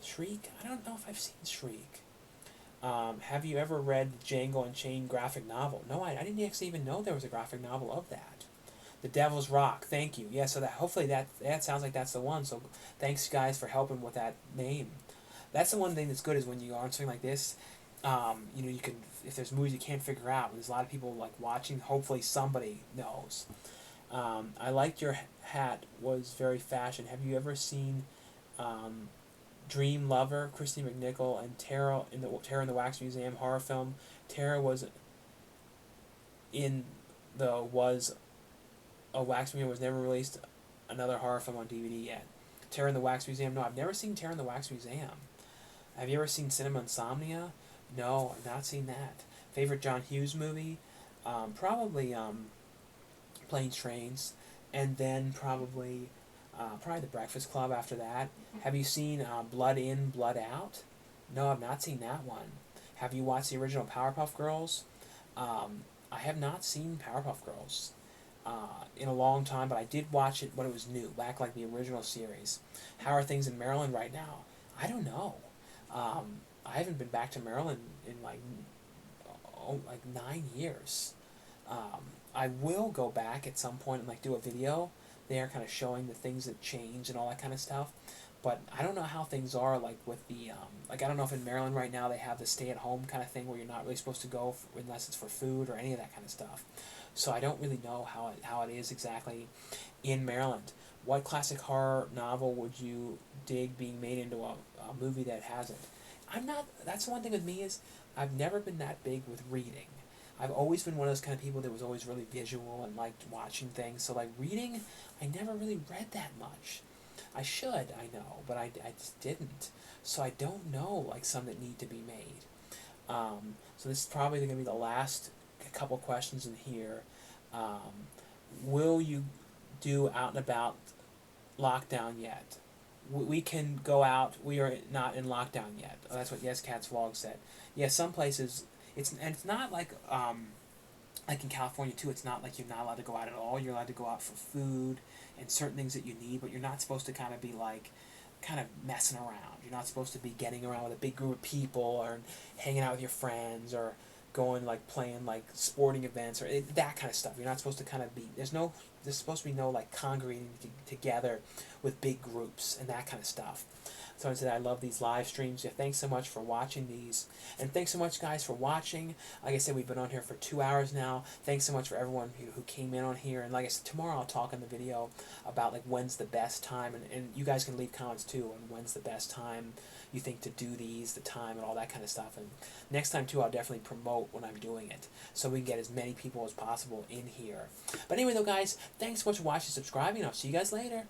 Shriek? I don't know if I've seen Shriek. Have you ever read the Django Unchained graphic novel? No, I didn't actually even know there was a graphic novel of that. The Devil's Rock, thank you. Yeah, so that hopefully that sounds like that's the one. So thanks guys for helping with that name. That's the one thing that's good, is when you are something like this, you can, if there's movies you can't figure out, there's a lot of people like watching, hopefully somebody knows. I liked your hat, was very fashion. Have you ever seen Dream Lover, Christy McNichol, and Terror in the Wax Museum horror film? Terror was a Wax Museum, was never released another horror film on DVD yet. Terror in the Wax Museum? No, I've never seen Terror in the Wax Museum. Have you ever seen Cinema Insomnia? No, I've not seen that. Favorite John Hughes movie? Probably Planes, Trains, and then probably The Breakfast Club after that. Have you seen Blood In, Blood Out? No, I've not seen that one. Have you watched the original Powerpuff Girls? I have not seen Powerpuff Girls in a long time, but I did watch it when it was new, back like the original series. How are things in Maryland right now? I don't know. I haven't been back to Maryland in like 9 years. I will go back at some point and like do a video there, kind of showing the things that change and all that kind of stuff. But I don't know how things are like with the I don't know if in Maryland right now they have the stay-at-home kind of thing where you're not really supposed to go unless it's for food or any of that kind of stuff. so I don't really know how it is exactly in Maryland. What classic horror novel would you dig being made into a movie that hasn't? I'm not. That's one thing with me is I've never been that big with reading. I've always been one of those kind of people that was always really visual and liked watching things. So like reading, I never really read that much. I should, I know, but I just didn't. So I don't know like some that need to be made. So this is probably going to be the last couple questions in here. Um, will you do out and about lockdown yet? We can go out. We are not in lockdown yet. That's what Yes Cat's vlog said. Yeah, some places it's not like in California too. It's not like you're not allowed to go out at all. You're allowed to go out for food and certain things that you need, but you're not supposed to kind of be like kind of messing around. You're not supposed to be getting around with a big group of people or hanging out with your friends or going like playing like sporting events or that kind of stuff. You're not supposed to kind of be there's supposed to be no like congregating together with big groups and that kind of stuff. So I said I love these live streams. Yeah, thanks so much for watching these, and thanks so much guys for watching. Like I said, we've been on here for 2 hours now. Thanks so much for everyone who came in on here. And like I said, tomorrow I'll talk in the video about like when's the best time, and you guys can leave comments too on when's the best time you think to do these, the time, and all that kind of stuff. And next time too, I'll definitely promote when I'm doing it, so we can get as many people as possible in here. But anyway though guys, thanks so much for watching, subscribing, and I'll see you guys later.